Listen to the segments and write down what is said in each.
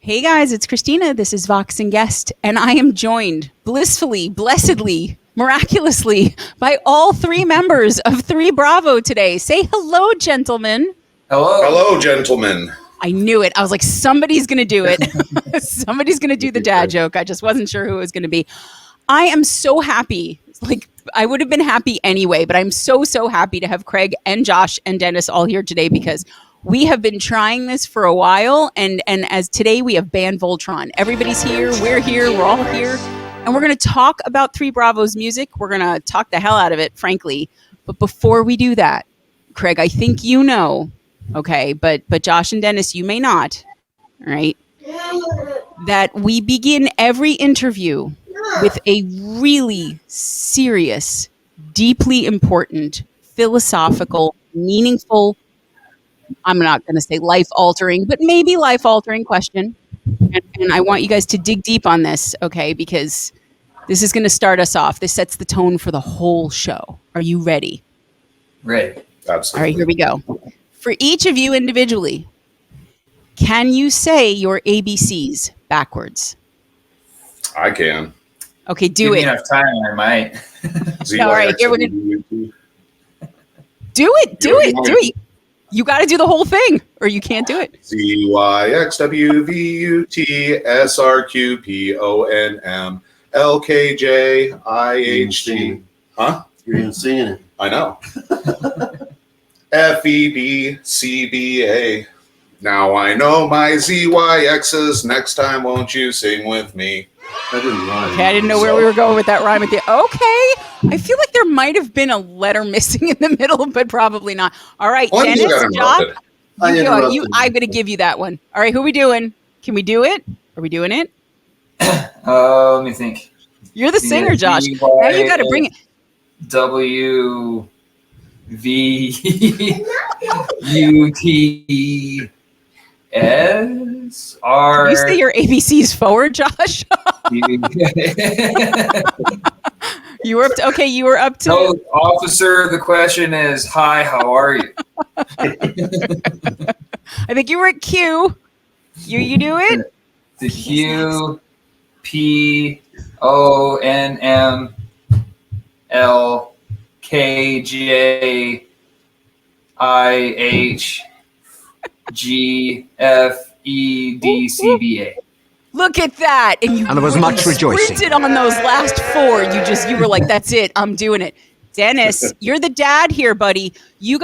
Hey guys, it's Christina. This is Vox and Guest, and I am joined blissfully, blessedly, miraculously by all three members of Three Bravo today. Say hello, gentlemen. Hello. Hello, gentlemen. I knew it. I was like, somebody's going to do it. Somebody's going to do the dad joke. I just wasn't sure who it was going to be. I am so happy. Like, I would have been happy anyway, but I'm so happy to have Craig and Josh and Dennis all here today because we have been trying this for a while. And as today we have banned Voltron. Everybody's here. We're here. We're all here. And we're going to talk about Three Bravo's music. We're going to talk the hell out of it, frankly. But before we do that, Craig, I think you know, okay, but Josh and Dennis, you may not, right? That we begin every interview with a really serious, deeply important, philosophical, meaningful, I'm not going to say life-altering, but maybe life-altering question. And I want you guys to dig deep on this, okay? Because this is going to start us off. This sets the tone for the whole show. Are you ready? Ready. Absolutely. All right, here we go. For each of you individually, can you say your ABCs backwards? I can. Okay, do Give me it. enough time, I might. All right, here we go. Do it. You got to do the whole thing, or you can't do it. ZYXWVUTSRQPONM Huh? You're even singing it. I know. FEBCBA. Now I know my ZYXs. Next time, won't you sing with me? That didn't rhyme. Okay, I didn't know where we were going with that rhyme at the. Okay, I feel like there might have been a letter missing in the middle, but probably not. All right, Well, you Dennis, got Josh, interrupted. I'm going to give you that one. All right, who are we doing? Can we do it? Are we doing it? Let me think. You're the singer, Josh. Now you got to bring it. W V U T S R. Can you say your ABCs forward, Josh? You were up to. Okay, you were up to. No, officer, the question is, hi, how are you? I think you were at Q. You do it. The Q P O N M L K J I H G F E D C B A. Look at that. And there was much rejoicing. Sprinted on those last four. You were like, that's it. I'm doing it. Dennis, you're the dad here, buddy. You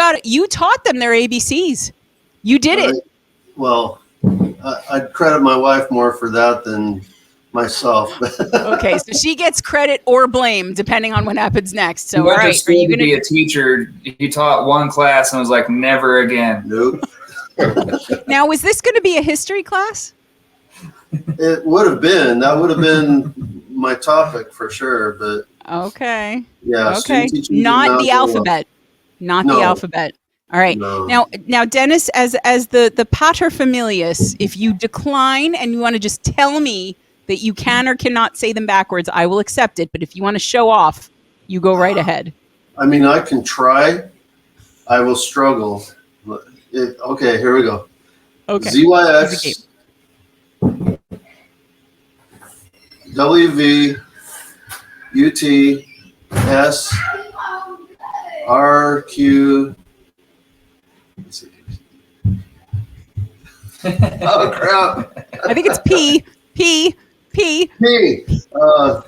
taught them their ABCs. You did it. Well, I'd credit my wife more for that than myself. Okay, so she gets credit or blame depending on what happens next. So, You all went to right, are school you to going be a teacher? You taught one class and was like, never again. Nope. Now, was this going to be a history class? It would have been. That would have been my topic for sure. But Okay. yeah. Okay. student teaching did Not the go well. alphabet. Not the No. alphabet. All right. No. Now, Dennis, as the paterfamilias, if you decline and you want to just tell me that you can or cannot say them backwards, I will accept it. But if you want to show off, you go right ahead. I mean, I can try. I will struggle. Okay, here we go. Okay. ZYX WV UT S RQ. Oh crap! I think it's P. P O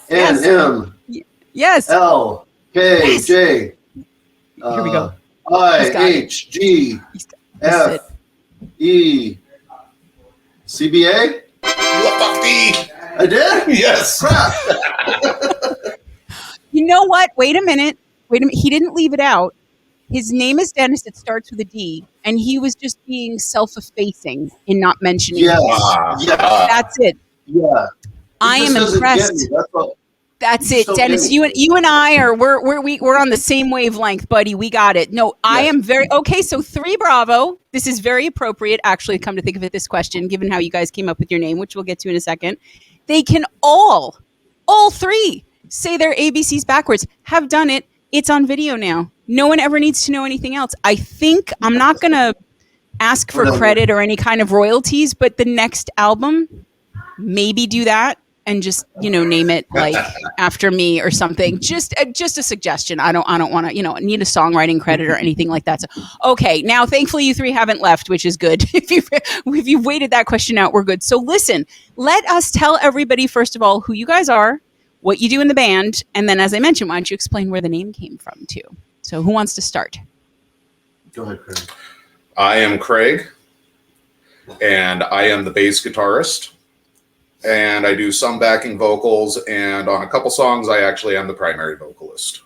N Yes. M Yes. L K Yes. J Here we go. I He's got it. H G That's it. F E C B A. You fucked me. I did? Yes. Crap. You know what? Wait a minute. He didn't leave it out. His name is Dennis. It starts with a D. And he was just being self-effacing in not mentioning Yes. it. Yeah. That's it. Yeah. I He am just doesn't get impressed. me. That's all. That's You it, still Dennis. get You and I are we're on the same wavelength, buddy. We got it. No, I Yes. am very okay. So Three Bravo. This is very appropriate, actually. Come to think of it, this question, given how you guys came up with your name, which we'll get to in a second. They can all three, say their ABCs backwards. Have done it. It's on video now. No one ever needs to know anything else. I think I'm not gonna ask for Whatever. credit or any kind of royalties, but the next album, maybe do that and just, name it like after me or something. Just a suggestion. I don't want to, need a songwriting credit or anything like that. So, okay. Now, thankfully you three haven't left, which is good. If you've waited that question out, we're good. So listen, let us tell everybody, first of all, who you guys are, what you do in the band. And then, as I mentioned, why don't you explain where the name came from too? So who wants to start? Go ahead, Craig. I am Craig, and I am the bass guitarist, and I do some backing vocals, and on a couple songs, I actually am the primary vocalist.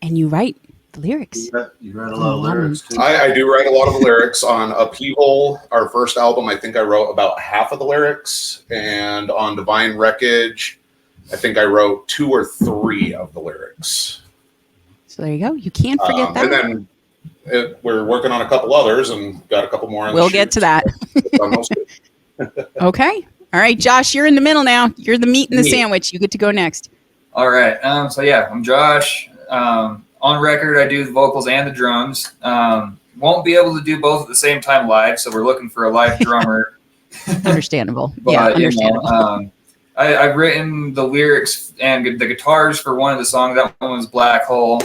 And you write the lyrics. You write a lot of lyrics, too. I do write a lot of the lyrics. On Upheaval, our first album, I think I wrote about half of the lyrics, and on Divine Wreckage, I think I wrote 2 or 3 of the lyrics. So there you go. You can't forget that. And then we're working on a couple others and got a couple more. We'll get to that. Okay. All right, Josh, you're in the middle now. You're the meat in the sandwich. You get to go next. All right. So yeah, I'm Josh. On record, I do the vocals and the drums. Won't be able to do both at the same time live, so we're looking for a live drummer. Understandable. But, yeah, understandable. I've written the lyrics and the guitars for one of the songs. That one was Black Hole.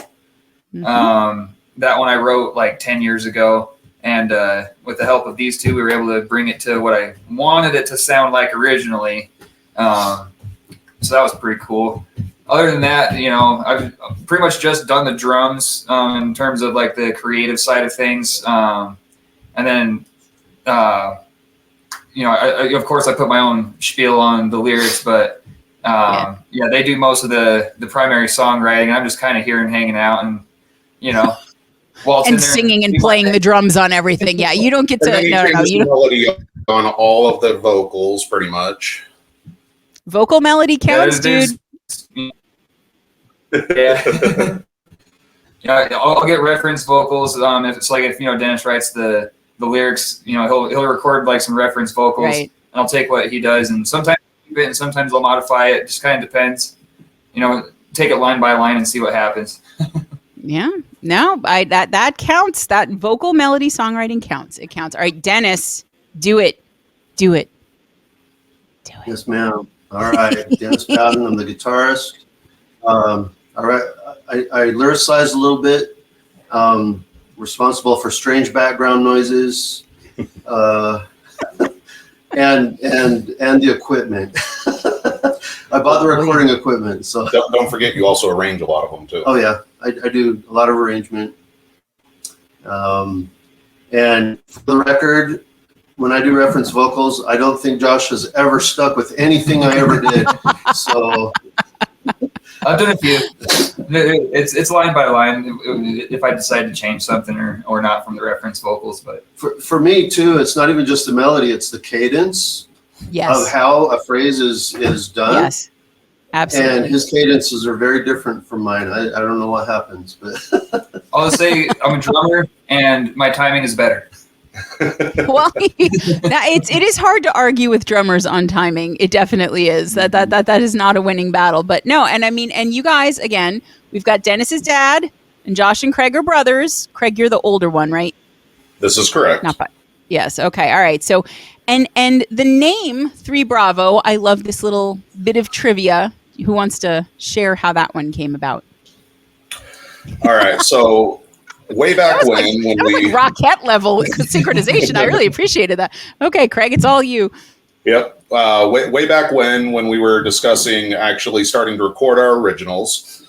Mhm. That one I wrote like 10 years ago. And with the help of these two, we were able to bring it to what I wanted it to sound like originally. So that was pretty cool. Other than that, I've pretty much just done the drums in terms of like the creative side of things. And then, I, of course, I put my own spiel on the lyrics, but yeah, they do most of the primary songwriting. I'm just kind of here and hanging out and, and singing and playing the drums on everything. Yeah, you don't get to. You don't. Melody on all of the vocals, pretty much. Vocal melody counts, dude. Yeah. I'll get reference vocals. If it's like if Dennis writes the lyrics, he'll record like some reference vocals, right. And I'll take what he does, and sometimes I'll keep it, and sometimes I'll modify it. Just kind of depends. Take it line by line and see what happens. Yeah. No, that counts. That vocal melody songwriting counts. It counts. All right, Dennis, do it. Do it. Do it. Yes, ma'am. All right. Dennis Bowden, I'm the guitarist. All right. I lyricize a little bit. Responsible for strange background noises. And the equipment. I bought the recording equipment, so don't forget you also arrange a lot of them too. Oh yeah, I do a lot of arrangement. And for the record, when I do reference vocals, I don't think Josh has ever stuck with anything I ever did. So I've done a few. It's line by line if I decide to change something or not from the reference vocals. But for me too, it's not even just the melody; it's the cadence of how a phrase is done. Yes, absolutely. And his cadences are very different from mine. I don't know what happens, but I'll say I'm a drummer and my timing is better. Well, it is hard to argue with drummers on timing. It definitely is. That is not a winning battle. But no, and I mean, and you guys, again, we've got Dennis's dad and Josh and Craig are brothers. Craig, you're the older one, right? This is correct. Not bad. Yes. Okay. All right. So, and the name 3 Bravo, I love this little bit of trivia. Who wants to share how that one came about? All right. So way back when we like rocket level synchronization. I really appreciated that. Okay, Craig, it's all you. Yep. Way back when we were discussing actually starting to record our originals,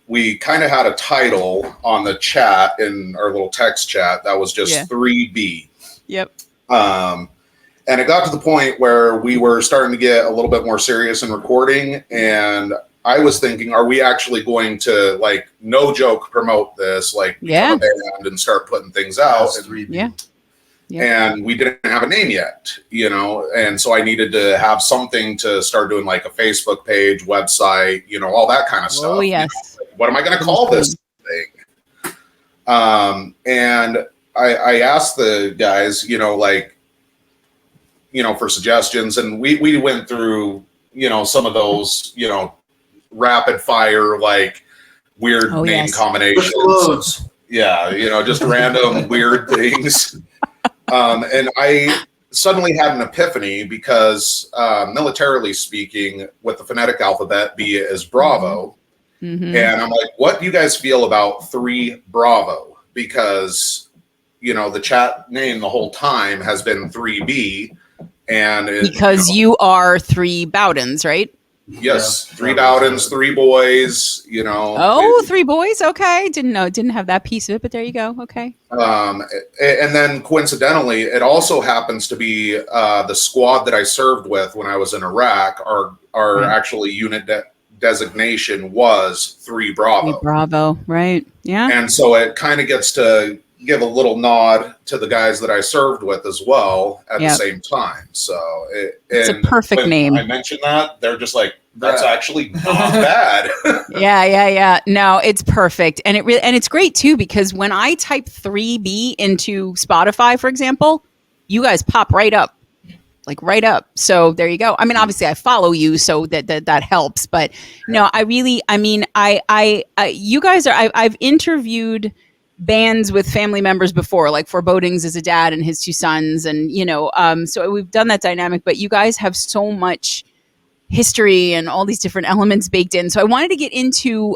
we kind of had a title on the chat in our little text chat that was just 3B. Yep. And it got to the point where we were starting to get a little bit more serious in recording, and I was thinking, are we actually going to, like, no joke, promote this, like, become a band and start putting things out? And we didn't have a name yet, and so I needed to have something to start doing, like a Facebook page, website, all that kind of stuff. Oh, yes. Like, what am I going to call this thing? And I asked the guys, for suggestions, and we went through, some of those, rapid fire, like weird name combinations. Yeah, just random weird things. And I suddenly had an epiphany because, militarily speaking, with the phonetic alphabet, B is Bravo. Mm-hmm. And I'm like, what do you guys feel about 3 Bravo? Because, the chat name the whole time has been 3B. And because you are 3 Bowdens, right? Yes, 3 Bowdens, 3 boys, Oh, 3 boys. Okay. Didn't have that piece of it, but there you go. Okay. And then coincidentally, it also happens to be the squad that I served with when I was in Iraq. Our actually unit designation was 3 Bravo. 3 Bravo, right? Yeah. And so it kind of gets to give a little nod to the guys that I served with as well at the same time. So it's a perfect name. I mentioned that, they're just like, that's actually not bad. Yeah. No, it's perfect. And it's great too, because when I type 3B into Spotify, for example, you guys pop right up. Like right up. So there you go. I mean, obviously I follow you, so that helps. But no, you guys are, I've interviewed bands with family members before, like Forebodings is a dad and his 2 sons. And, so we've done that dynamic, but you guys have so much history and all these different elements baked in. So I wanted to get into,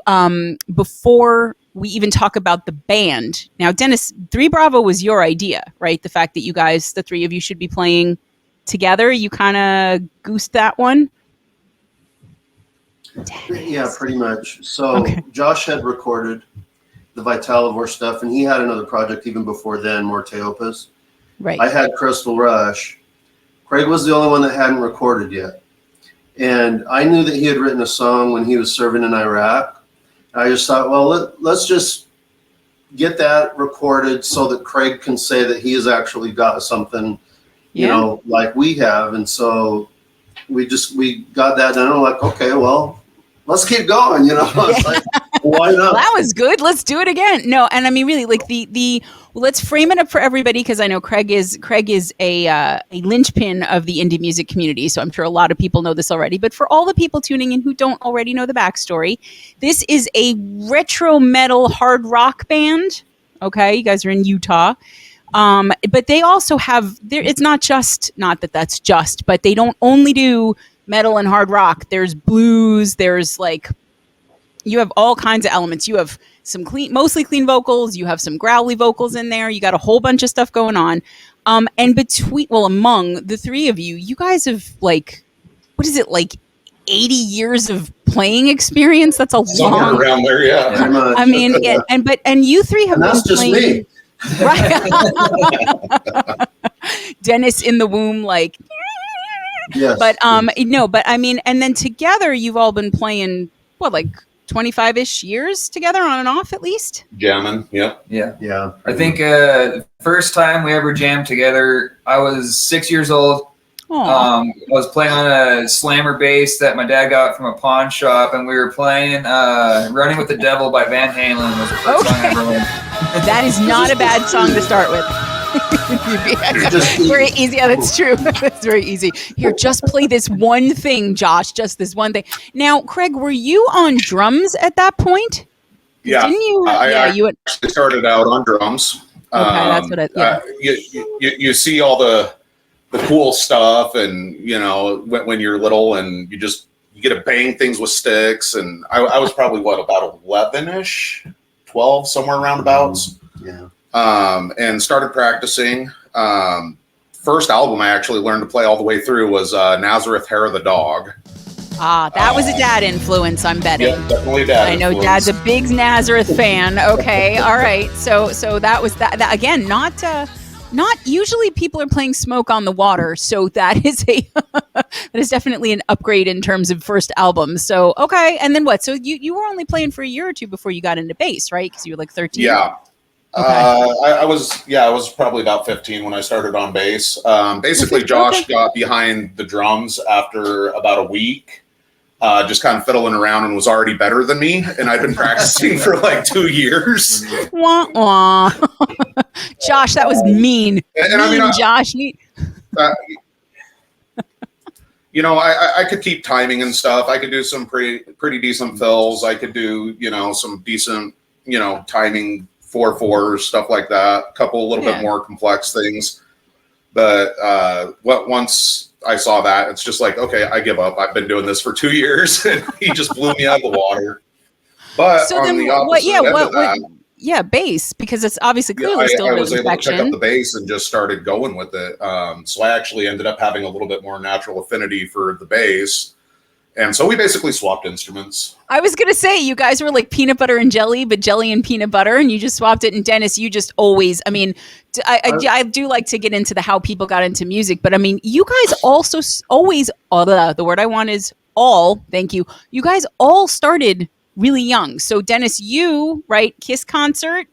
before we even talk about the band. Now, Dennis, 3 Bravo was your idea, right? The fact that you guys, the 3 of you, should be playing together. You kind of goosed that one. Yeah, pretty much. So Josh had recorded the Vitalivore stuff, and he had another project even before then, Morte Opus. Right. I had Crystal Rush. Craig was the only one that hadn't recorded yet. And I knew that he had written a song when he was serving in Iraq. I just thought, well, let's just get that recorded so that Craig can say that he has actually got something, like we have. And so we got that done. I'm like, okay, well, let's keep going, It's like, why not? Well, that was good. Let's do it again. No, and I mean, really, like let's frame it up for everybody, because I know Craig is a linchpin of the indie music community. So I'm sure a lot of people know this already. But for all the people tuning in who don't already know the backstory, this is a retro metal hard rock band. Okay, you guys are in Utah. But they also have it's not that's just, but they don't only do metal and hard rock. There's blues. There's you have all kinds of elements. You have some mostly clean vocals. You have some growly vocals in there. You got a whole bunch of stuff going on. And among the 3 of you, you guys have what is it, 80 years of playing experience? That's a somewhere long around there. Yeah. I mean, and you 3 have and that's been just playing, me. right? Dennis in the womb, Yes. But I mean, and then together you've all been playing 25-ish years together on and off, at least. Jamming. Yep. Yeah. I think first time we ever jammed together, I was 6 years old. I was playing on a slammer bass that my dad got from a pawn shop, and we were playing "Running with the Devil" by Van Halen. Was the first song I ever learned. That is not a bad song to start with. Very easy. Yeah, that's true. That's very easy. Here, just play this one thing, Josh. Just this one thing. Now, Craig, were you on drums at that point? Yeah. Didn't you? You actually started out on drums. Okay, that's what you see all the cool stuff, and when you're little, and you get to bang things with sticks. And I was probably about 11ish, 12, somewhere around abouts. Yeah. And started practicing. First album I actually learned to play all the way through was Nazareth Hair of the Dog. That was a dad influence, I'm betting. Yeah, definitely dad I know influence. Dad's a big Nazareth fan. Okay, all right. So that was that again, not usually people are playing Smoke on the Water, so that is that is definitely an upgrade in terms of first album. So okay, and then what? So you were only playing for a year or two before you got into bass, right? Because you were 13. Yeah. Okay. I was probably about 15 when I started on bass. Basically, Josh got behind the drums after about a week, just kind of fiddling around, and was already better than me. And I'd been practicing for 2 years. Wah, wah. Josh, that was mean. And I mean, Josh. I could keep timing and stuff. I could do some pretty decent fills. I could do, some decent, timing 4/4, stuff like that. A couple a little bit more complex things. But once I saw that, it's just like, okay, I give up. I've been doing this for 2 years, and he just blew me out of the water. But So on then the opposite end of that, bass, because it's obviously clearly still I was able to infection. pick up the bass and just started going with it. So I actually ended up having a little bit more natural affinity for the bass. And so we basically swapped instruments. I was going to say, you guys were like peanut butter and jelly, but jelly and peanut butter, and you just swapped it. And Dennis, you just always, I mean, I do like to get into the how people got into music, but I mean, you guys also always, the word I want is all, thank you. You guys all started really young. So Dennis, you, right, Kiss concert,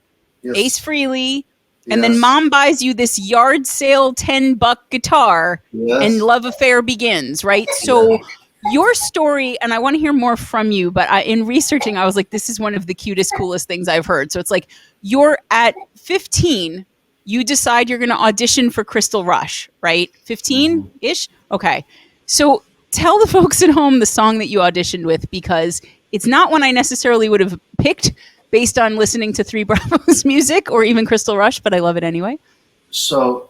Ace Frehley, and then mom buys you this yard sale $10 guitar, and love affair begins, right? So your story, and I want to hear more from you, but in researching, I was like, this is one of the cutest, coolest things I've heard. So it's like, you're at 15, you decide you're going to audition for Crystal Rush, right? 15-ish? Okay. So tell the folks at home the song that you auditioned with, because it's not one I necessarily would have picked based on listening to Three Bravos music or even Crystal Rush, but I love it anyway. So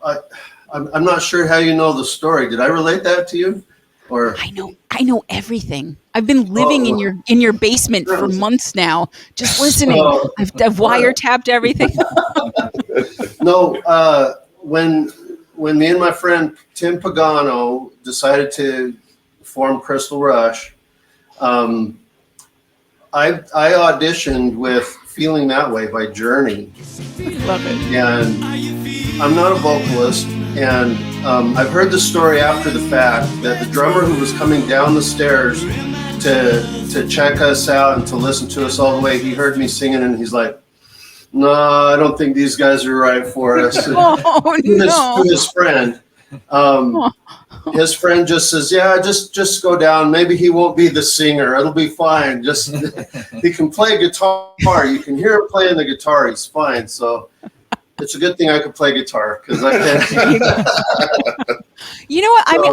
I'm not sure how you know the story. Did I relate that to you? Or I know everything. I've been living in your basement for months now, just listening. I've wiretapped everything. No, when me and my friend Tim Pagano decided to form Crystal Rush, I auditioned with "Feeling That Way" by Journey. Love it. And I'm not a vocalist, and I've heard the story after the fact that the drummer who was coming down the stairs to check us out and to listen to us all the way, he heard me singing, and he's like, "No, I don't think these guys are right for us." To his friend. His friend just says, "Yeah, just go down. Maybe he won't be the singer. It'll be fine. Just he can play guitar. You can hear him playing the guitar. He's fine." So it's a good thing I could play guitar, because I can't. You know what? I mean,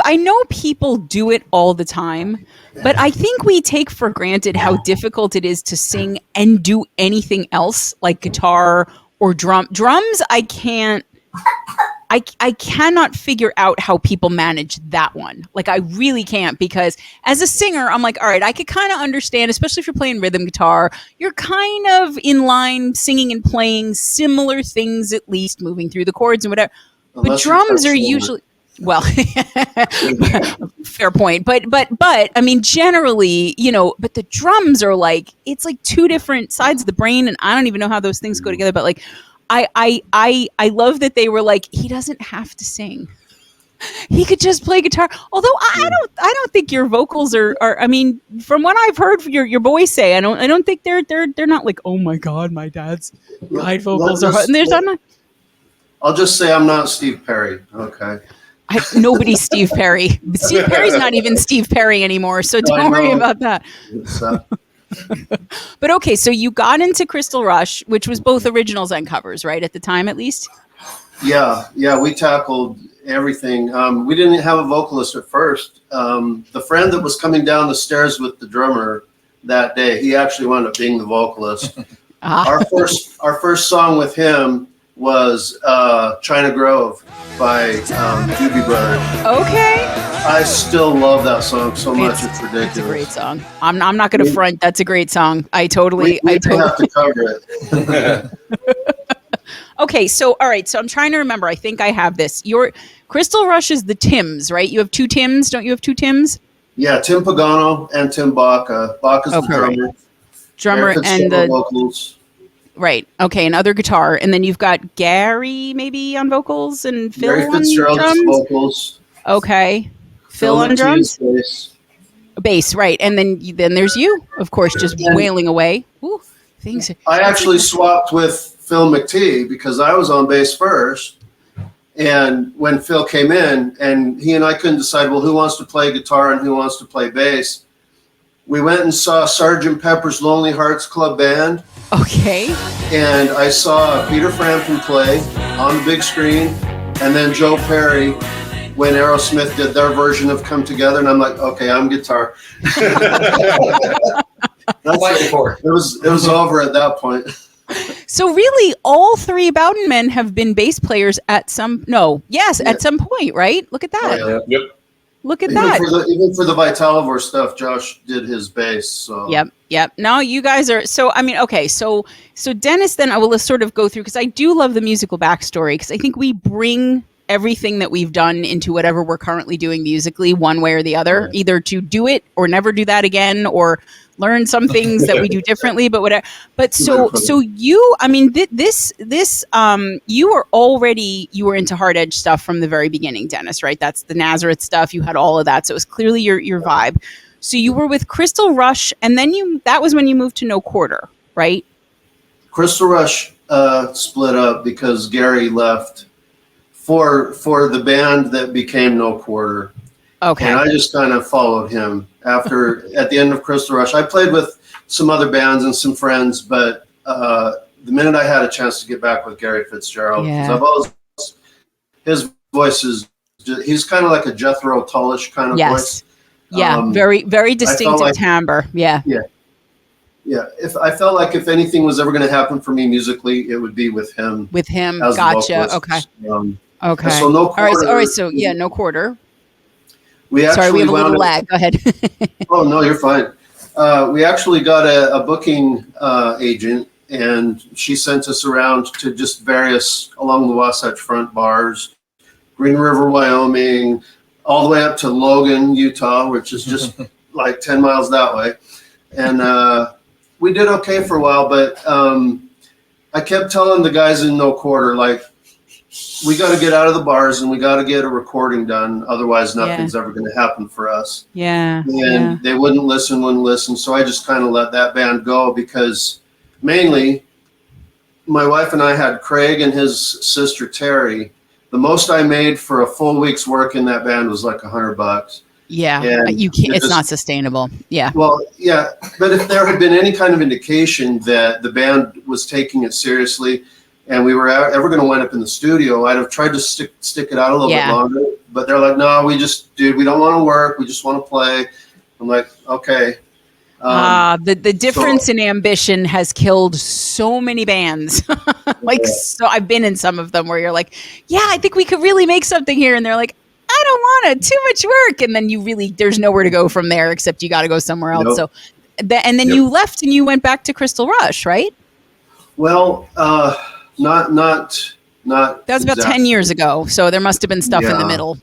I know people do it all the time, but I think we take for granted how difficult it is to sing and do anything else like guitar or drums. I cannot figure out how people manage that one. Like, I really can't, because as a singer, I'm like, all right, I could kind of understand, especially if you're playing rhythm guitar, you're kind of in line singing and playing similar things, at least moving through the chords and whatever. But drums are usually, well, fair point. But I mean, generally, but the drums are like, it's like two different sides of the brain, and I don't even know how those things go together. But like, I love that they were like, he doesn't have to sing. He could just play guitar. Although I don't think your vocals are I mean, from what I've heard your boys say, I don't think they're not like, oh my God, my dad's ride vocals are hot. And I'll just say I'm not Steve Perry. Okay. Nobody's Steve Perry. Steve Perry's not even Steve Perry anymore, so don't worry about that. But okay, so you got into Crystal Rush, which was both originals and covers, right? At the time, at least? Yeah, we tackled everything. We didn't have a vocalist at first. The friend that was coming down the stairs with the drummer that day, he actually wound up being the vocalist. Our first song with him was China Grove by Doobie Brothers. Okay. I still love that song so much. It's ridiculous. It's a great song. I'm not going to front. That's a great song. I totally have to cover it. Okay, so all right. So I'm trying to remember. I think I have this. Your Crystal Rush is the Tims, right? You have two Tims. Don't you have two Tims? Yeah, Tim Pagano and Tim Baca. Baca's the drummer. Drummer and the vocals. Right. Okay. And other guitar. And then you've got Gary maybe on vocals and Phil Gary on drums. Vocals. Okay. Phil on drums. Bass. Right. And then there's you, of course, just wailing away. Ooh, things. I actually swapped with Phil McTee because I was on bass first. And when Phil came in, and he and I couldn't decide, well, who wants to play guitar and who wants to play bass, we went and saw Sgt. Pepper's Lonely Hearts Club Band. Okay. And I saw Peter Frampton play on the big screen, and then Joe Perry when Aerosmith did their version of Come Together, and I'm like, okay, I'm guitar. That's it. It was over at that point. So really, all three Bowden men have been bass players at some. No, yes, Yeah. at some point, right? Look at that. Oh, yeah. Yep. Look at Even that. even for the Vitalivore stuff, Josh did his bass. So Yep. Now you guys are so. I mean, okay. So Dennis, then I will sort of go through because I do love the musical backstory because I think we bring everything that we've done into whatever we're currently doing musically, one way or the other, either to do it or never do that again, or learn some things that we do differently. But whatever. But so you, I mean, you were into hard edge stuff from the very beginning, Dennis. Right? That's the Nazareth stuff. You had all of that, so it was clearly your vibe. So you were with Crystal Rush, and then that was when you moved to No Quarter, right? Crystal Rush split up because Gary left for the band that became No Quarter. Okay. And I just kind of followed him at the end of Crystal Rush. I played with some other bands and some friends, but the minute I had a chance to get back with Gary Fitzgerald, because I've always, his voice is, he's kind of like a Jethro Tullish kind of voice. Yeah, very, very distinctive timbre. Yeah. If I felt like if anything was ever going to happen for me musically, it would be with him. With him, as the gotcha. vocalist. Okay. So No Quarter. All right. So yeah, No Quarter. We actually Sorry, we have a little lag. Go ahead. Oh no, you're fine. We actually got a booking agent, and she sent us around to just various along the Wasatch Front bars, Green River, Wyoming, all the way up to Logan, Utah, which is just like 10 miles that way. And we did okay for a while, but I kept telling the guys in No Quarter, like, we got to get out of the bars and we got to get a recording done. Otherwise, nothing's ever going to happen for us. Yeah. And they wouldn't listen. So I just kind of let that band go because mainly my wife and I had Craig and his sister Terry. The most I made for a full week's work in that band was like $100. Yeah. And you can't, it's not sustainable. Yeah. Well, yeah. But if there had been any kind of indication that the band was taking it seriously, and we were ever going to wind up in the studio, I'd have tried to stick it out a little bit longer. But they're like, no, we don't want to work. We just want to play. I'm like, okay. The difference in ambition has killed so many bands. So I've been in some of them where you're like, yeah, I think we could really make something here. And they're like, I don't want it. Too much work. And then there's nowhere to go from there except you got to go somewhere else. So, and then you left and you went back to Crystal Rush, right? Well, Not that was about 10 years ago, so there must have been stuff in the middle.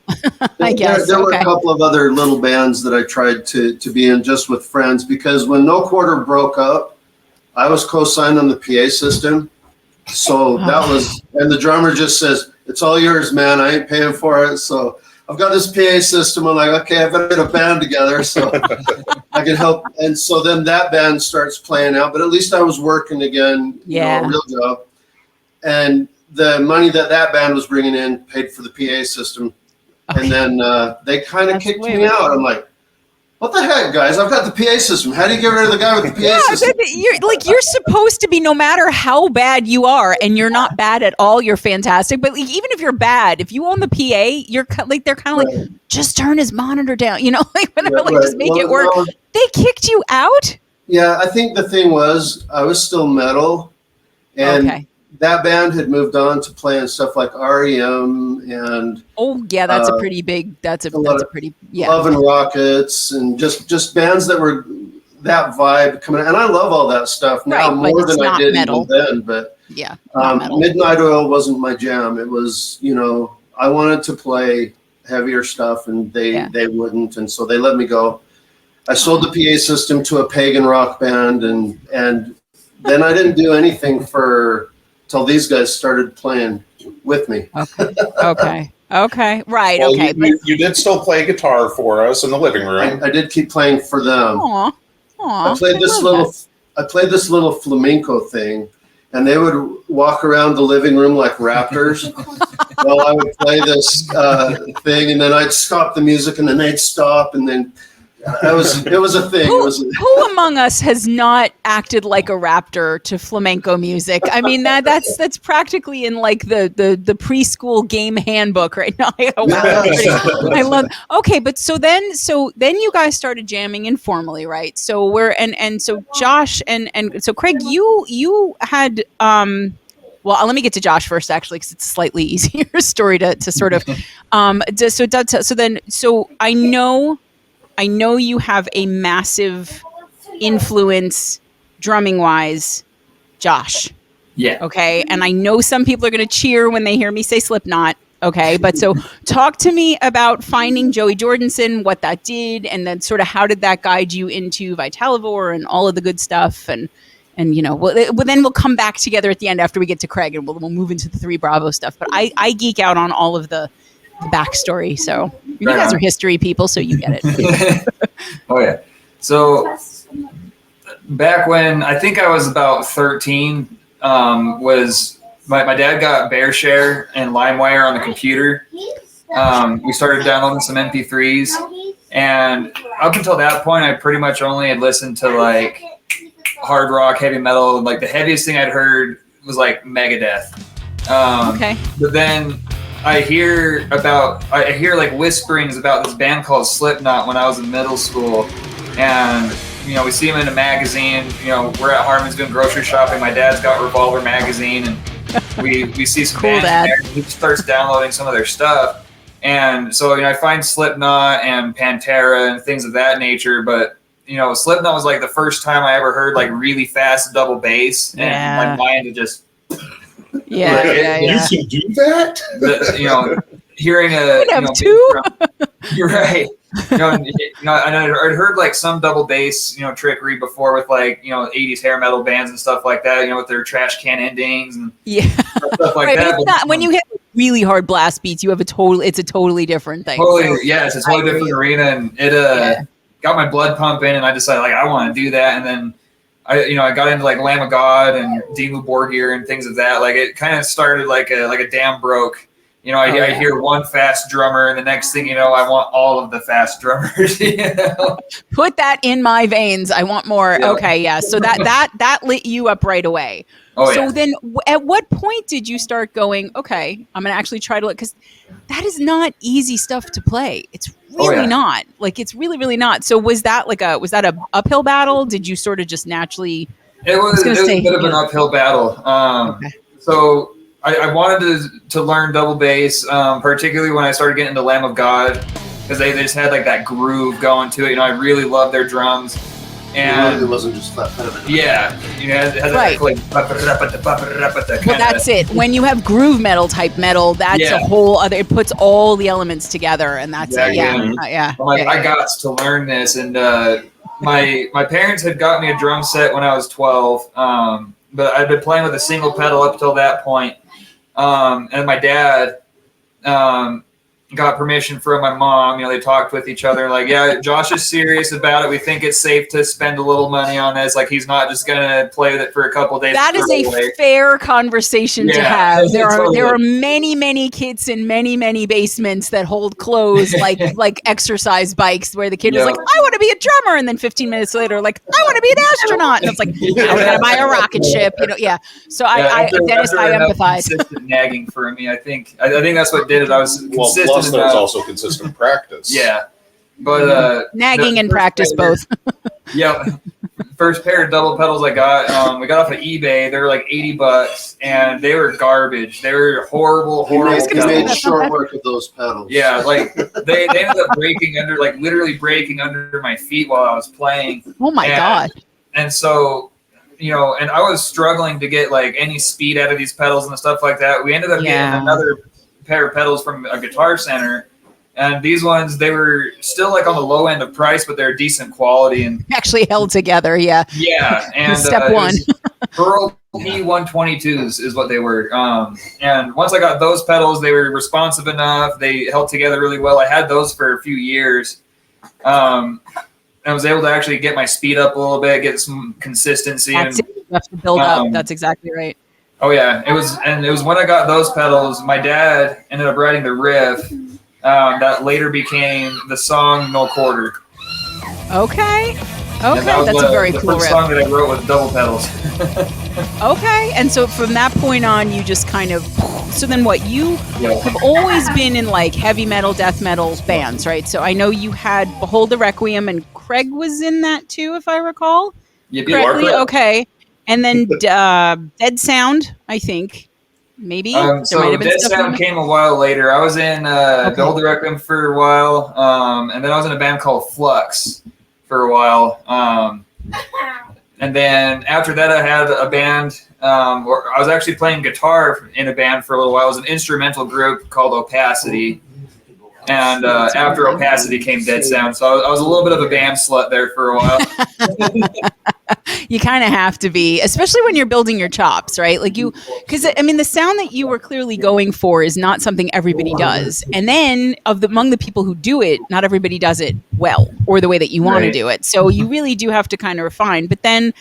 I guess there were a couple of other little bands that I tried to be in just with friends, because when No Quarter broke up, I was co-signed on the PA system, so that was, and the drummer just says, it's all yours, man, I ain't paying for it. So I've got this PA system. I'm like, okay, I've got to get a band together so I can help. And so then that band starts playing out, but at least I was working again, a real job. And the money that band was bringing in paid for the PA system. Okay. And then they kind of kicked me out. I'm like, what the heck, guys? I've got the PA system. How do you get rid of the guy with the PA system? You're supposed to be, no matter how bad you are, and you're not bad at all, you're fantastic. But even if you're bad, if you own the PA, you're like, they're kind of like, just turn his monitor down, just make it work. They kicked you out? Yeah, I think the thing was I was still metal, and that band had moved on to playing stuff like REM and that's a pretty big. That's a pretty Love and Rockets, and just bands that were that vibe coming. And I love all that stuff now more than I did even then. But Midnight Oil wasn't my jam. It was I wanted to play heavier stuff, and they wouldn't, and so they let me go. I sold the PA system to a pagan rock band, and then I didn't do anything till these guys started playing with me. Okay. Right. Well, okay. You did still play guitar for us in the living room. I did keep playing for them. Aww. I played this little flamenco thing, and they would walk around the living room like raptors while I would play this thing, and then I'd stop the music, and then they'd stop, and then It was a thing. Who among us has not acted like a raptor to flamenco music? I mean, that's practically in like the preschool game handbook right now. I love. Okay, but so then you guys started jamming informally, right? So so Josh and so Craig, you had well, let me get to Josh first, actually, because it's a slightly easier story to sort of. So I know you have a massive influence drumming wise, Josh. Yeah. Okay. And I know some people are going to cheer when they hear me say Slipknot. Okay. But so talk to me about finding Joey Jordison, what that did, and then sort of how did that guide you into Vitalivore and all of the good stuff. And you know, then we'll come back together at the end after we get to Craig and we'll move into the 3 Bravo stuff. But I geek out on all of the backstory. So you guys are history people, so you get it. Oh yeah. So back when I think I was about 13, was my dad got BearShare and LimeWire on the computer. We started downloading some MP3s, and up until that point, I pretty much only had listened to like hard rock, heavy metal. Like the heaviest thing I'd heard was like Megadeth. Okay. But then I hear like whisperings about this band called Slipknot when I was in middle school, and you know, we see them in a magazine. You know, we're at Harmon's doing grocery shopping. My dad's got Revolver magazine, and we see some Cool, bands in there. And he starts downloading some of their stuff, and so you know, I find Slipknot and Pantera and things of that nature. But you know, Slipknot was like the first time I ever heard like really fast double bass, and my mind had just You can do that? You know, hearing a you have 2. You're right. You know, and I'd heard like some double bass, you know, trickery before with like, you know, 80s hair metal bands and stuff like that, you know, with their trash can endings and stuff like that. But when you hit really hard blast beats, it's a totally different thing. It's a totally different arena, and it got my blood pumping, and I decided like I want to do that. And then I got into like Lamb of God and Dimmu Borgir and things of that. Like it kind of started like a dam broke. You know, I hear one fast drummer, and the next thing you know, I want all of the fast drummers. You know? Put that in my veins. I want more. Yeah. Okay, yeah. So that lit you up right away. So then, at what point did you start going? Okay, I'm gonna actually try to look, because that is not easy stuff to play. It's really not. Like it's really, really not. So was that a uphill battle? Did you sort of just naturally? It was a bit of an uphill battle. So. I wanted to learn double bass, particularly when I started getting into Lamb of God, because they just had like that groove going to it. You know, I really loved their drums. And it wasn't just flat. Yeah, you know, it has that like, well, that's it. When you have groove metal type metal, that's a whole other. It puts all the elements together, and that's it. Yeah. I got to learn this, and my parents had got me a drum set when I was 12, but I'd been playing with a single pedal up till that point. And my dad got permission from my mom. You know, they talked with each other like, yeah, Josh is serious about it. We think it's safe to spend a little money on this. Like, he's not just going to play with it for a couple days. That is a fair conversation to have. There are many, many kids in many, many basements that hold clothes like exercise bikes, where the kid was like, I want to be a drummer. And then 15 minutes later, like, I want to be an astronaut. And it's like, I'm going to buy a rocket ship. You know, So Dennis, I empathize. Consistent nagging for me. I think that's what did it. I was consistent. Plus, there's also consistent practice. Yeah, but nagging and practice both. Yep. First pair of double pedals I got, we got off of eBay. They were like $80, and they were garbage. They were horrible. You made short work of those pedals. Yeah, like they ended up literally breaking under my feet while I was playing. Oh my god! And so, you know, and I was struggling to get like any speed out of these pedals and stuff like that. We ended up getting another pair of pedals from a Guitar Center, and these ones, they were still like on the low end of price, but they're decent quality and actually held together. Yeah, and step one. Pearl P122s is what they were, and once I got those pedals, they were responsive enough. They held together really well. I had those for a few years. I was able to actually get my speed up a little bit, get some consistency. That's it. You have to build up. That's exactly right. Oh yeah, it was when I got those pedals. My dad ended up writing the riff that later became the song "No Quarter." Okay. And Okay, that was that's a very the cool first riff. song that I wrote with double pedals. Okay, and so from that point on, you just kind of. So then, what you Yeah. have always been in like heavy metal, death metal bands, right? So I know you had Behold the Requiem, and Craig was in that too, if I recall You correctly. correct. Okay, and then Dead Sound, I think maybe there might So have been Dead stuff. Sound came a while later. I was in Okay. Behold the Requiem for a while, and then I was in a band called Flux for a while. And then after that, I had a band where I was actually playing guitar in a band for a little while. It was an instrumental group called Opacity. And after Opacity came Dead Sound. So I was a little bit of a band slut there for a while. You kind of have to be, especially when you're building your chops, right? Like you, because I mean, the sound that you were clearly going for is not something everybody does. And then among the people who do it, not everybody does it well or the way that you want to Right. do it. So you really do have to kind of refine. But then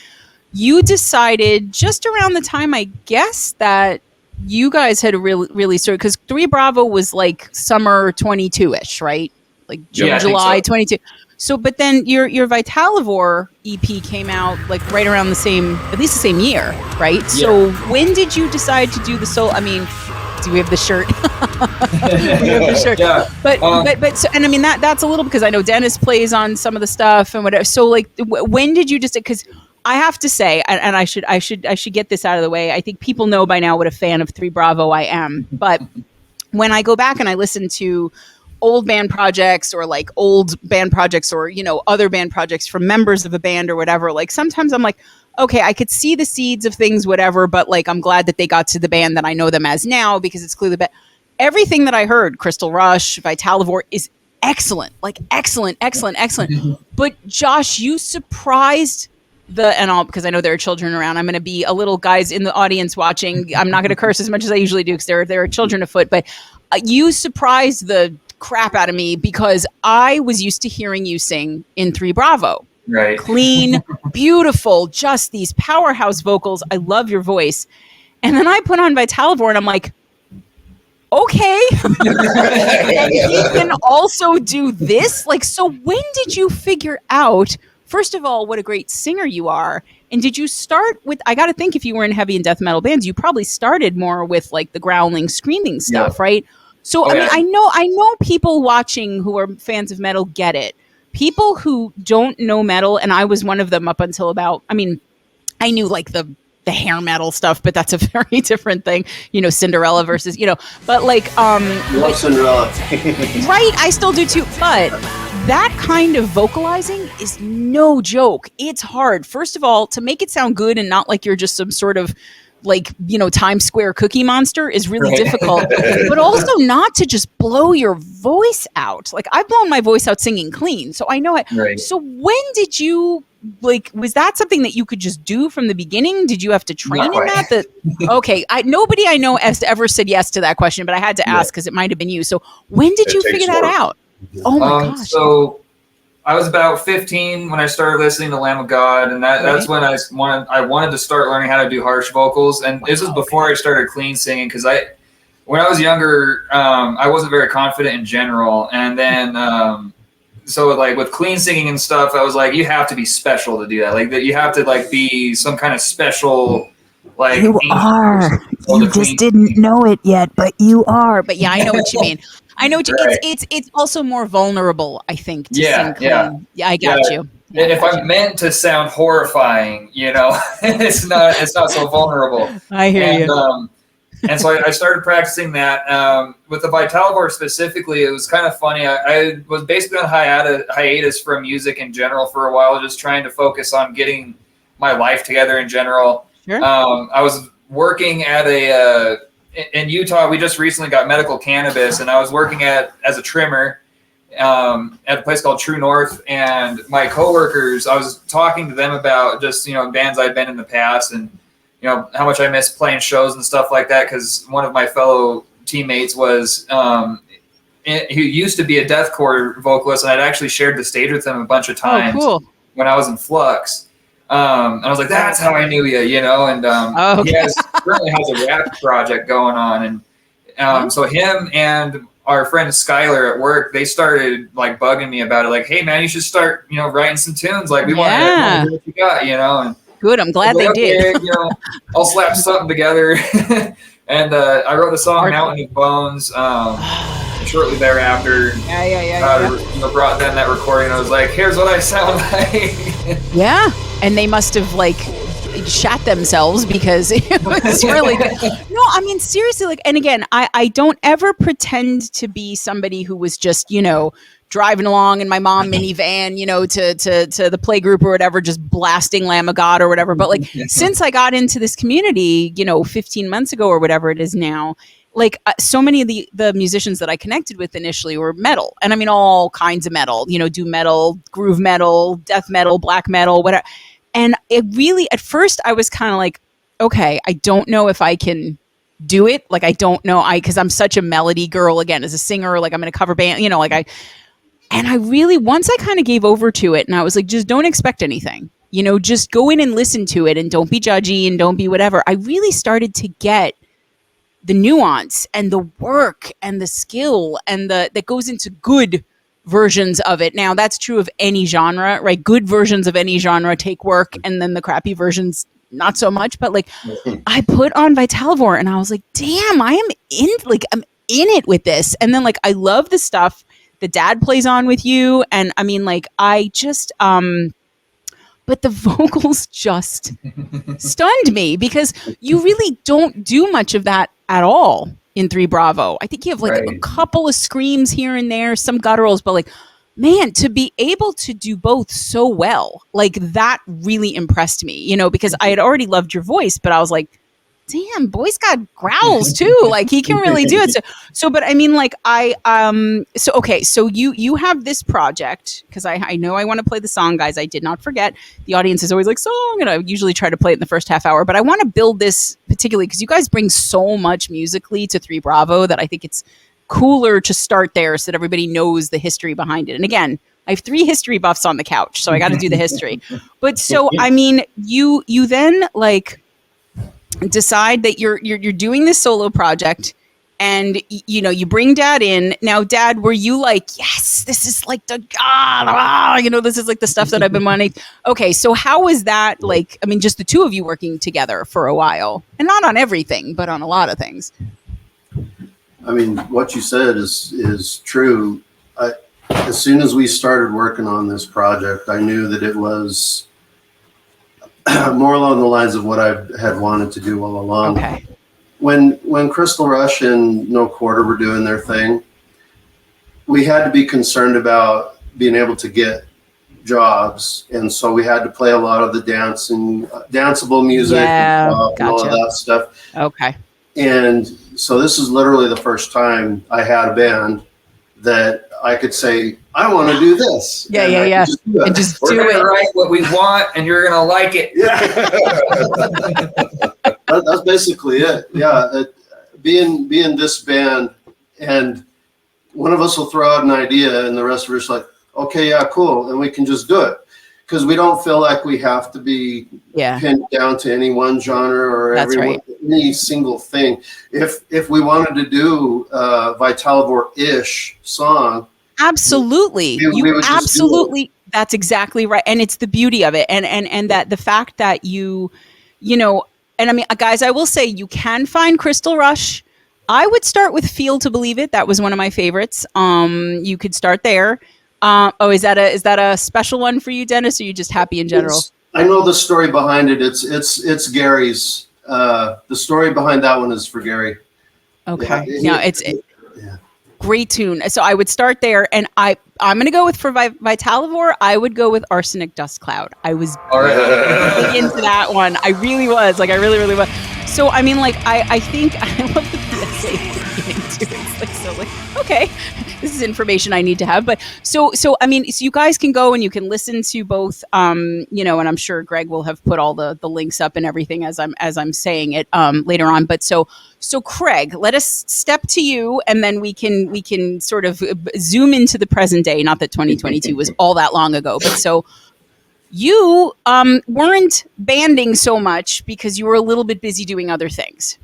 you decided just around the time, I guess, that you guys had really started, because 3 Bravo was like summer 22-ish, right? Like Yeah, I think July so. 22. So, but then your Vitalivore EP came out like right around at least the same year, right? So when did you decide to do the solo? I mean, do we have the shirt? We have the shirt. Yeah. But so, and I mean that's a little, because I know Dennis plays on some of the stuff and whatever. So like, when did you just? Because I have to say, and I should get this out of the way. I think people know by now what a fan of 3 Bravo I am. But when I go back and I listen to old band projects or like old band projects or, you know, other band projects from members of a band or whatever, like sometimes I'm like, okay, I could see the seeds of things, whatever, but like I'm glad that they got to the band that I know them as now, because it's clearly everything that I heard, Crystal Rush, Vitalivore, is excellent, like excellent. But Josh, you surprised because I know there are children around, I'm going to be a little guys in the audience watching. I'm not going to curse as much as I usually do because there are children afoot, but you surprised the crap out of me, because I was used to hearing you sing in 3 Bravo. Right. Clean, beautiful, just these powerhouse vocals. I love your voice. And then I put on Vitalivore and I'm like, okay. And he can also do this. Like, so when did you figure out, first of all, what a great singer you are? And did you start with, I got to think, if you were in heavy and death metal bands, you probably started more with like the growling, screaming stuff, right? So, I mean, I know people watching who are fans of metal get it. People who don't know metal, and I was one of them up until about, I mean, I knew like the hair metal stuff, but that's a very different thing, you know, Cinderella versus, you know, but like, Love Cinderella. right, I still do too, but that kind of vocalizing is no joke. It's hard. First of all, to make it sound good and not like you're just some sort of like, you know, Times Square cookie monster is really difficult, but also not to just blow your voice out. Like, I've blown my voice out singing clean, so I know it. Right. So when did you, like, was that something that you could just do from the beginning? Did you have to train in that? Okay, nobody I know has ever said yes to that question, but I had to ask because it might have been you. So when did you figure that out? Oh my gosh. So I was about 15 when I started listening to Lamb of God, and that's when I wanted to start learning how to do harsh vocals. And this was before I started clean singing, because when I was younger, I wasn't very confident in general. And then so like with clean singing and stuff, I was like, you have to be special to do that. Like that, you have to like be some kind of special. Like you are. You just didn't know it yet, but you are. But yeah, I know what you mean. I know what you, it's also more vulnerable, I think, to sing clean. Yeah, I got you. Yeah, if I'm meant to sound horrifying, you know, it's not so vulnerable. I hear you. And so I started practicing that. With the Vitalivore specifically, it was kind of funny. I was basically on hiatus from music in general for a while, just trying to focus on getting my life together in general. Sure. I was working at in Utah. We just recently got medical cannabis, and I was working as a trimmer at a place called True North. And my coworkers, I was talking to them about just, you know, bands I'd been in the past, and you know how much I miss playing shows and stuff like that. Because one of my fellow teammates was who used to be a deathcore vocalist, and I'd actually shared the stage with him a bunch of times when I was in Flux. And I was like, that's how I knew you, you know, and he currently has a rap project going on. And so him and our friend Skylar at work, they started like bugging me about it. Like, hey man, you should start, writing some tunes. Like we want to hear what you got, and Good. I'm glad they did. I'll slap something together. And I wrote the song Mountain of Bones shortly thereafter. Brought them that recording. I was like, here's what I sound like. Yeah. And they must have like shat themselves because it was really good. No, I mean, seriously, like, and again, I don't ever pretend to be somebody who was just, driving along in my mom minivan, to the play group or whatever, just blasting Lamb of God or whatever. But like, since I got into this community, 15 months ago or whatever it is now, like so many of the musicians that I connected with initially were metal. And I mean, all kinds of metal, do metal, groove metal, death metal, black metal, whatever. And it really, at first I was kind of like, okay, I don't know if I can do it. Like, I don't know. Cause I'm such a melody girl again, as a singer, like I'm in a cover band, and I really, once I kind of gave over to it and I was like, just don't expect anything, just go in and listen to it and don't be judgy and don't be whatever. I really started to get the nuance and the work and the skill and that goes into good versions of it. Now that's true of any genre, right? Good versions of any genre take work, and then the crappy versions, not so much. But like, I put on Vitalivore and I was like, damn, I'm in it with this. And then like, I love the stuff that Dad plays on with you. And I mean, like, I just, but the vocals just stunned me because you really don't do much of that at all in 3 Bravo. I think you have like a couple of screams here and there, some gutturals, but like, man, to be able to do both so well, like that really impressed me, because I had already loved your voice, but I was like, damn, boy's got growls too. Like he can really do it. So, but I mean, like so you have this project, because I know I want to play the song, guys. I did not forget. The audience is always like, song, and I usually try to play it in the first half hour, but I want to build this particularly because you guys bring so much musically to 3 Bravo that I think it's cooler to start there so that everybody knows the history behind it. And again, I have 3 history buffs on the couch, so I got to do the history. But so, I mean, you then like decide that you're doing this solo project, and you bring Dad in. Now, Dad, were you like, yes, this is like the this is like the stuff that I've been wanting? Okay, so how was that like? I mean, just the 2 of you working together for a while, and not on everything, but on a lot of things. I mean, what you said is true. As soon as we started working on this project, I knew that it was more along the lines of what I had wanted to do all along. Okay. When Crystal Rush and No Quarter were doing their thing, we had to be concerned about being able to get jobs, and so we had to play a lot of the danceable music, and all of that stuff. Okay. And so this is literally the first time I had a band that I could say, I want to do this. Yeah. And just do it. Write what we want, and you're gonna like it. Yeah. That's basically it. Yeah. Being this band, and one of us will throw out an idea, and the rest of us are like, okay, yeah, cool, and we can just do it. Because we don't feel like we have to be pinned down to any one genre or any single thing. If we wanted to do a Vitalivore-ish song, absolutely, absolutely. That's exactly right, and it's the beauty of it, and that the fact that you know, and I mean, guys, I will say you can find Crystal Rush. I would start with Feel to Believe It. That was one of my favorites. You could start there. Is that a special one for you, Dennis? Or are you just happy in general? I know the story behind it. It's Gary's. The story behind that one is for Gary. Okay. Yeah, it's great tune. So I would start there, and I'm going to go with for Vitalivore. I would go with Arsenic Dust Cloud. I was big into that one. I really was. Like I really, really was. So I mean, like I think I love the PSA at the beginning too. It's like so like okay. This is information I need to have, but so I mean, so you guys can go and you can listen to both, and I'm sure Greg will have put all the links up and everything as I'm saying it later on. But so Craig, let us step to you, and then we can sort of zoom into the present day. Not that 2022 was all that long ago, but so you weren't banding so much because you were a little bit busy doing other things.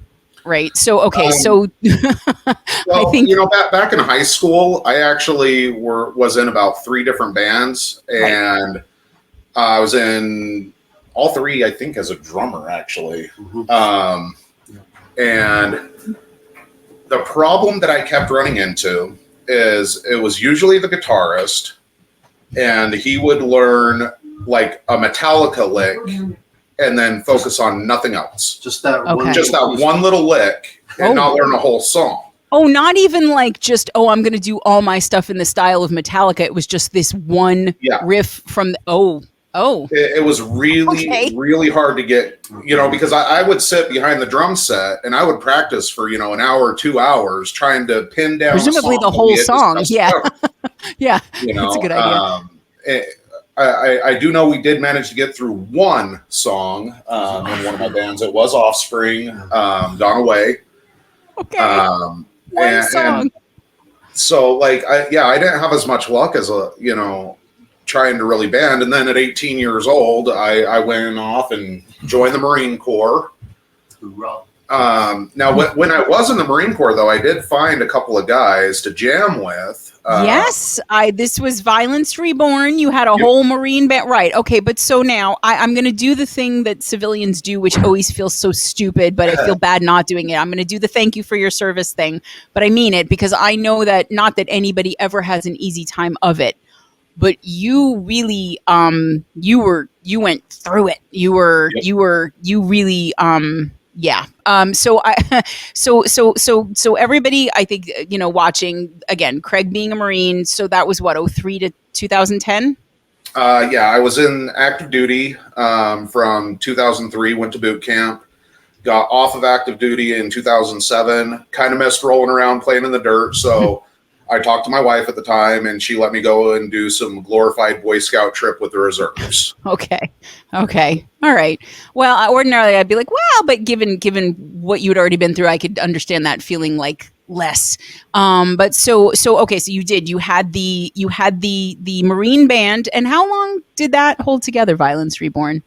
Right. So, okay. So I Well, think, back in high school, I actually was in about 3 different bands, Right. and I was in all 3, I think, as a drummer, actually. And the problem that I kept running into is it was usually the guitarist, and he would learn like a Metallica lick and then focus on nothing else. Just that Okay. one. Just that one little lick and Oh. not learn a whole song. oh, not even like just, oh, I'm going to do all my stuff in the style of Metallica. It was just this one Yeah. riff from, It was really, Okay. really hard to get, because I would sit behind the drum set and I would practice for, an hour, 2 hours trying to pin down Presumably a the song whole we had song, discussed yeah. forever, yeah, that's a good idea. I do know we did manage to get through one song in one of my bands. It was Offspring, Gone Away. Okay. And song. so I didn't have as much luck as trying to really band. And then at 18 years old, I went off and joined the Marine Corps. Hoorah. Now, when I was in the Marine Corps, though, I did find a couple of guys to jam with. Yes, this was Violence Reborn. You had a whole Marine band, right? Okay, but so now I'm going to do the thing that civilians do, which always feels so stupid, but I feel bad not doing it. I'm going to do the thank you for your service thing, but I mean it because I know that not that anybody ever has an easy time of it, but you really, you went through it. You really. Yeah. So everybody, I think, watching again, Craig being a Marine. So that was what, 03 to 2010? I was in active duty from 2003, went to boot camp, got off of active duty in 2007, kind of missed rolling around playing in the dirt. So I talked to my wife at the time and she let me go and do some glorified Boy Scout trip with the reserves. Okay. All right. Well, ordinarily I'd be like, well, but given what you'd already been through, I could understand that feeling like less. But so okay, so you had the Marine band, and how long did that hold together, Violence Reborn?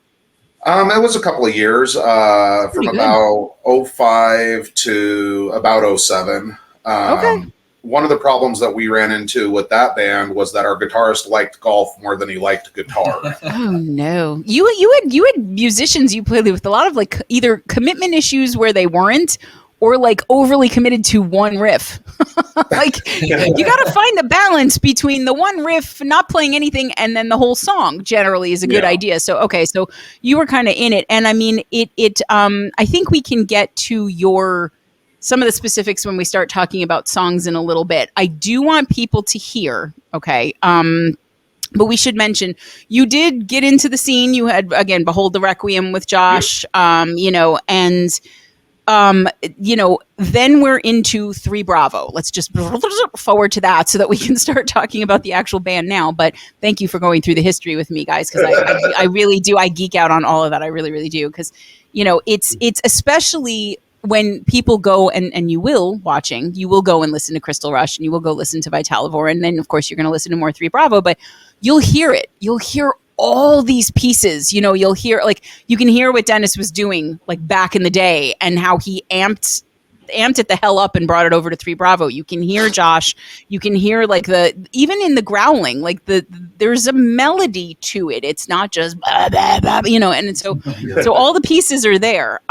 It was a couple of years, from about 05 to about 07. Okay. One of the problems that we ran into with that band was that our guitarist liked golf more than he liked guitar. Oh no! You had musicians you played with a lot of like either commitment issues where they weren't, or like overly committed to one riff. Like you got to find the balance between the one riff, not playing anything, and then the whole song. Generally, is a good idea. So okay, so you were kind of in it, and I mean it. I think we can get to some of the specifics when we start talking about songs in a little bit. I do want people to hear, okay? But we should mention, you did get into the scene. You had, again, Behold the Requiem with Josh, and then we're into 3 Bravo. Let's just forward to that so that we can start talking about the actual band now. But thank you for going through the history with me, guys, because I really do. I geek out on all of that. I really, really do. Because, it's especially when people go and you will go and listen to Crystal Rush and you will go listen to Vitalivore. And then, of course, you're going to listen to more 3 Bravo. But you'll hear it. You'll hear all these pieces, you'll hear, like, you can hear what Dennis was doing, like, back in the day and how he amped it the hell up and brought it over to 3 Bravo. You can hear Josh. You can hear, like, even in the growling, like, there's a melody to it. It's not just, blah, blah, blah, and so all the pieces are there.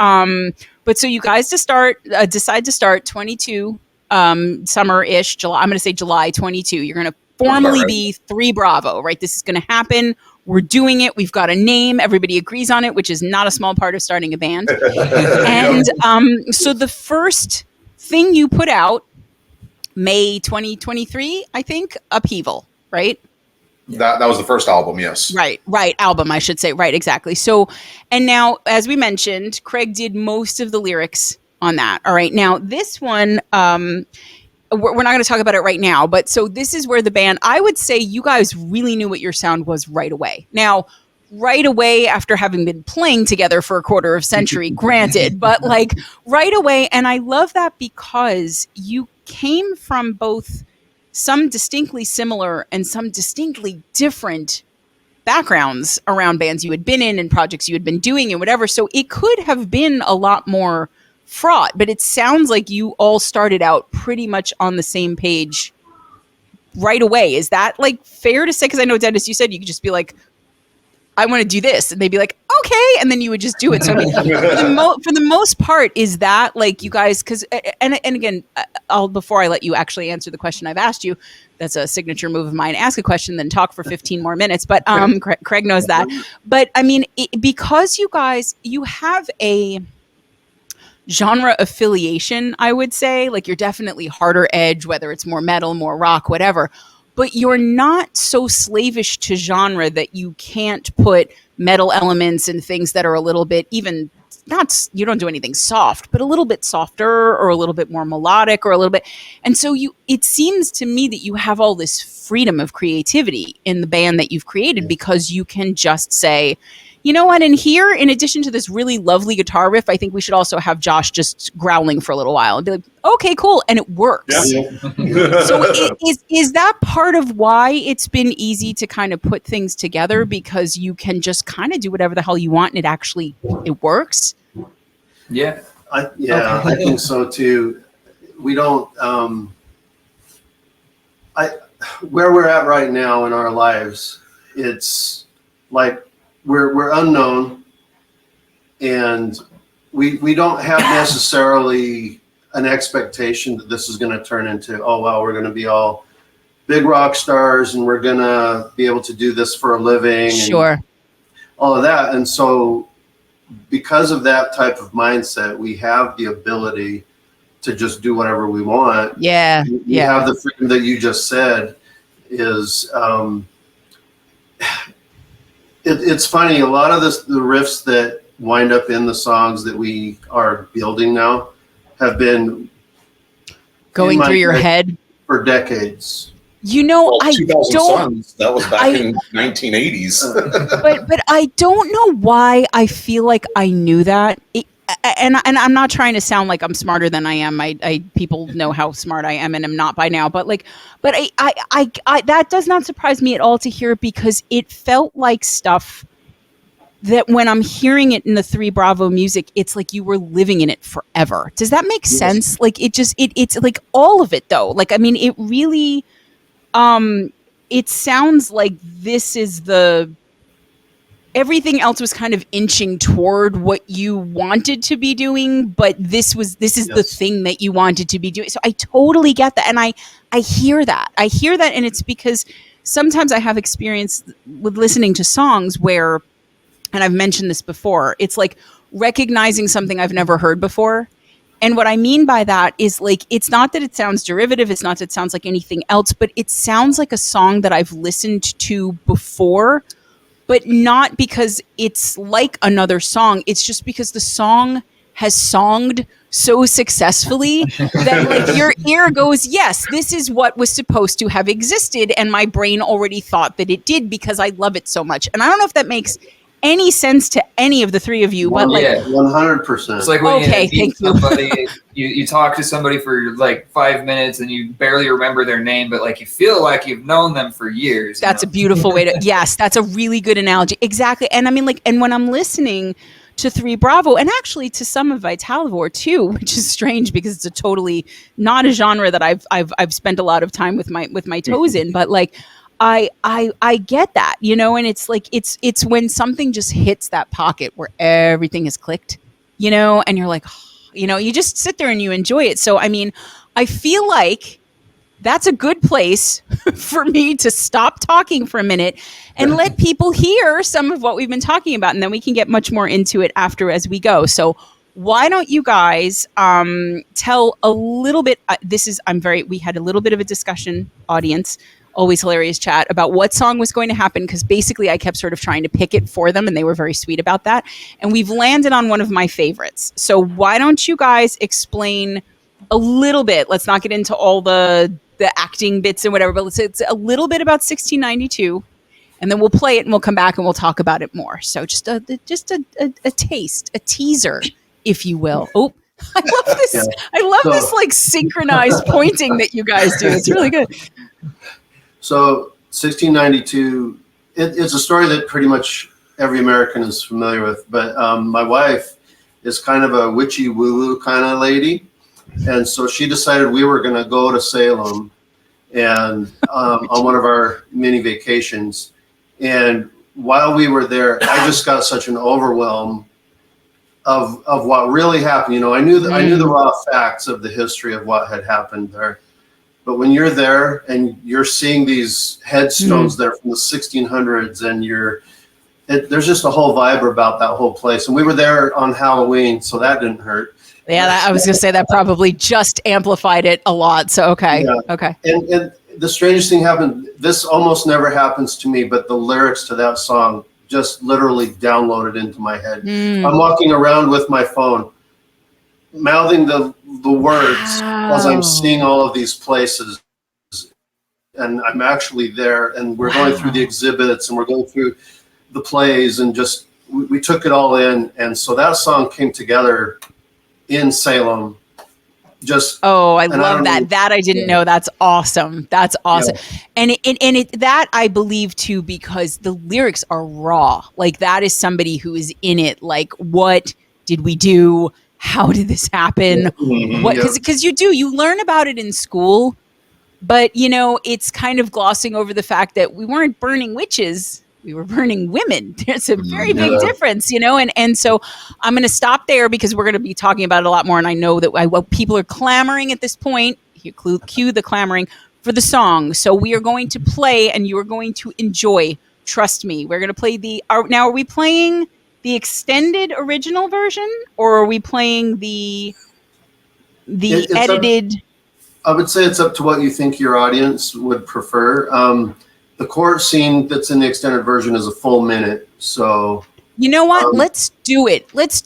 But so you guys decide to start 22, summer-ish, July. I'm going to say July 22. You're going to formally be 3 Bravo, right? This is going to happen. We're doing it. We've got a name. Everybody agrees on it, which is not a small part of starting a band. And so the first thing you put out, May 2023, I think, Upheaval, right? That was the first album, yes. Right. Album, I should say. Right, exactly. So, and now, as we mentioned, Craig did most of the lyrics on that. All right. Now, this one, we're not going to talk about it right now, but so this is where the band, I would say you guys really knew what your sound was right away. Now, right away after having been playing together for a quarter of century, granted, but like right away. And I love that because you came from both some distinctly similar and some distinctly different backgrounds around bands you had been in and projects you had been doing and whatever. So it could have been a lot more fraught, but it sounds like you all started out pretty much on the same page right away. Is that like fair to say? Because I know, Dennis, you said you could just be like, I want to do this, and they'd be like, okay, and then you would just do it. So I mean, for the most part, is that like you guys? Because and again, I'll before I let you actually answer the question I've asked you, that's a signature move of mine. Ask a question, then talk for 15 more minutes. But Craig knows that. But I mean, because you guys, you have a genre affiliation, I would say, like you're definitely harder edge, whether it's more metal, more rock, whatever. But you're not so slavish to genre that you can't put metal elements and things that are a little bit even not, you don't do anything soft, but a little bit softer or a little bit more melodic or a little bit. And so it seems to me that you have all this freedom of creativity in the band that you've created, because you can just say, you know what, in here, in addition to this really lovely guitar riff, I think we should also have Josh just growling for a little while and be like, okay, cool. And it works. Yeah. So is that part of why it's been easy to kind of put things together, because you can just kind of do whatever the hell you want and it works? Yeah. I think so too. We don't, where we're at right now in our lives, it's like, we're unknown, and we don't have necessarily an expectation that this is going to turn into, oh wow, we're going to be all big rock stars and we're going to be able to do this for a living. Sure. And all of that. And so because of that type of mindset, we have the ability to just do whatever we want. Yeah. We have the freedom that you just said is, it's funny. A lot of the riffs that wind up in the songs that we are building now have been going through your head for decades. You know, I 2000 don't. Suns, that was back in 1980s. But I don't know why I feel like I knew that. And I'm not trying to sound like I'm smarter than I am. People know how smart I am, and I'm not by now. But I that does not surprise me at all to hear it, because it felt like stuff that when I'm hearing it in the 3 Bravo music, it's like you were living in it forever. Does that make sense? Like it's like all of it though. Like, I mean, it really, it sounds like this is everything else was kind of inching toward what you wanted to be doing, but this is the thing that you wanted to be doing. So I totally get that. And I hear that. And it's because sometimes I have experience with listening to songs where, and I've mentioned this before, it's like recognizing something I've never heard before. And what I mean by that is, like, it's not that it sounds derivative, it's not that it sounds like anything else, but it sounds like a song that I've listened to before, but not because it's like another song. It's just because the song has songed so successfully that, like, your ear goes, yes, this is what was supposed to have existed. And my brain already thought that it did because I love it so much. And I don't know if that makes any sense to any of the 3 of you, but like 100%. It's like when okay, you meet somebody, you talk to somebody for like 5 minutes and you barely remember their name, but like you feel like you've known them for years. That's a beautiful way to, yes, that's a really good analogy. Exactly. And I mean, like, and when I'm listening to 3 Bravo, and actually to some of Vitalivore too, which is strange because it's a totally not a genre that I've spent a lot of time with my toes in, but like, I get that, you know, and it's like, it's when something just hits that pocket where everything is clicked, you know, and you're like, oh, you know, you just sit there and you enjoy it. So, I mean, I feel like that's a good place for me to stop talking for a minute and let people hear some of what we've been talking about. And then we can get much more into it after as we go. So why don't you guys tell a little bit, we had a little bit of a discussion, audience, always hilarious chat, about what song was going to happen, because basically I kept sort of trying to pick it for them and they were very sweet about that. And we've landed on one of my favorites. So why don't you guys explain a little bit, let's not get into all the acting bits and whatever, but it's a little bit about 1692, and then we'll play it and we'll come back and we'll talk about it more. So just a taste, a teaser, if you will. Oh, I love this. Yeah. I love this like synchronized pointing that you guys do. It's really good. So 1692, it's a story that pretty much every American is familiar with. But my wife is kind of a witchy woo-woo kind of lady. And so she decided we were going to go to Salem and on one of our mini vacations. And while we were there, I just got such an overwhelm of what really happened. You know, I knew the raw facts of the history of what had happened there. But when you're there and you're seeing these headstones there from the 1600s, and there's just a whole vibe about that whole place. And we were there on Halloween, so that didn't hurt. Yeah, I was going to say that probably just amplified it a lot. So, okay. Yeah. Okay. And the strangest thing happened, this almost never happens to me, but the lyrics to that song just literally downloaded into my head. I'm walking around with my phone, mouthing the words as I'm seeing all of these places. And I'm actually there, and we're going through the exhibits, and we're going through the plays, and just we took it all in. And so that song came together in Salem. I love that. That I didn't know. That's awesome. That's awesome. Yeah. And that I believe too, because the lyrics are raw. Like, that is somebody who is in it. Like, what did we do? How did this happen? What? Because you learn about it in school, but you know, it's kind of glossing over the fact that we weren't burning witches. We were burning women. There's a very big difference, you know? And so I'm going to stop there, because we're going to be talking about it a lot more. And I know that people are clamoring at this point. Cue the clamoring for the song. So we are going to play, and you are going to enjoy. Trust me. We're going to play now, are we playing the extended original version, or are we playing the edited? I would say it's up to what you think your audience would prefer. The court scene that's in the extended version is a full minute. So, you know what? Let's do it. Let's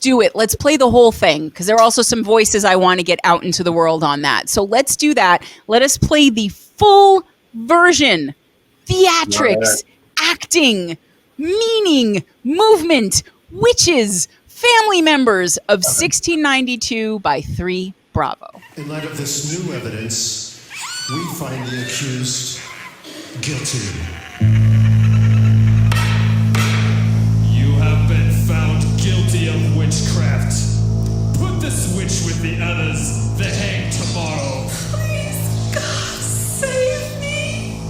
play the whole thing, because there are also some voices I want to get out into the world on that. So let's do that. Let us play the full version. Theatrics, acting, meaning, movement, witches, family members of 1692 by 3 Bravo. In light of this new evidence, we find the accused guilty. You have been found guilty of witchcraft. Put this witch with the others. They hang tomorrow. Please, God, save me.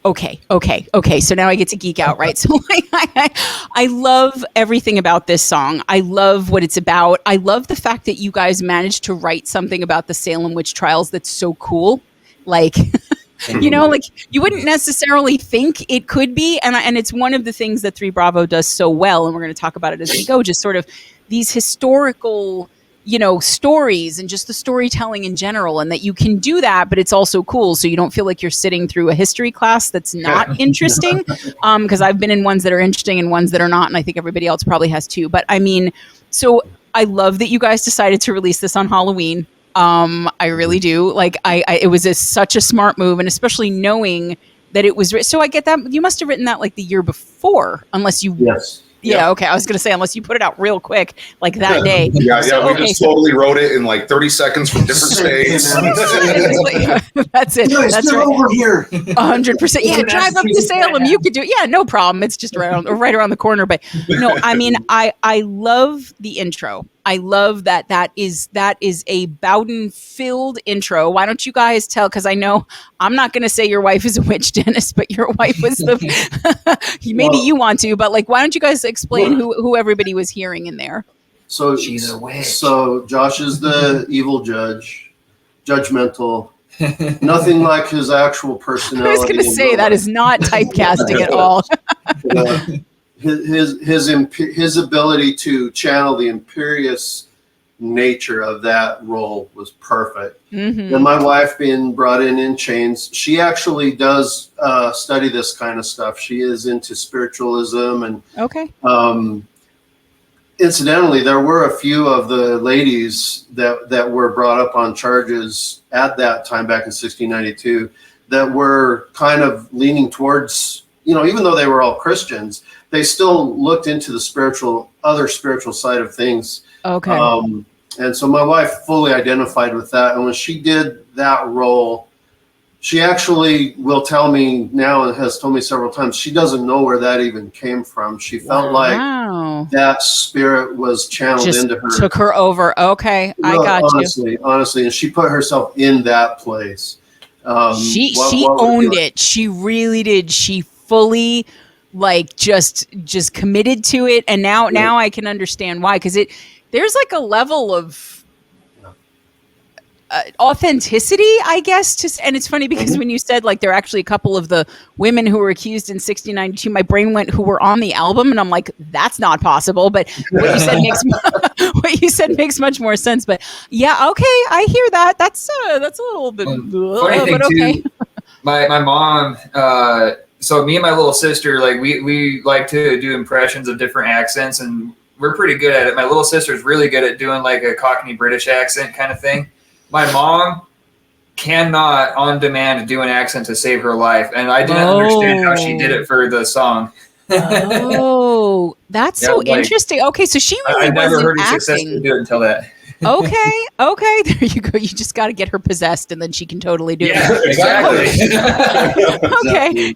Okay. So now I get to geek out, right? So I love everything about this song. I love what it's about. I love the fact that you guys managed to write something about the Salem witch trials that's so cool. Like, like you wouldn't necessarily think it could be. And it's one of the things that 3 Bravo does so well. And we're going to talk about it as we go, just sort of these historical stories and just the storytelling in general, and that you can do that, but it's also cool. So you don't feel like you're sitting through a history class that's not interesting. Because I've been in ones that are interesting and ones that are not. And I think everybody else probably has too. But I mean, so I love that you guys decided to release this on Halloween. I really do. Like it was such a smart move, and especially knowing that it was, so I get that you must've written that like the year before, unless you, Yes. Yeah, okay. I was going to say, unless you put it out real quick, like that day. We just totally wrote it in like 30 seconds from different states. That's it. That's right. Over here. 100%. Yeah, drive up to Salem. You could do it. Yeah, no problem. It's just right around the corner. But no, I mean, I love the intro. I love that is a Bowden-filled intro. Why don't you guys tell? Because I know I'm not going to say your wife is a witch, Dennis, but your wife was maybe you want to, but like, why don't you guys explain who everybody was hearing in there? So She's a witch. So Josh is the evil judge, judgmental. Nothing like his actual personality. I was going to say that is not typecasting at all. His ability to channel the imperious nature of that role was perfect. Mm-hmm. And my wife being brought in chains, she actually does study this kind of stuff. She is into spiritualism and incidentally, there were a few of the ladies that were brought up on charges at that time back in 1692 that were kind of leaning towards, even though they were all Christians, they still looked into the other spiritual side of things. Okay. And so my wife fully identified with that. And when she did that role, she actually will tell me now, and has told me several times, she doesn't know where that even came from. She felt like that spirit was channeled into her. Took her over. Okay. I got you. Honestly. And she put herself in that place. She owned it. She really did. She fully just committed to it. And now I can understand why. Because there's like a level of authenticity, I guess. And it's funny because when you said like there are actually a couple of the women who were accused in 1692, my brain went who were on the album, and I'm like, that's not possible. But what you said makes much more sense. But yeah, okay, I hear that. That's a little bit, funny thing but okay. Too, my mom. So me and my little sister, like we like to do impressions of different accents, and we're pretty good at it. My little sister's really good at doing like a Cockney British accent kind of thing. My mom cannot on demand do an accent to save her life, and I didn't understand how she did it for the song. That's so interesting. Okay, so she really I never heard acting. Her successfully do it until that. Okay, there you go. You just got to get her possessed, and then she can totally do it. Exactly. Okay,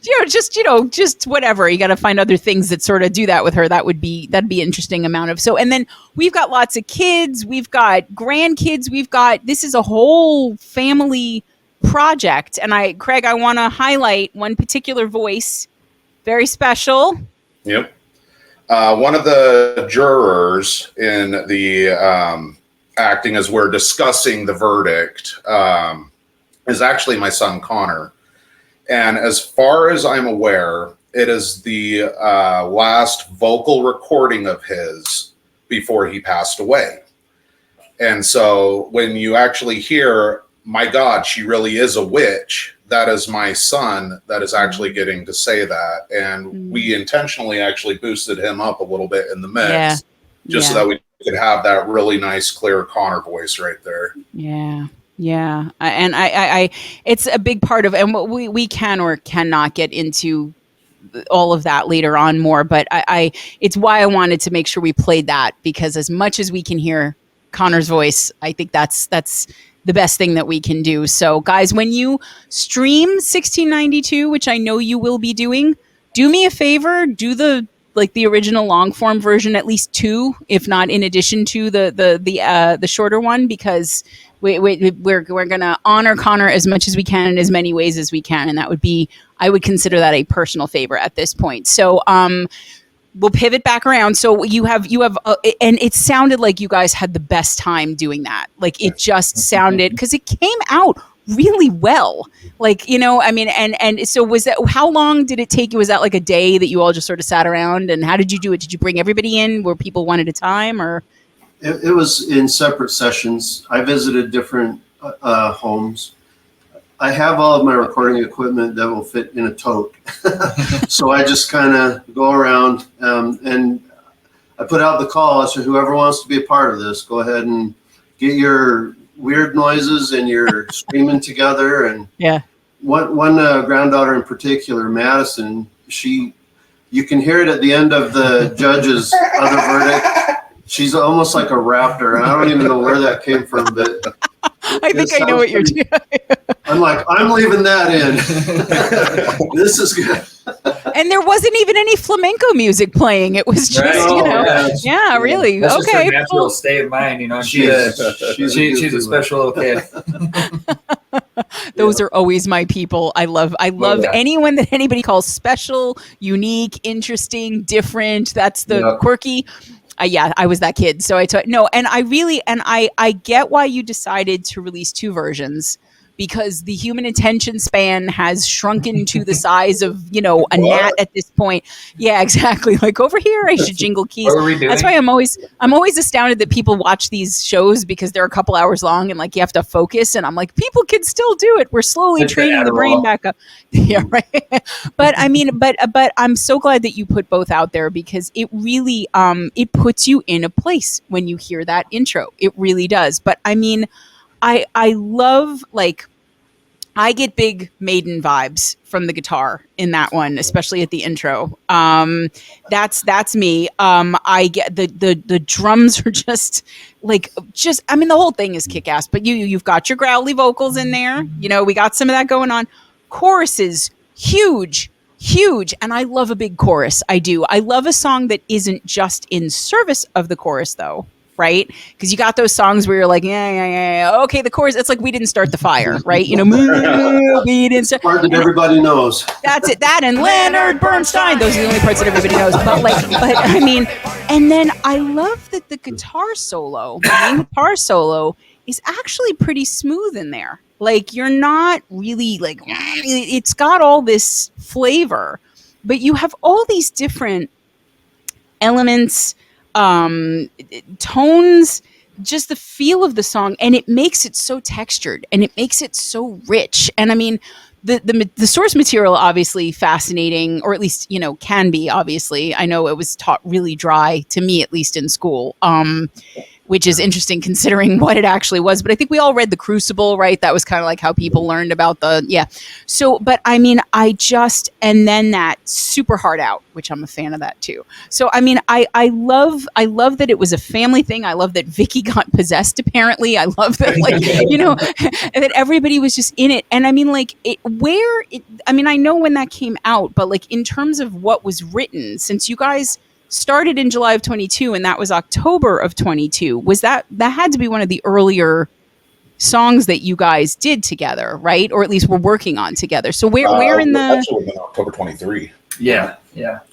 just whatever. You got to find other things that sort of do that with her. that'd be interesting amount of. So, and then we've got lots of kids, we've got grandkids, this is a whole family project. And Craig, I want to highlight one particular voice, very special. Yep. One of the jurors in the acting as we're discussing the verdict is actually my son Connor, and as far as I'm aware, it is the last vocal recording of his before he passed away. And so when you actually hear, my God, she really is a witch, that is my son that is actually getting to say that. And we intentionally actually boosted him up a little bit in the mix, so that we could have that really nice, clear Connor voice right there. Yeah. And I it's a big part of, and what we can or cannot get into all of that later on more, but it's why I wanted to make sure we played that, because as much as we can hear Connor's voice, I think that's the best thing that we can do. So guys, when you stream 1692, which I know you will be doing, do me a favor, do the like the original long form version, at least 2, if not in addition to the shorter one, because we're going to honor Connor as much as we can in as many ways as we can, and that would be, I would consider that a personal favorite at this point. So we'll pivot back around. So you have and it sounded like you guys had the best time doing that. Like it just sounded, because it came out really well. Like, you know, I mean, and so was that, how long did it take you? Was that like a day that you all just sort of sat around, and how did you do it? Did you bring everybody in? Were people one at a time, or? It was in separate sessions. I visited different homes. I have all of my recording equipment that will fit in a tote. So I just kind of go around and I put out the call. I said, whoever wants to be a part of this, go ahead and get your weird noises and your screaming together. And yeah, one granddaughter in particular, Madison, you can hear it at the end of the judge's other verdict. She's almost like a raptor. I don't even know where that came from, but I think I know what you're doing. I'm like, I'm leaving that in. This is good. And there wasn't even any flamenco music playing. It was just, really. That's okay. just her natural state of mind, you know. She's a special little kid. Those are always my people. I love anyone that anybody calls special, unique, interesting, different. That's the quirky. I was that kid. So and I get why you decided to release 2 versions, because the human attention span has shrunken to the size of, you know, a gnat at this point. Yeah, exactly. Like over here, I should jingle keys. What are we doing? That's why I'm always astounded that people watch these shows, because they're a couple hours long and like you have to focus. And I'm like, people can still do it. We're slowly training the brain back up. Yeah, right. But I mean, but I'm so glad that you put both out there, because it really it puts you in a place when you hear that intro. It really does. But I mean, I love, like, I get big Maiden vibes from the guitar in that one, especially at the intro. That's me. I get the drums are just I mean, the whole thing is kick ass, but you've got your growly vocals in there. You know, we got some of that going on. Chorus is huge. And I love a big chorus. I do. I love a song that isn't just in service of the chorus, though. Right? Because you got those songs where you're like, yeah. Okay, the chorus, it's like we didn't start the fire, right? You know, we didn't start. Part that everybody knows. That's it. That and Leonard Bernstein. Those are the only parts that everybody knows. But I mean, and then I love that the guitar solo, the main guitar solo, is actually pretty smooth in there. Like, you're not really like, it's got all this flavor, but you have all these different elements, tones, just the feel of the song, and it makes it so textured and it makes it so rich. And I mean, the source material, obviously fascinating, or at least, you know, can be. Obviously, I know it was taught really dry, to me at least, in school, which is interesting considering what it actually was. But I think we all read The Crucible, right? That was kind of like how people learned about so, but I mean, and then that Super Hard Out, which I'm a fan of that too. So, I mean, I love that it was a family thing. I love that Vicky got possessed, apparently. I love that, like, you know, that everybody was just in it. And I mean, like, I mean, I know when that came out, but like, in terms of what was written, since you guys started in July of 22 and that was October of 22, was that had to be one of the earlier songs that you guys did together, right? Or at least were working on together. So where in the... Actually, would have been October 23. Yeah.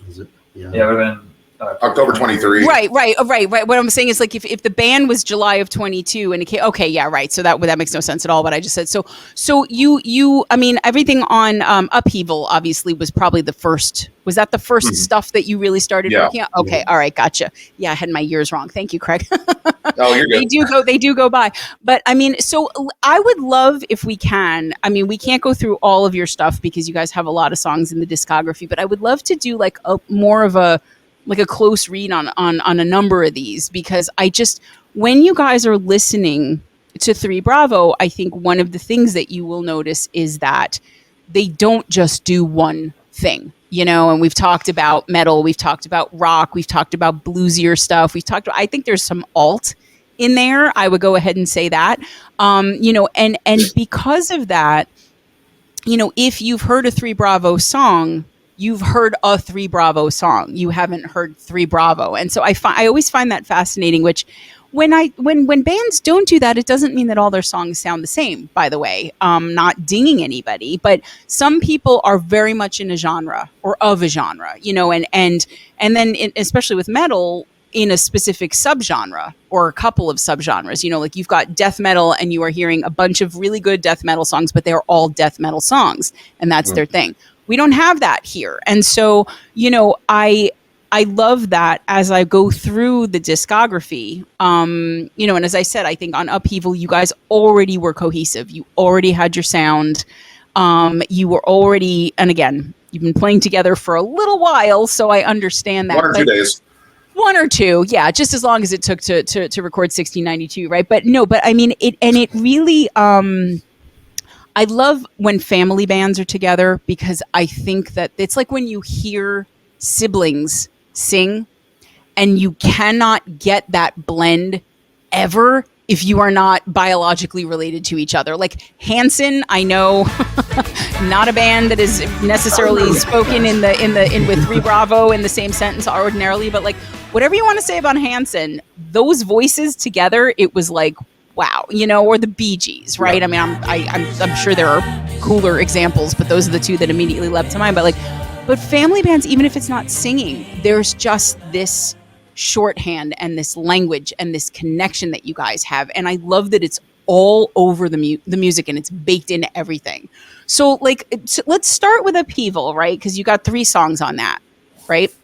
Is it? Yeah. Yeah, it would have been October 23. Right. What I'm saying is, like, if the band was July of 22 and it came, okay, yeah, right. So that makes no sense at all, what I just said. So you, I mean, everything on Upheaval obviously was probably the first. Was that the first stuff that you really started working on? Okay, all right, gotcha. Yeah, I had my years wrong. Thank you, Craig. Oh, you're good. They do go by. But I mean, so I would love, if we can, I mean, we can't go through all of your stuff because you guys have a lot of songs in the discography, but I would love to do like more of a close read on a number of these, because when you guys are listening to 3 Bravo, I think one of the things that you will notice is that they don't just do one thing, you know. And we've talked about metal, we've talked about rock, we've talked about bluesier stuff, I think there's some alt in there. I would go ahead and say that, you know, and because of that, you know, if you've heard a 3 Bravo song, you've heard a 3 Bravo song. You haven't heard 3 Bravo. And so I always find that fascinating, which when bands don't do that, it doesn't mean that all their songs sound the same, by the way. Not dinging anybody, but some people are very much in a genre or of a genre, you know, and then especially with metal, in a specific subgenre or a couple of subgenres, you know, like you've got death metal and you are hearing a bunch of really good death metal songs, but they're all death metal songs and that's their thing. We don't have that here. And so, you know, I love that as I go through the discography, you know, and as I said, I think on Upheaval, you guys already were cohesive. You already had your sound. You were already, and again, you've been playing together for a little while, so I understand that. 1 or 2 days. 1 or 2, yeah, just as long as it took to record 1692, right? But no, but I mean, it really, I love when family bands are together because I think that it's like when you hear siblings sing and you cannot get that blend ever if you are not biologically related to each other. Like Hanson, I know, not a band that is necessarily spoken in with 3 Bravo in the same sentence ordinarily, but like whatever you want to say about Hanson, those voices together, it was like, wow, you know, or the Bee Gees, right? I mean, I'm sure there are cooler examples, but those are the 2 that immediately leapt to mind. But family bands, even if it's not singing, there's just this shorthand and this language and this connection that you guys have, and I love that it's all over the music and it's baked into everything. So let's start with Upheaval, right? Because you got 3 songs on that, right?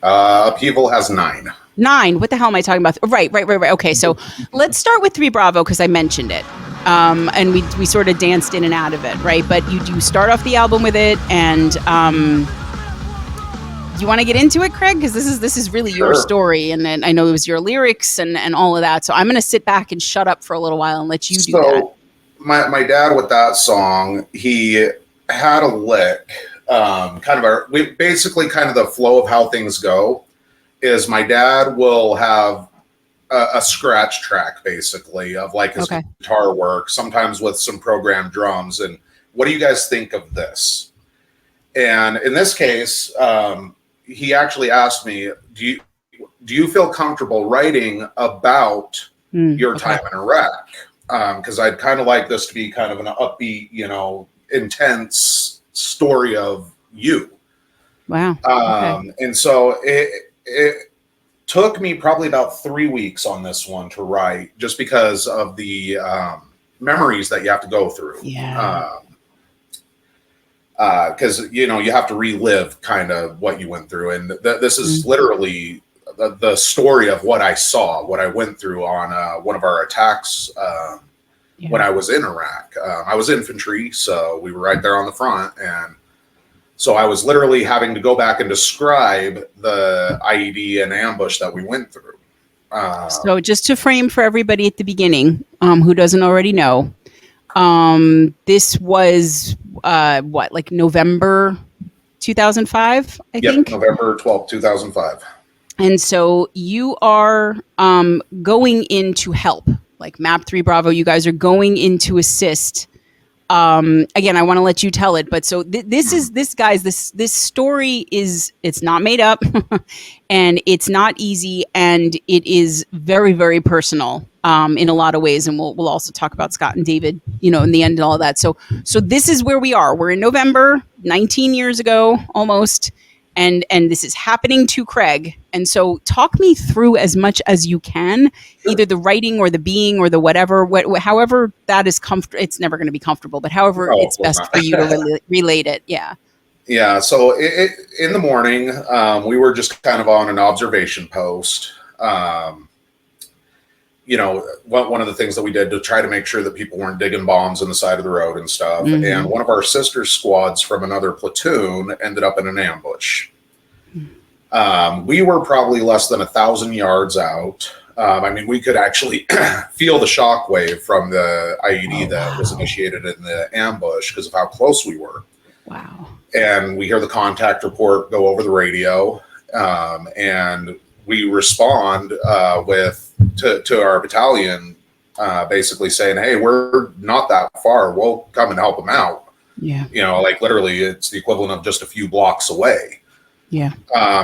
Upheaval has 9. 9. What the hell am I talking about? Right. Okay, so let's start with 3 Bravo because I mentioned it, and we sort of danced in and out of it, right? But you do start off the album with it, and you want to get into it, Craig? Because this is really your story, and then I know it was your lyrics and all of that. So I'm going to sit back and shut up for a little while and let you do that. So my dad with that song, he had a lick, basically the flow of how things go is my dad will have a scratch track basically of like his guitar work, sometimes with some programmed drums. And what do you guys think of this? And in this case, he actually asked me, do you feel comfortable writing about your time in Iraq? Because I'd kind of like this to be kind of an upbeat, you know, intense story of you. Wow. And so it took me probably about 3 weeks on this one to write, just because of the memories that you have to go through. Yeah. Because you know you have to relive kind of what you went through, and this is literally the story of what I saw, what I went through on one of our attacks when I was in Iraq. I was infantry, so we were right there on the front, and so I was literally having to go back and describe the IED and ambush that we went through. So just to frame for everybody at the beginning, who doesn't already know, this was like November 2005, I think? November 12th, 2005. And so you are going in to help, like Map 3 Bravo, you guys are going in to assist. Again, I want to let you tell it, but so this story it's not made up and it's not easy, and it is very, very personal in a lot of ways. And we'll also talk about Scott and David, you know, in the end and all of that. So this is where we are. We're in November, 19 years ago, almost. And this is happening to Craig. And so talk me through as much as you can, either the writing or the being or the whatever, however that is comfortable. It's never going to be comfortable, but however it's best for you to relate it. Yeah. Yeah. So in the morning, we were just kind of on an observation post. You know, one of the things that we did to try to make sure that people weren't digging bombs on the side of the road and stuff. Mm-hmm. And one of our sister squads from another platoon ended up in an ambush. We were probably less than 1,000 yards out. I mean, we could actually feel the shockwave from the IED that was initiated in the ambush because of how close we were. Wow. And we hear the contact report go over the radio, and we respond to our battalion, basically saying, "Hey, we're not that far. We'll come and help them out." Yeah. You know, like literally it's the equivalent of just a few blocks away. Yeah.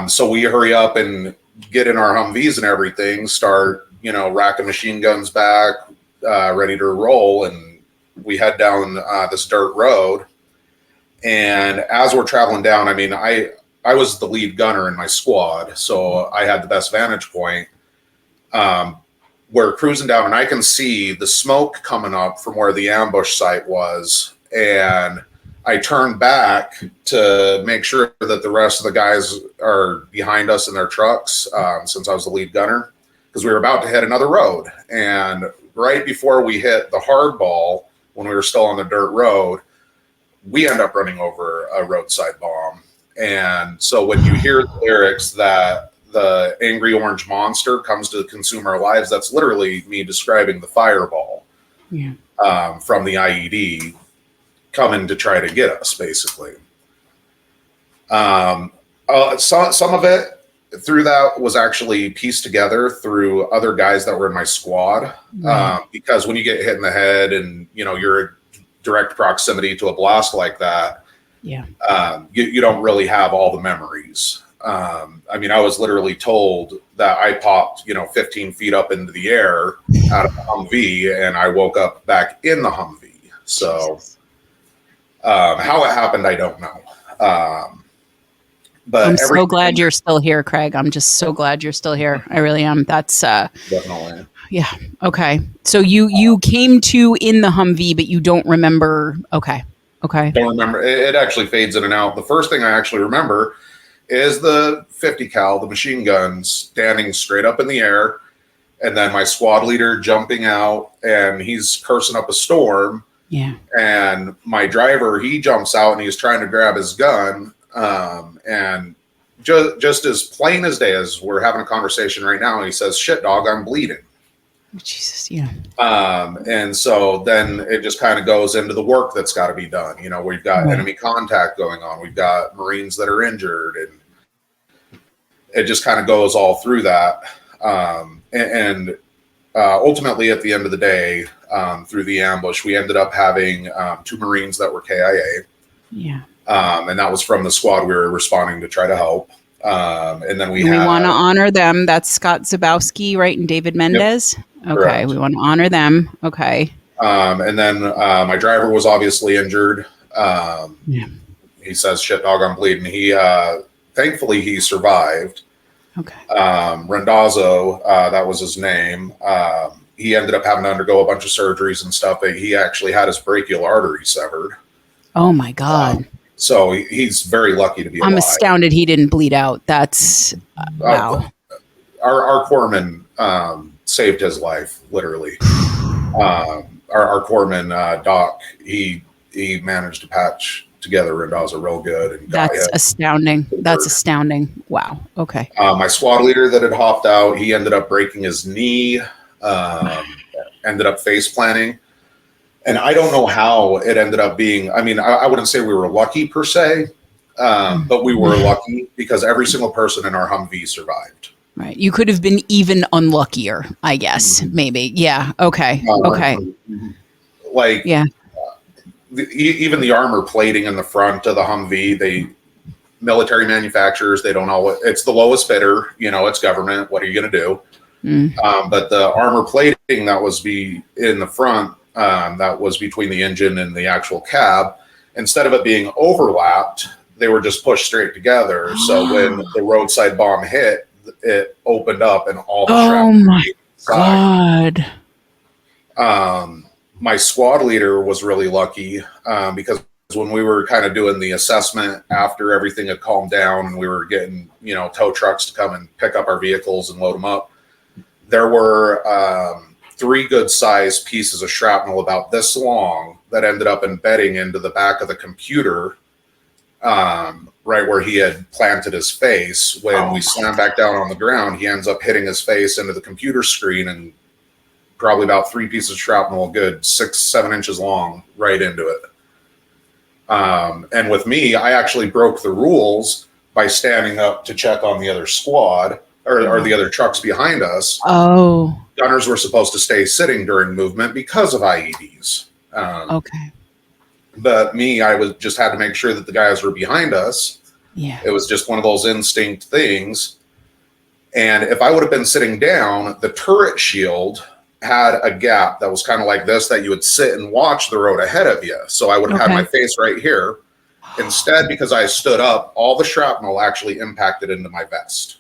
So we hurry up and get in our Humvees and everything, start, you know, racking machine guns back, ready to roll. And we head down this dirt road. And as we're traveling down, I mean, I was the lead gunner in my squad, so I had the best vantage point. We're cruising down, and I can see the smoke coming up from where the ambush site was. And I turned back to make sure that the rest of the guys are behind us in their trucks, since I was the lead gunner, because we were about to hit another road. And right before we hit the hardball, when we were still on the dirt road, we end up running over a roadside bomb. And so when you hear the lyrics that the angry orange monster comes to consume our lives, that's literally me describing the fireball from the IED coming to try to get us, basically. Some of it through that was actually pieced together through other guys that were in my squad, because when you get hit in the head and, you know, you're in direct proximity to a blast like that, you don't really have all the memories. I mean, I was literally told that I popped, you know, 15 feet up into the air out of the Humvee, and I woke up back in the Humvee. So how it happened, I don't know. But I'm so glad you're still here, Craig. I'm just so glad you're still here. I really am. That's definitely. Yeah. Okay. So you came to in the Humvee, but you don't remember. Okay. Don't remember. It actually fades in and out. The first thing I actually remember is the 50 cal, the machine gun, standing straight up in the air, and then my squad leader jumping out, and he's cursing up a storm. Yeah. And my driver, he jumps out and he's trying to grab his gun. And just as plain as day, as we're having a conversation right now, he says, "Shit, dog, I'm bleeding." Jesus, yeah. And so then it just kind of goes into the work that's got to be done. You know, we've got enemy contact going on. We've got Marines that are injured, and it just kind of goes all through that. Ultimately, at the end of the day, through the ambush, we ended up having 2 Marines that were KIA. Yeah. And that was from the squad we were responding to try to help. And then we want to honor them. That's Scott Zabowski, right? And David Mendez. Yep. Okay. Correct. We want to honor them. Okay. And then my driver was obviously injured. He says, "Shit, dog, I'm bleeding." He, thankfully he survived. Okay. Rendazzo, that was his name. He ended up having to undergo a bunch of surgeries and stuff. He actually had his brachial artery severed. Oh my God. So he's very lucky to be alive. I'm astounded he didn't bleed out. That's wow. Our corpsman saved his life, literally. Our corpsman, Doc, he managed to patch together Rendazzo real good. And that's astounding. That's astounding. Wow. Okay. My squad leader that had hopped out, he ended up breaking his knee, ended up face planting. And I don't know how it ended up being. I mean, I wouldn't say we were lucky per se, but we were lucky because every single person in our Humvee survived. Right. You could have been even unluckier, I guess, maybe. Yeah. Okay. Okay. Like, yeah. Even the armor plating in the front of the Humvee, military manufacturers, they don't know. It's the lowest bidder. You know, it's government. What are you going to do? But the armor plating that was in the front, that was between the engine and the actual cab, instead of it being overlapped, they were just pushed straight together. So when the roadside bomb hit, it opened up and all the shrapnel. God. My squad leader was really lucky because when we were kind of doing the assessment after everything had calmed down and we were getting, you know, tow trucks to come and pick up our vehicles and load them up, there were 3 good sized pieces of shrapnel about this long that ended up embedding into the back of the computer, right where he had planted his face. When we slammed back down on the ground, he ends up hitting his face into the computer screen, and probably about 3 pieces of shrapnel, good 6-7 inches long, right into it. And with me, I actually broke the rules by standing up to check on the other squad or the other trucks behind us. Gunners were supposed to stay sitting during movement because of IEDs. Okay. But me, I was just had to make sure that the guys were behind us. Yeah. It was just one of those instinct things. And if I would have been sitting down, the turret shield had a gap that was kind of like this, that you would sit and watch the road ahead of you. So I would have had my face right here. Instead, because I stood up, all the shrapnel actually impacted into my vest.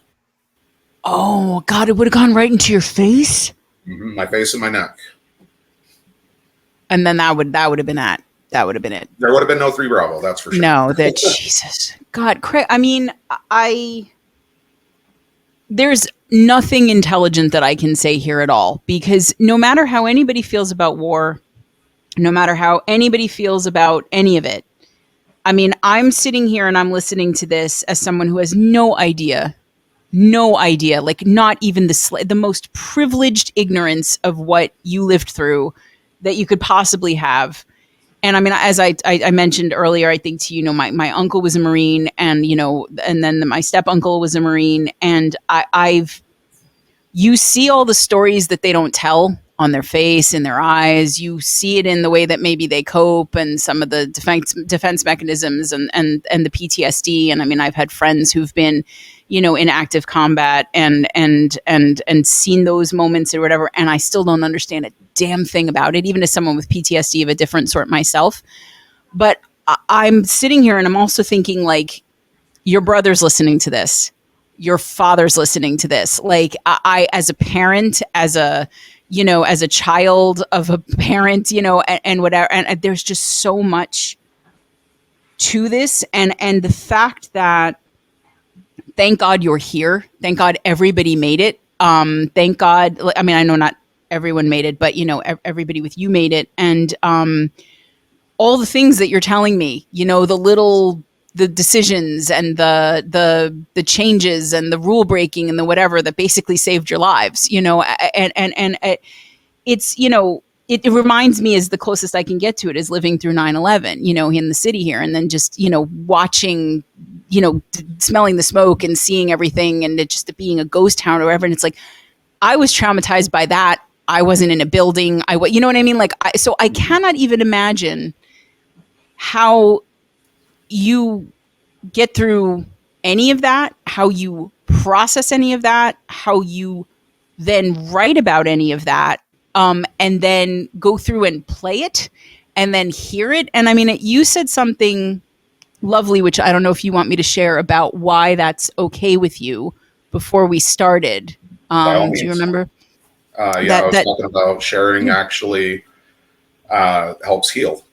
Oh God, it would have gone right into your face. My face and my neck. And then that would have been that. That would have been it. There would have been no 3 Bravo, that's for sure. No, that Jesus. God, Craig, I mean, there's nothing intelligent that I can say here at all, because no matter how anybody feels about war, no matter how anybody feels about any of it, I mean, I'm sitting here and I'm listening to this as someone who has no idea, like not even the most privileged ignorance of what you lived through that you could possibly have. And I mean, as I mentioned earlier, I think to you know, my uncle was a Marine, and you know, and then my step uncle was a Marine, and you see all the stories that they don't tell on their face, in their eyes. You see it in the way that maybe they cope, and some of the defense mechanisms, and the PTSD. And I mean, I've had friends who've been, you know, in active combat and seen those moments or whatever, and I still don't understand a damn thing about it, even as someone with PTSD of a different sort myself. But I'm sitting here and I'm also thinking, like, your brother's listening to this, your father's listening to this. Like, I as a parent, as a child of a parent, you know, and whatever, and there's just so much to this, and the fact that, thank God you're here. Thank God everybody made it. Thank God. I mean, I know not everyone made it, but you know, everybody with you made it. And all the things that you're telling me, you know, the decisions and the changes and the rule breaking and the whatever that basically saved your lives, you know, and it's, you know, it reminds me, as the closest I can get to it, is living through 9/11, you know, in the city here, and then just, you know, watching, you know, smelling the smoke and seeing everything, and it just being a ghost town or whatever. And it's like, I was traumatized by that. I wasn't in a building. You know what I mean? Like, so I cannot even imagine how you get through any of that, how you process any of that, how you then write about any of that, and then go through and play it and then hear it. And I mean, you said something lovely, which I don't know if you want me to share, about why that's okay with you before we started. Do you remember? I was talking about sharing actually helps heal.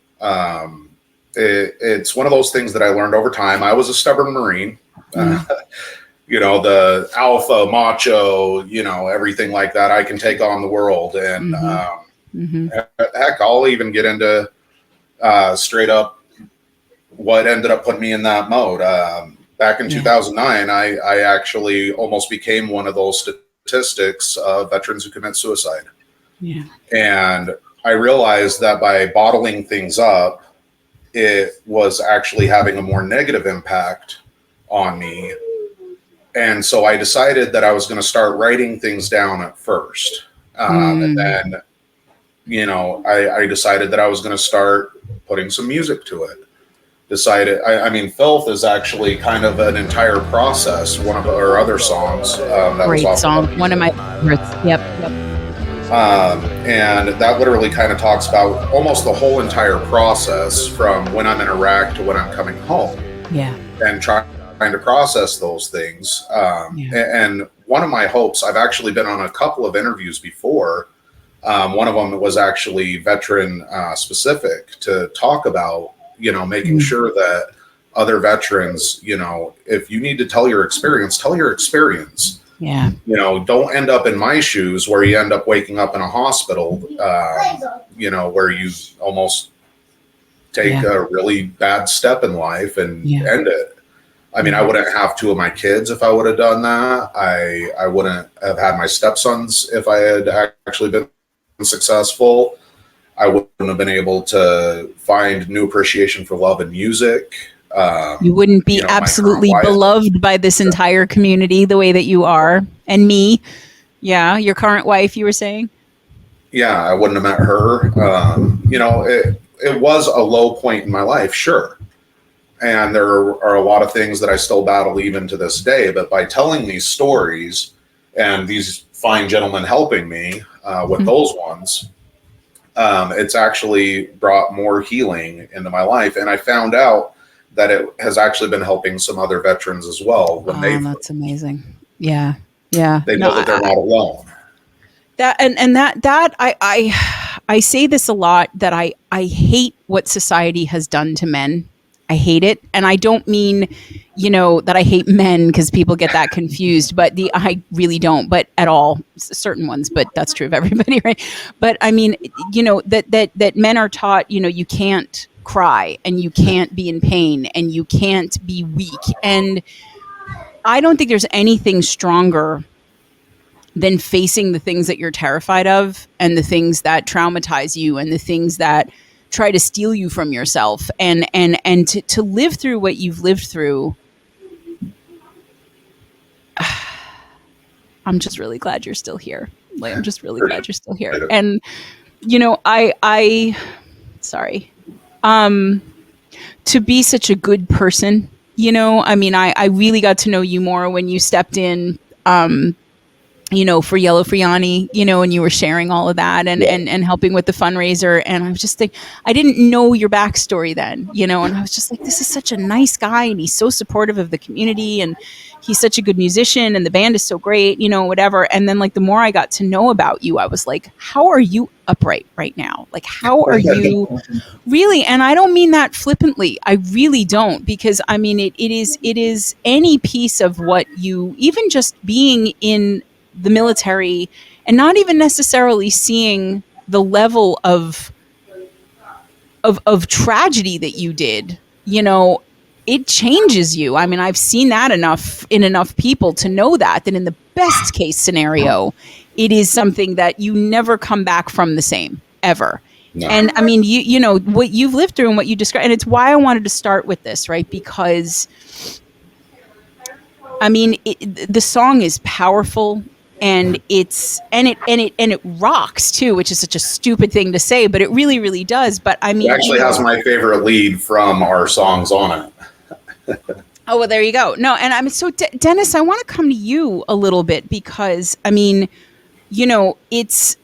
It's one of those things that I learned over time. I was a stubborn Marine, you know, the alpha, macho, you know, everything like that. I can take on the world. And heck, I'll even get into straight up what ended up putting me in that mode. Back in 2009, I actually almost became one of those statistics of veterans who commit suicide. Yeah. And I realized that by bottling things up, it was actually having a more negative impact on me. And so I decided that I was going to start writing things down at first. And then, you know, I decided that I was going to start putting some music to it. I mean, Filth is actually kind of an entire process. One of our other songs. Great song. One of my favorites. Yep. And that literally kind of talks about almost the whole entire process from when I'm in Iraq to when I'm coming home. Yeah. And trying to process those things. And one of my hopes, I've actually been on a couple of interviews before. One of them was actually veteran specific, to talk about, you know, making sure that other veterans, you know, if you need to tell your experience, tell your experience. Yeah. You know, don't end up in my shoes where you end up waking up in a hospital, you know, where you almost take a really bad step in life and end it. I mean, I wouldn't have 2 of my kids if I would have done that. I wouldn't have had my stepsons if I had actually been successful. I wouldn't have been able to find new appreciation for love and music. You wouldn't be absolutely beloved by this entire community the way that you are. And me. Yeah. Your current wife, you were saying? Yeah, I wouldn't have met her. You know, it was a low point in my life, sure. And there are a lot of things that I still battle even to this day. But by telling these stories and these fine gentlemen helping me with those ones, it's actually brought more healing into my life. And I found out that it has actually been helping some other veterans as well when that's amazing. Yeah. Yeah. they know that they're not alone. That and that I say this a lot, that I hate what society has done to men. I hate it. And I don't mean, that I hate men, because people get that confused, but I really don't, but at all, certain ones, but that's true of everybody, right? But I mean, that men are taught, you can't cry, and you can't be in pain, and you can't be weak. And I don't think there's anything stronger than facing the things that you're terrified of, and the things that traumatize you, and the things that try to steal you from yourself, and to live through what you've lived through. I'm just really glad you're still here. Like, I'm just really glad you're still here. And, I sorry, to be such a good person, I mean, I really got to know you more when you stepped in, for Yellow for Yanni, and you were sharing all of that and helping with the fundraiser. And I was just thinking, I didn't know your backstory then, and I was just like, this is such a nice guy, and he's so supportive of the community, and he's such a good musician, and the band is so great, whatever. And then, like, the more I got to know about you, I was like, how are you upright right now? Like, how are you really? And I don't mean that flippantly. I really don't, because I mean, it is any piece of what you, even just being in the military and not even necessarily seeing the level of tragedy that you did, it changes you. I mean, I've seen that in enough people to know that in the best case scenario, it is something that you never come back from the same, ever. No. And I mean, you know what you've lived through and what you described, and it's why I wanted to start with this, right? Because I mean, the song is powerful. And it rocks too, which is such a stupid thing to say, but it really, really does. But I mean, it actually has my favorite lead from our songs on it. Oh, well, there you go. No, and I'm so Dennis, I want to come to you a little bit, because I mean, it's,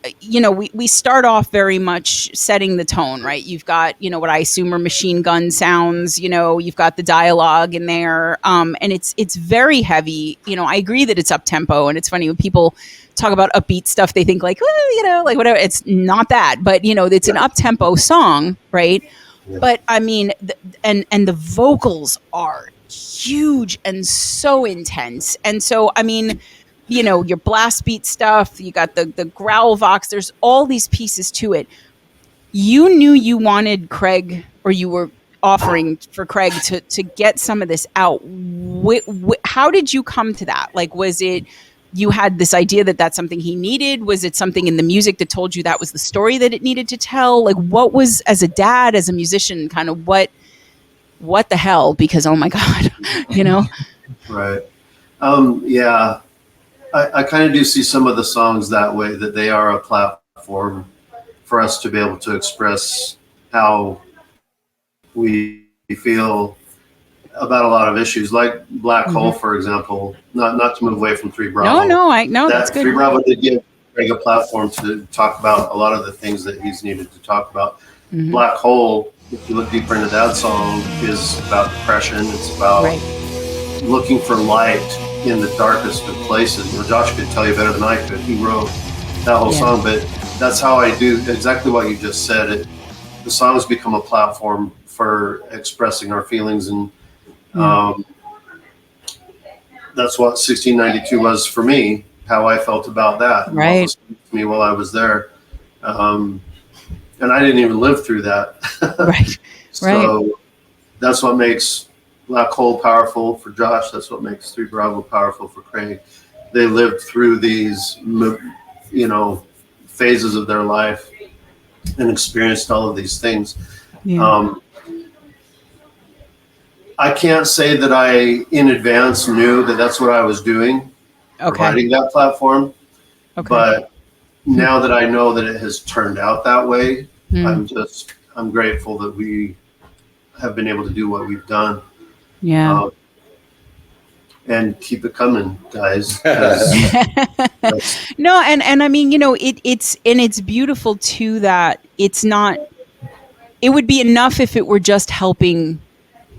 we start off very much setting the tone, right? You've got, what I assume are machine gun sounds, you've got the dialogue in there. And it's very heavy. I agree that it's up tempo, and it's funny when people talk about upbeat stuff, they think like, well, like whatever. It's not that, but it's an up tempo song, right? Yeah. But I mean, and the vocals are huge and so intense. And so, I mean, your blast beat stuff, you got the growl vox, there's all these pieces to it. You knew you wanted Craig, or you were offering for Craig to get some of this out. How did you come to that? Like, was it, you had this idea that that's something he needed? Was it something in the music that told you that was the story that it needed to tell? Like, what was, as a dad, as a musician, kind of what the hell? Because, oh my God, Right. Yeah. I kind of do see some of the songs that way, that they are a platform for us to be able to express how we feel about a lot of issues, like Black Hole, for example. Not to move away from 3 Bravo. No, that's good. 3 Bravo did give Craig a platform to talk about a lot of the things that he's needed to talk about. Mm-hmm. Black Hole, if you look deeper into that song, is about depression. It's about looking for light in the darkest of places. Well, Josh could tell you better than I could. He wrote that whole song, but that's how I do exactly what you just said. The songs become a platform for expressing our feelings, and that's what 1692 was for me. How I felt about that, right? What was to me while I was there, and I didn't even live through that. Right. So that's what makes Black Hole powerful for Josh. That's what makes 3 Bravo powerful for Craig. They lived through these, phases of their life and experienced all of these things. Yeah. I can't say that I, in advance, knew that that's what I was doing, providing that platform. Okay. But now that I know that it has turned out that way, I'm just I'm grateful that we have been able to do what we've done. Yeah. And keep it coming, guys. 'cause that's- No, and I mean, it's beautiful too that it's not. It would be enough if it were just helping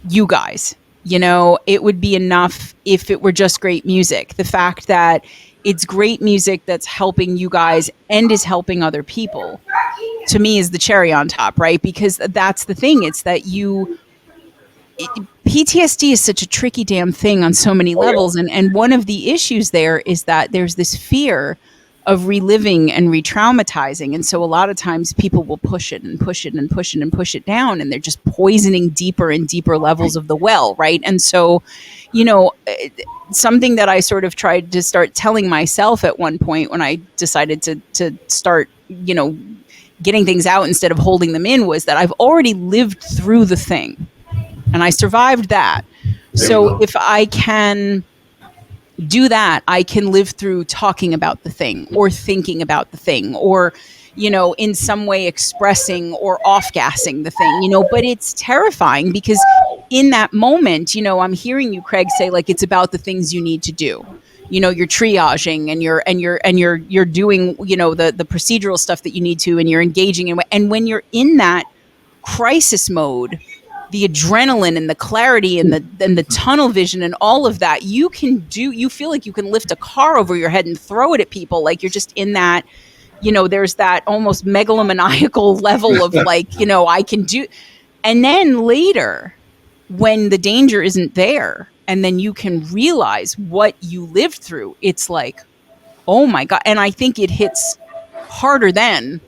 you guys. It would be enough if it were just great music. The fact that it's great music that's helping you guys and is helping other people, to me, is the cherry on top, right? Because that's the thing. It's that PTSD is such a tricky damn thing on so many levels. And one of the issues there is that there's this fear of reliving and re-traumatizing. And so a lot of times people will push it and push it and push it and push it down, and they're just poisoning deeper and deeper levels of the well, right? And so, something that I sort of tried to start telling myself at one point when I decided to start, getting things out instead of holding them in, was that I've already lived through the thing and I survived that. So if I can do that, I can live through talking about the thing or thinking about the thing or, in some way expressing or off-gassing the thing, but it's terrifying because in that moment, I'm hearing you, Craig, say like, it's about the things you need to do. You're triaging and you're doing, the procedural stuff that you need to, and you're engaging in, and when you're in that crisis mode, the adrenaline and the clarity and the tunnel vision and all of that, you feel like you can lift a car over your head and throw it at people. Like you're just in that, there's that almost megalomaniacal level of like, I can do. And then later when the danger isn't there and then you can realize what you lived through, it's like, oh my God. And I think it hits harder then.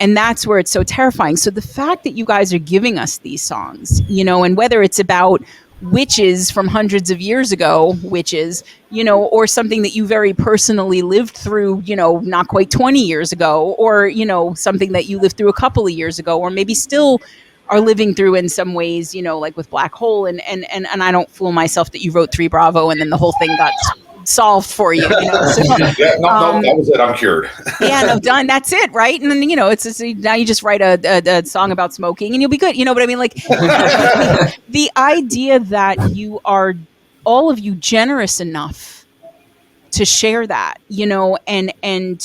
And that's where it's so terrifying. So the fact that you guys are giving us these songs, and whether it's about witches from hundreds of years ago, or something that you very personally lived through, not quite 20 years ago, or, something that you lived through a couple of years ago, or maybe still are living through in some ways, like with Black Hole. And I don't fool myself that you wrote 3 Bravo and then the whole thing got solved for you. So, that was it. I'm cured. Yeah, no, done. That's it, right? And then it's now you just write a song about smoking and you'll be good. But I mean, like the idea that you are all of you generous enough to share that, and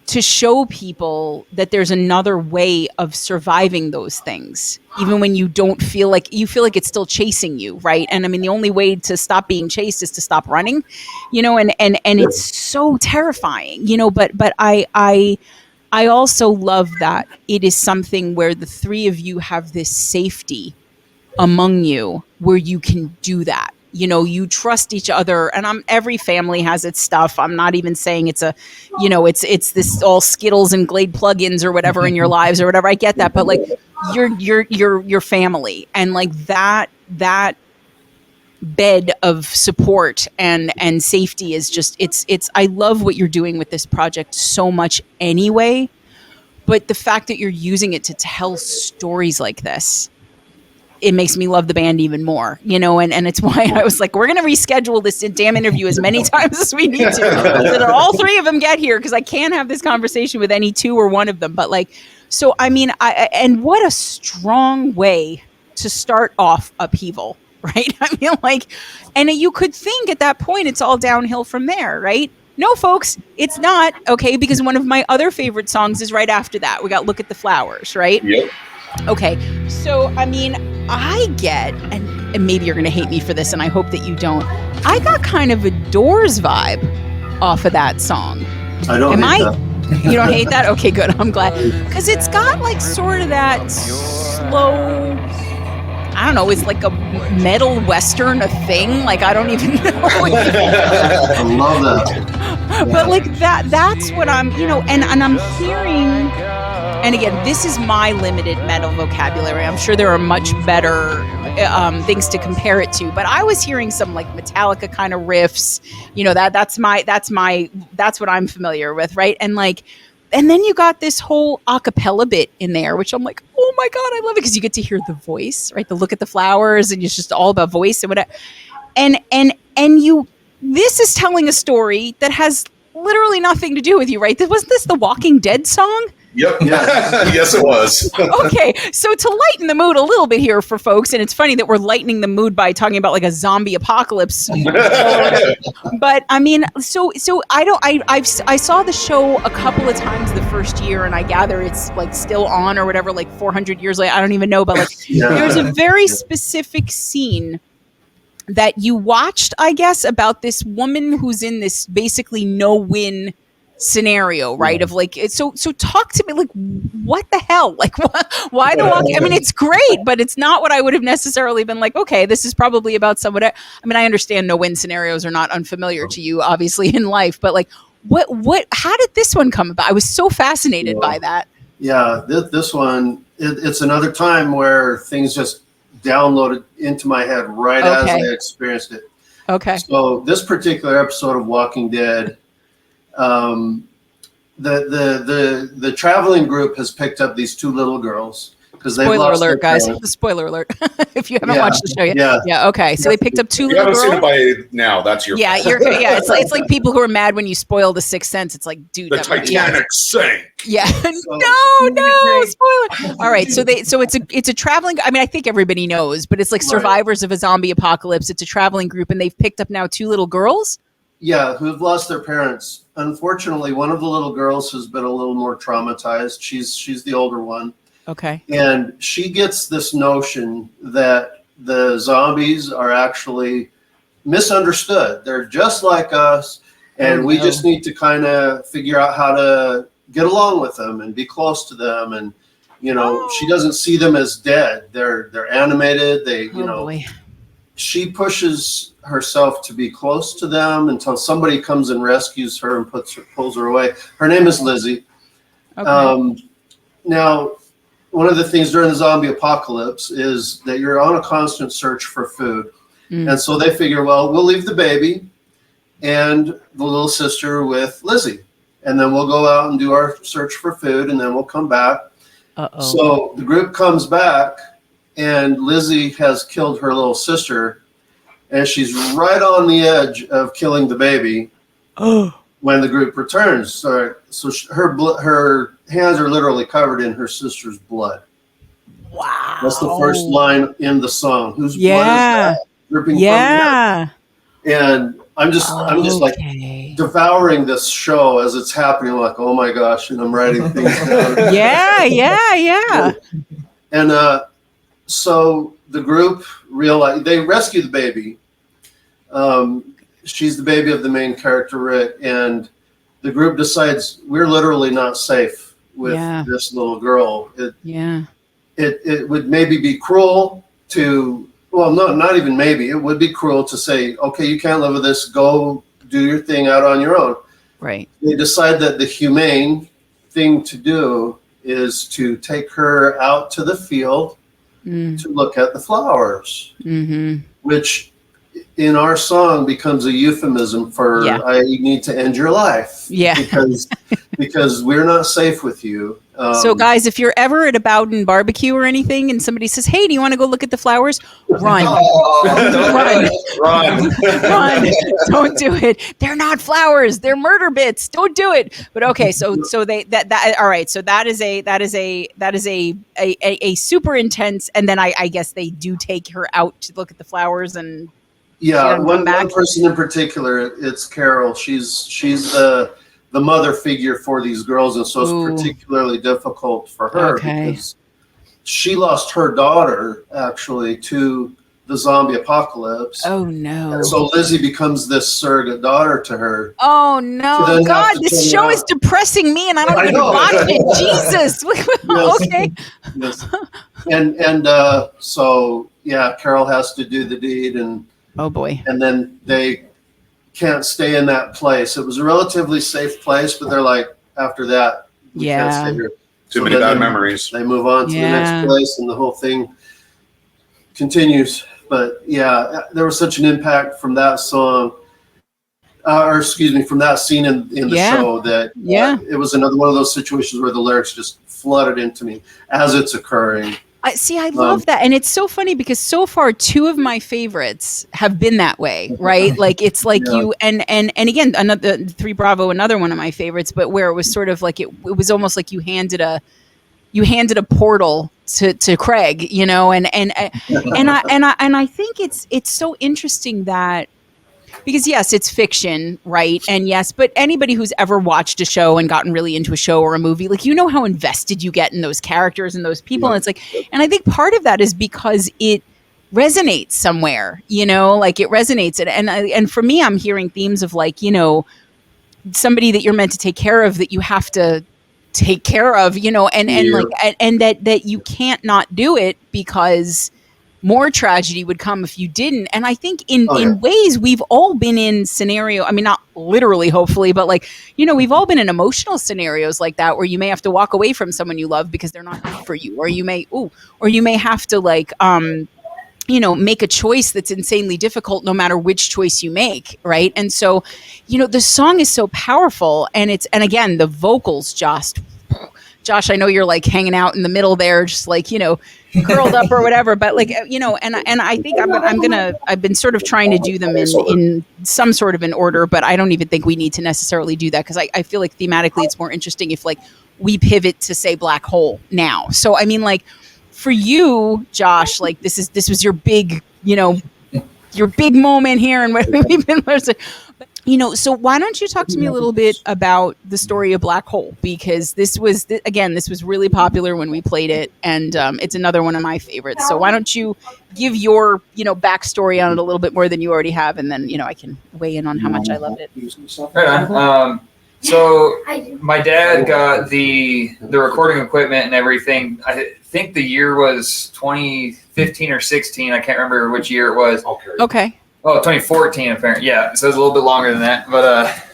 to show people that there's another way of surviving those things, even when you feel like it's still chasing you, right? And I mean, the only way to stop being chased is to stop running, and it's so terrifying, but I also love that it is something where the 3 of you have this safety among you where you can do that. You trust each other, and every family has its stuff. I'm not even saying it's it's this all Skittles and Glade plugins or whatever in your lives or whatever. I get that, but like you're family, and like that bed of support and safety is just it's. I love what you're doing with this project so much anyway, but the fact that you're using it to tell stories like this, it makes me love the band even more, and it's why I was like, we're going to reschedule this damn interview as many times as we need to so that all 3 of them get here, because I can't have this conversation with any 2 or 1 of them. But like, so, I mean, and what a strong way to start off upheaval, right? I mean, like, and you could think at that point it's all downhill from there, right? No, folks, it's not, okay, because one of my other favorite songs is right after that. We got Look at the Flowers, right? Yep. Okay, so I mean, I get, and maybe you're going to hate me for this, and I hope that you don't, I got kind of a Doors vibe off of that song. I don't hate that. You don't hate that? Okay, good. I'm glad. Because it's got like sort of that slow, I don't know, it's like a metal Western, a thing. Like, I don't even know. I love that. But like that's what I'm, and I'm hearing. And again, this is my limited metal vocabulary. I'm sure there are much better things to compare it to. But I was hearing some like Metallica kind of riffs. That's what I'm familiar with, right? And like, and then you got this whole a cappella bit in there, which I'm like, oh my God, I love it, because you get to hear the voice, right? The Look at the Flowers, and it's just all about voice and whatever. And this is telling a story that has literally nothing to do with you, right? Wasn't this the Walking Dead song? Yep. Yeah. Yes, it was. Okay, so to lighten the mood a little bit here for folks, and it's funny that we're lightening the mood by talking about like a zombie apocalypse. But I mean, so I saw the show a couple of times the first year, and I gather it's like still on or whatever, like 400 years later. I don't even know, but like there's a very specific scene that you watched, I guess, about this woman who's in this basically no-win scenario, right? Of like, so talk to me, like, what the hell? Like, why the walk? I mean, it's great, but it's not what I would have necessarily been like, okay, this is probably about someone. I mean, I understand no-win scenarios are not unfamiliar to you, obviously, in life, but like, how did this one come about? I was so fascinated by that. Yeah, this one, it's another time where things just downloaded into my head right as I experienced it. Okay. So this particular episode of Walking Dead, the traveling group has picked up these two little girls because they spoiler alert, guys. Spoiler alert. If you haven't watched the show yet. Yeah. Okay. So they picked up two little girls. If you haven't seen it by now, that's your fault. It's like people who are mad when you spoil The Sixth Sense. It's like, dude, the Titanic sank. Yeah. No, spoiler. All right. So it's a traveling. I mean, I think everybody knows, but it's like survivors of a zombie apocalypse. It's a traveling group, and they've picked up now two little girls. Yeah, who've lost their parents. Unfortunately, one of the little girls has been a little more traumatized. She's the older one. Okay. And she gets this notion that the zombies are actually misunderstood. They're just like us, and we just need to kind of figure out how to get along with them and be close to them. And she doesn't see them as dead. They're animated. Boy. She pushes herself to be close to them until somebody comes and rescues her and pulls her away. Her name is Lizzie. Okay. Now, one of the things during the zombie apocalypse is that you're on a constant search for food. And so they figure, well, we'll leave the baby and the little sister with Lizzie. And then we'll go out and do our search for food, and then we'll come back. So the group comes back, and Lizzie has killed her little sister, and she's right on the edge of killing the baby when the group returns. So her hands are literally covered in her sister's blood. Wow. That's the first line in the song. Whose blood is that? Dripping from her. And I'm just like devouring this show as it's happening, like, oh my gosh, and I'm writing things down. Yeah. And so the group realize they rescue the baby. She's the baby of the main character, Rick, and the group decides we're literally not safe with this little girl. It would maybe be cruel to, well, no, not even maybe. It would be cruel to say, okay, you can't live with this. Go do your thing out on your own. Right. They decide that the humane thing to do is to take her out to the field to look at the flowers, which in our song becomes a euphemism for I need to end your life. Because we're not safe with you. So guys, if you're ever at a Bowden barbecue or anything and somebody says, hey, do you want to go look at the flowers? Run. Run. Don't do it. They're not flowers. They're murder bits. Don't do it. But okay, so they that all right. So that is a super intense, and then I guess they do take her out to look at the flowers and one person in particular, it's Carol. She's the mother figure for these girls, and so it's particularly difficult for her because she lost her daughter actually to the zombie apocalypse. Oh no! And so Lizzie becomes this surrogate daughter to her. Oh no! God, this show is depressing me, and I don't even watch it. Jesus. Okay. Yes. And so Carol has to do the deed, and oh boy! And then they can't stay in that place. It was a relatively safe place, but they're like, after that, we can't stay here. Too many bad memories. They move on to the next place, and the whole thing continues. But there was such an impact from that song, from that scene in the show that it was another one of those situations where the lyrics just flooded into me as it's occurring. I love that. And it's so funny because so far, two of my favorites have been that way, right? Like, it's like Yeah. you, and again, another Three Bravo, another one of my favorites, but where it was sort of like, it was almost like you handed a portal to Craig, you know, and I think it's so interesting that, because yes, it's fiction, right? And yes, but anybody who's ever watched a show and gotten really into a show or a movie, like, you know how invested you get in those characters and those people. And it's like, and I think part of that is because it resonates somewhere, you know, like it resonates. And for me, I'm hearing themes of, like, you know, somebody that you're meant to take care of, that you have to take care of, you know, and like, and that you can't not do it, because more tragedy would come if you didn't. And I think in ways we've all been in scenario, I mean, not literally, hopefully, but, like, you know, we've all been in emotional scenarios like that, where you may have to walk away from someone you love because they're not good for you, or you may have to, like, you know, make a choice that's insanely difficult no matter which choice you make, right? And so, you know, the song is so powerful, and again, the vocals, Josh, I know you're, like, hanging out in the middle there, just, like, you know, curled up or whatever, but, like, you know, and I think I've been sort of trying to do them in some sort of an order, but I don't even think we need to necessarily do that, because I feel like thematically it's more interesting if, like, we pivot to, say, Black Hole now. So, I mean, like, for you, Josh, like, this was your big, you know, your big moment here, and we've been listening. You know, so why don't you talk to me a little bit about the story of Black Hole? Because this was really popular when we played it, and it's another one of my favorites. So why don't you give your, you know, backstory on it a little bit more than you already have, and then, you know, I can weigh in on how much I loved it. Right on. So my dad got the recording equipment and everything. I think the year was 2015 or 16. I can't remember which year it was. Okay. Oh, 2014 apparently. Yeah, so it was a little bit longer than that. But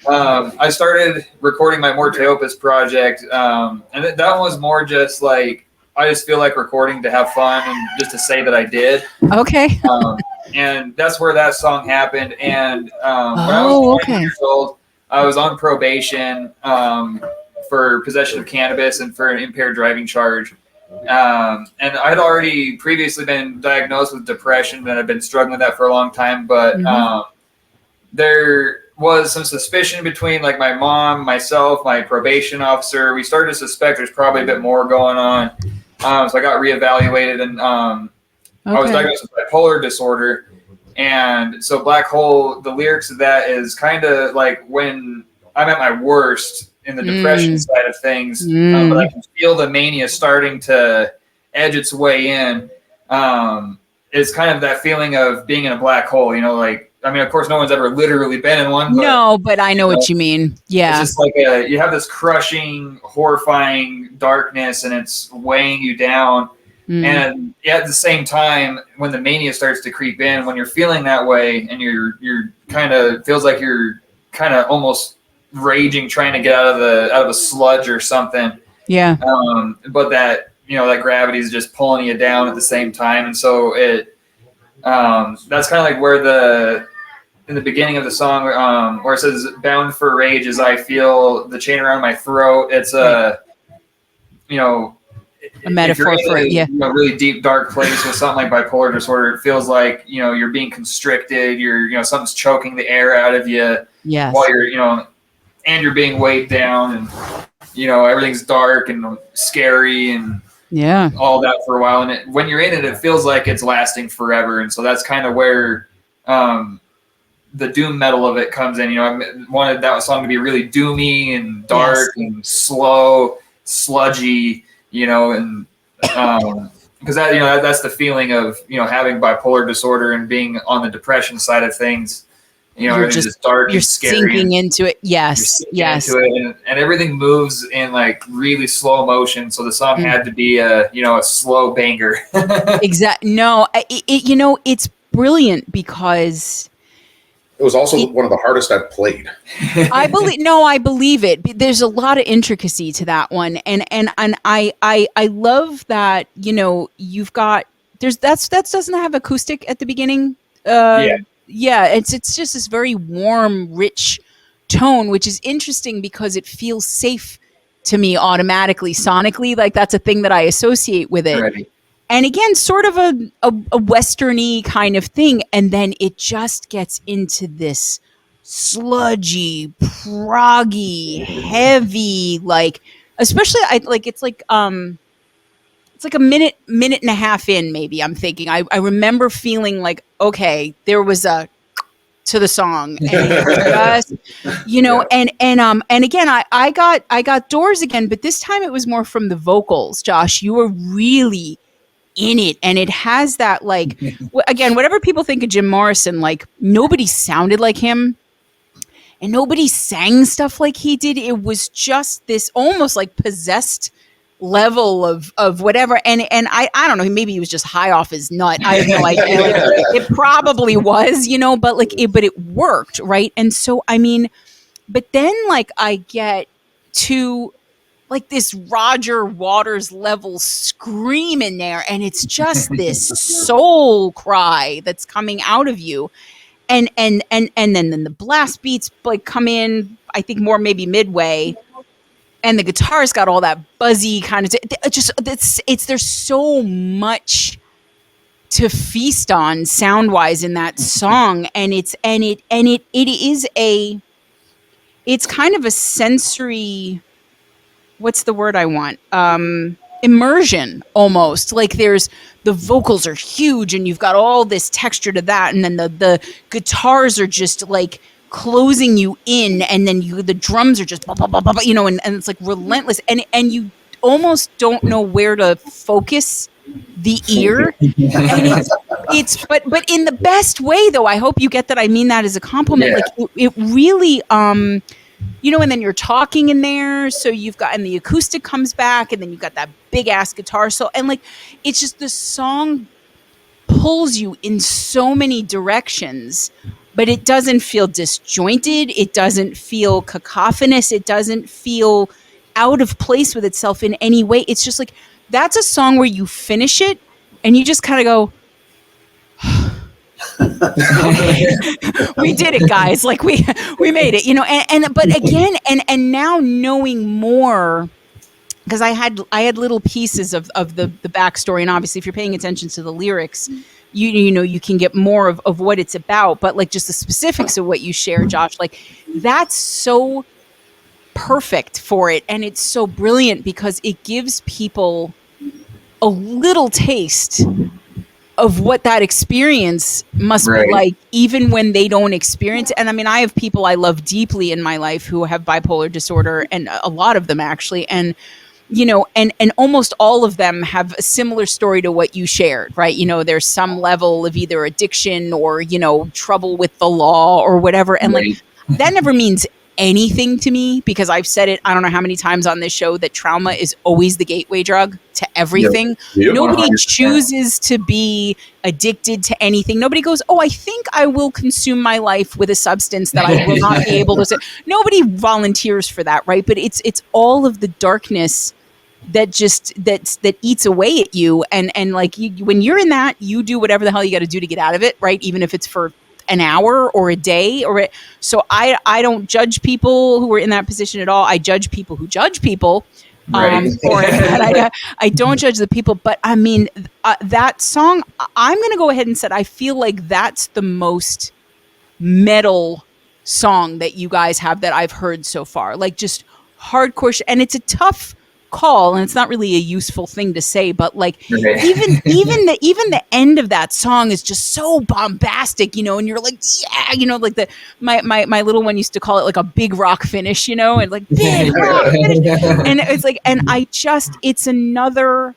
I started recording my Morte Opus project, and that one was more just like, I just feel like recording to have fun and just to say that I did. Okay. And that's where that song happened. And when I was 20 years old, I was on probation for possession of cannabis and for an impaired driving charge. And I had already previously been diagnosed with depression, and I've been struggling with that for a long time. But there was some suspicion between, like, my mom, myself, my probation officer. We started to suspect there's probably a bit more going on. So I got reevaluated, and I was diagnosed with bipolar disorder. And so Black Hole, the lyrics of that is kind of like when I'm at my worst in the depression side of things, but I can feel the mania starting to edge its way in. It's kind of that feeling of being in a black hole, you know, like, I mean, of course, no one's ever literally been in one. But, no, but I know what you mean. Yeah. It's just like you have this crushing, horrifying darkness, and it's weighing you down. And at the same time, when the mania starts to creep in, when you're feeling that way, and you're kind of feels like you're kind of almost raging, trying to get out of a sludge or something. Yeah. But that, you know, that gravity is just pulling you down at the same time, and so it. That's kind of like where in the beginning of the song, where it says "bound for rage" as I feel the chain around my throat. It's you know. A metaphor for it, yeah. A really deep, dark place with something like bipolar disorder, it feels like, you know, you're being constricted. Something's choking the air out of you. Yes. While you're, you know, and you're being weighed down, and, you know, everything's dark and scary and all that for a while. And when you're in it, it feels like it's lasting forever. And so that's kind of where the doom metal of it comes in. You know, I wanted that song to be really doomy and dark and slow, sludgy. You know, and because that, you know, that's the feeling of, you know, having bipolar disorder and being on the depression side of things. You know, everything's just dark and scary. You're sinking into it. Yes, yes. Into it, and everything moves in like really slow motion. So the song had to be a slow banger. Exactly. No, you know, it's brilliant because. It was also one of the hardest I've played. I believe it. There's a lot of intricacy to that one, and I love that, you know, you've got that doesn't have acoustic at the beginning. It's just this very warm, rich tone, which is interesting because it feels safe to me automatically sonically. Like that's a thing that I associate with it. Right. And again, sort of a westerny kind of thing. And then it just gets into this sludgy, proggy, heavy, like, especially it's like a minute and a half in, maybe I'm thinking. I remember feeling like, okay, there was a to the song. And it was just, and again, I got Doors again, but this time it was more from the vocals. Josh, you were really in it, and it has that like again, whatever people think of Jim Morrison, like nobody sounded like him and nobody sang stuff like he did. It was just this almost like possessed level of whatever, and I don't know, maybe he was just high off his nut. I have no idea. It probably was, but but it worked, right? And so I mean, but then like I get to like this Roger Waters level scream in there, and it's just this soul cry that's coming out of you. And then the blast beats like come in, I think more maybe midway, and the guitar's got all that buzzy kind of there's so much to feast on sound wise in that song, and it's kind of a sensory, what's the word I want? Immersion almost. Like there's the vocals are huge and you've got all this texture to that, and then the guitars are just like closing you in, and then the drums are just and it's like relentless, and you almost don't know where to focus the ear. And it's but in the best way though. I hope you get that. I mean that as a compliment. Yeah. Like it really and then you're talking in there, so you've got, and the acoustic comes back, and then you've got that big ass guitar solo, and like it's just the song pulls you in so many directions, but it doesn't feel disjointed, it doesn't feel cacophonous, it doesn't feel out of place with itself in any way. It's just like that's a song where you finish it and you just kind of go, we did it, guys. Like we made it, and but again, and now knowing more, because I had little pieces of the backstory, and obviously if you're paying attention to the lyrics, you can get more of what it's about, but like just the specifics of what you share, Josh, like that's so perfect for it, and it's so brilliant because it gives people a little taste of what that experience must be like, even when they don't experience it. And I mean, I have people I love deeply in my life who have bipolar disorder, and a lot of them actually, and and almost all of them have a similar story to what you shared, right? There's some level of either addiction or trouble with the law or whatever, and like that never means anything to me, because I've said it I don't know how many times on this show that trauma is always the gateway drug to everything. Yep. Nobody 100%. Chooses to be addicted to anything. Nobody goes, oh, I think I will consume my life with a substance that I will not be able to. Nobody volunteers for that, right? But it's all of the darkness that eats away at you, and like when you're in that, you do whatever the hell you got to do to get out of it, right? Even if it's for an hour or a day so I don't judge people who are in that position at all. I judge people who judge people for it. I don't judge the people, but I mean that song, I'm going to go ahead and say I feel like that's the most metal song that you guys have that I've heard so far. Like just hardcore and it's a tough call, and it's not really a useful thing to say, but like even the end of that song is just so bombastic, and you're like, yeah, like my little one used to call it like a big rock finish, and like big rock finish, and it's like, and it's another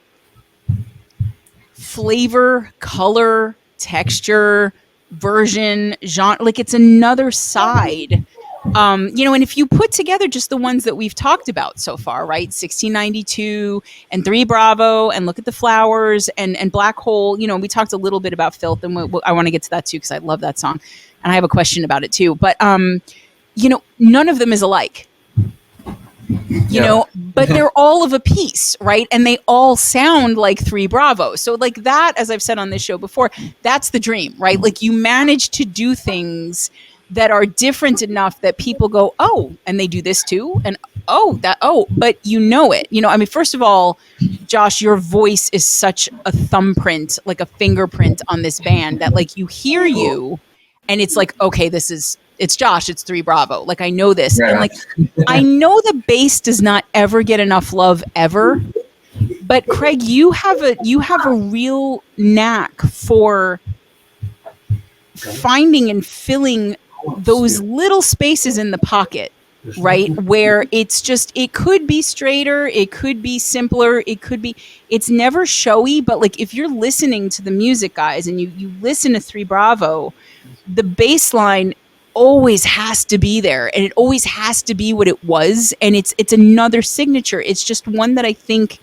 flavor, color, texture, version, genre, like it's another side. And if you put together just the ones that we've talked about so far, right? 1692 and 3 Bravo and Look at the Flowers and Black Hole, we talked a little bit about Filth, and I want to get to that too, because I love that song and I have a question about it too. But, none of them is alike, but they're all of a piece, right? And they all sound like 3 Bravo. So like that, as I've said on this show before, that's the dream, right? Like you manage to do things that are different enough that people go, oh, and they do this too, and but you know it. I mean, first of all, Josh, your voice is such a thumbprint, like a fingerprint on this band that like you hear you and it's like, okay, it's Josh, it's 3 Bravo. Like I know this. Right And on. like I know the bass does not ever get enough love ever. But Craig, you have a real knack for finding and filling those little spaces in the pocket, right? Where it could be straighter, it could be simpler, it's never showy, but like if you're listening to the music, guys, and you listen to 3 Bravo, the bass line always has to be there and it always has to be what it was. And it's another signature. It's just one that I think,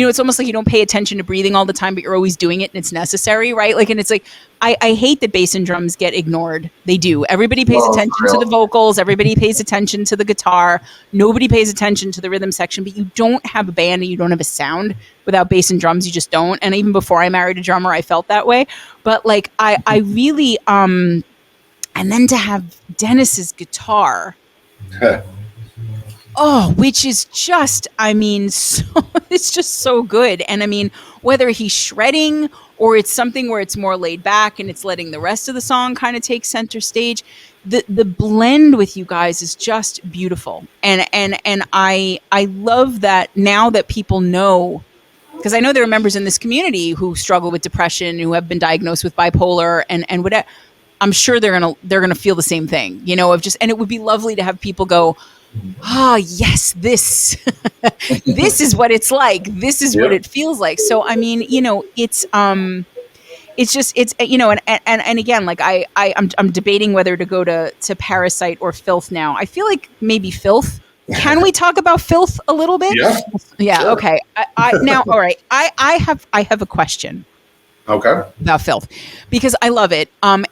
it's almost like you don't pay attention to breathing all the time, but you're always doing it and it's necessary, right? Like, and it's like, I hate that bass and drums get ignored. They do. Everybody pays attention to the vocals. Everybody pays attention to the guitar. Nobody pays attention to the rhythm section, but you don't have a band and you don't have a sound without bass and drums. You just don't. And even before I married a drummer, I felt that way. But like, I really, and then to have Dennis's guitar, which is just, I mean, it's just so good. And I mean, whether he's shredding or it's something where it's more laid back and it's letting the rest of the song kind of take center stage, the blend with you guys is just beautiful. And I love that now that people know, because I know there are members in this community who struggle with depression, who have been diagnosed with bipolar and whatever. I'm sure they're gonna feel the same thing, and it would be lovely to have people go, yes, this is what it's like. This is what it feels like. So, I mean, it's just, and again, like I'm debating whether to go to Parasite or Filth now. I feel like maybe Filth. Can we talk about Filth a little bit? Yeah. Sure. Okay. Now, all right. I have a question. Okay. About Filth, because I love it. And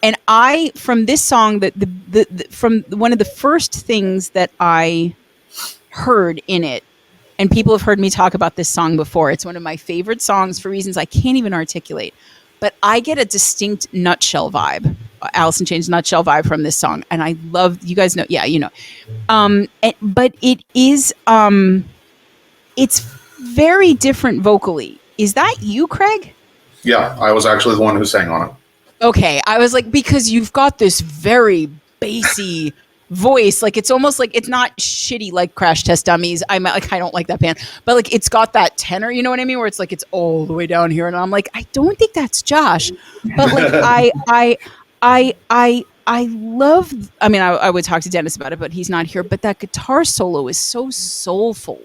from this song, from one of the first things that I heard in it, and people have heard me talk about this song before. It's one of my favorite songs for reasons I can't even articulate. But I get a distinct Nutshell vibe, Alice in Chains Nutshell vibe from this song, and I love. You guys know, but it is, it's very different vocally. Is that you, Craig? Yeah, I was actually the one who sang on it. Okay, I was like, because you've got this very bassy voice, like it's almost like it's not shitty like Crash Test Dummies. I don't like that band, but like it's got that tenor, you know what I mean, where it's like it's all the way down here, and I'm like, I don't think that's Josh, but like I love. I mean, I would talk to Dennis about it, but he's not here. But that guitar solo is so soulful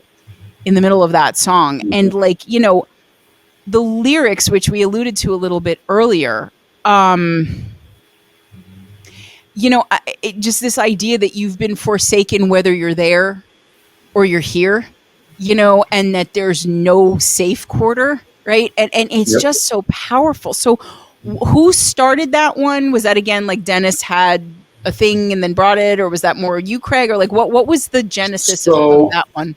in the middle of that song, and like the lyrics, which we alluded to a little bit earlier, just this idea that you've been forsaken, whether you're there or you're here, and that there's no safe quarter, right? And it's just so powerful. So who started that one? Was that, again, like Dennis had a thing and then brought it, or was that more you, Craig, or like what was the genesis of that one?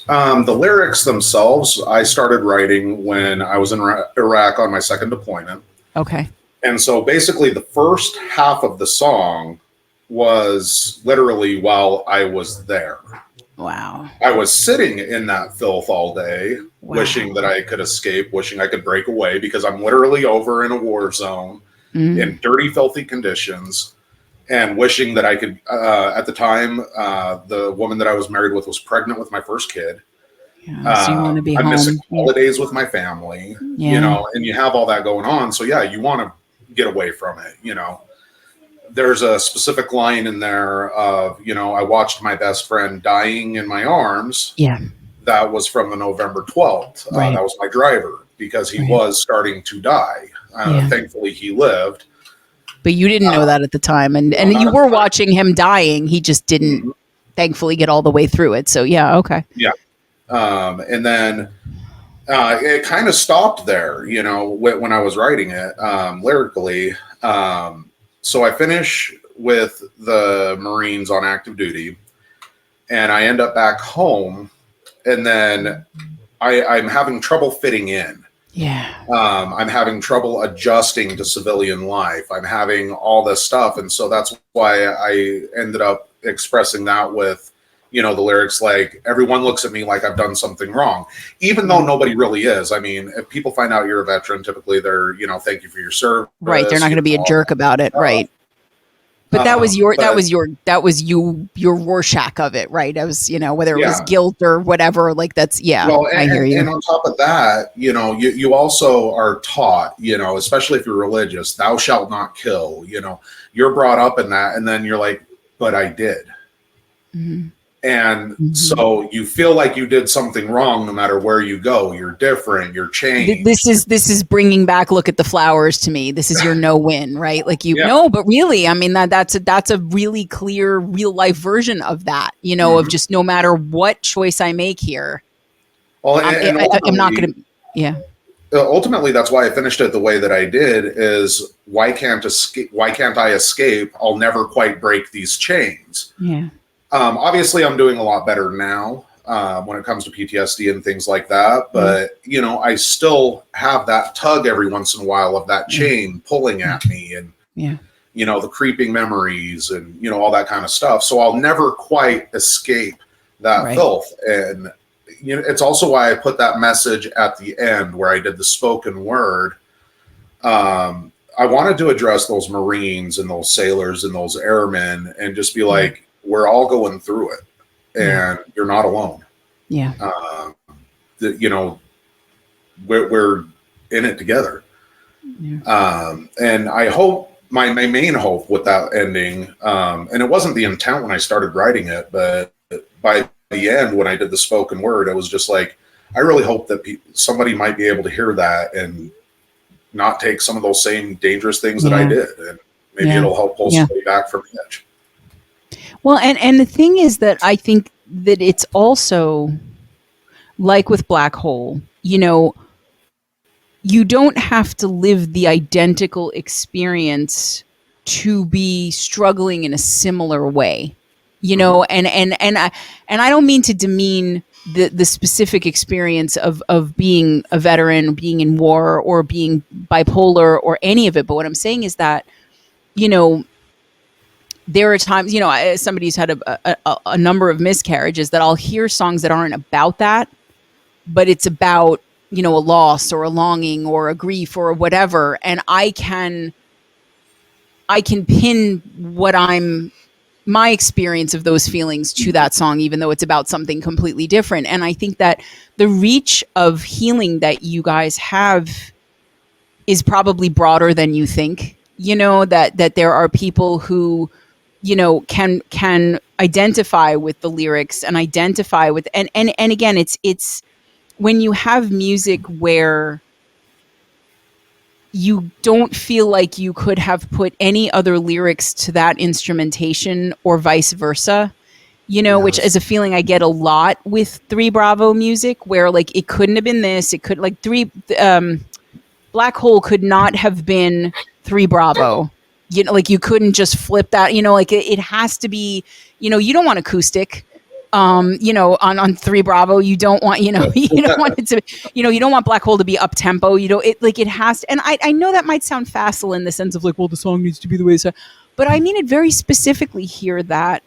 The lyrics themselves, I started writing when I was in Iraq on my second deployment. Okay. And so basically the first half of the song was literally while I was there. Wow. I was sitting in that filth all day, wishing that I could escape, wishing I could break away, because I'm literally over in a war zone in dirty, filthy conditions. And wishing that I could, at the time, the woman that I was married with was pregnant with my first kid. Yeah, so you want to be I'm home. missing holidays with my family, and you have all that going on. So yeah, you want to get away from it. There's a specific line in there of, I watched my best friend dying in my arms. Yeah. That was from the November 12th. Right. That was my driver, because he was starting to die. Thankfully, he lived. But you didn't know that at the time, and you were watching him dying. He just didn't, thankfully, get all the way through it. So yeah, okay. Yeah, and then it kind of stopped there, when I was writing it lyrically. So I finish with the Marines on active duty, and I end up back home, and then I'm having trouble fitting in. Yeah. I'm having trouble adjusting to civilian life. I'm having all this stuff. And so that's why I ended up expressing that with, the lyrics like, everyone looks at me like I've done something wrong, even though nobody really is. I mean, if people find out you're a veteran, typically they're, thank you for your service. Right. They're not going to be a jerk about it. Right. But that was your Rorschach of it, right? That was, whether it was guilt or whatever, like that's, Well, I hear you. And on top of that, you also are taught, especially if you're religious, thou shalt not kill, you're brought up in that. And then you're like, but I did. Mm-hmm. And so you feel like you did something wrong no matter where you go. You're different. You're changed. This is bringing back Look at the Flowers to me. This is your no win, right? Like no, but really, I mean, that's a really clear real life version of that, of just no matter what choice I make here. Well, I'm not going to, ultimately, that's why I finished it the way that I did is why can't I escape? I'll never quite break these chains. Yeah. Obviously, I'm doing a lot better now when it comes to PTSD and things like that. But, I still have that tug every once in a while of that chain pulling at me and, the creeping memories and, all that kind of stuff. So I'll never quite escape that filth. And, it's also why I put that message at the end where I did the spoken word. I wanted to address those Marines and those sailors and those airmen and just be like, we're all going through it and you're not alone. Yeah. We're in it together. Yeah. And I hope my main hope with that ending, and it wasn't the intent when I started writing it, but by the end, when I did the spoken word, it was just like, I really hope that somebody might be able to hear that and not take some of those same dangerous things that I did. And maybe it'll help pull somebody back from the edge. Well, and the thing is that I think that it's also like with Black Hole, you don't have to live the identical experience to be struggling in a similar way, and I don't mean to demean the specific experience of being a veteran, being in war, or being bipolar, or any of it. But what I'm saying is that, there are times, as somebody who's had a number of miscarriages, that I'll hear songs that aren't about that, but it's about, a loss or a longing or a grief or whatever. And I can pin my experience of those feelings to that song, even though it's about something completely different. And I think that the reach of healing that you guys have is probably broader than you think, that there are people who, can identify with the lyrics and identify with, and again, it's when you have music where you don't feel like you could have put any other lyrics to that instrumentation or vice versa, which is a feeling I get a lot with 3 Bravo music, where like it couldn't have been this, it could like Black Hole could not have been 3 Bravo. Like you couldn't just flip that, like it has to be, you don't want acoustic, on 3 Bravo, you don't want, you don't want it to, you don't want Black Hole to be up tempo, it has to, and I know that might sound facile in the sense of like, well, the song needs to be the way it's, but I mean it very specifically here, that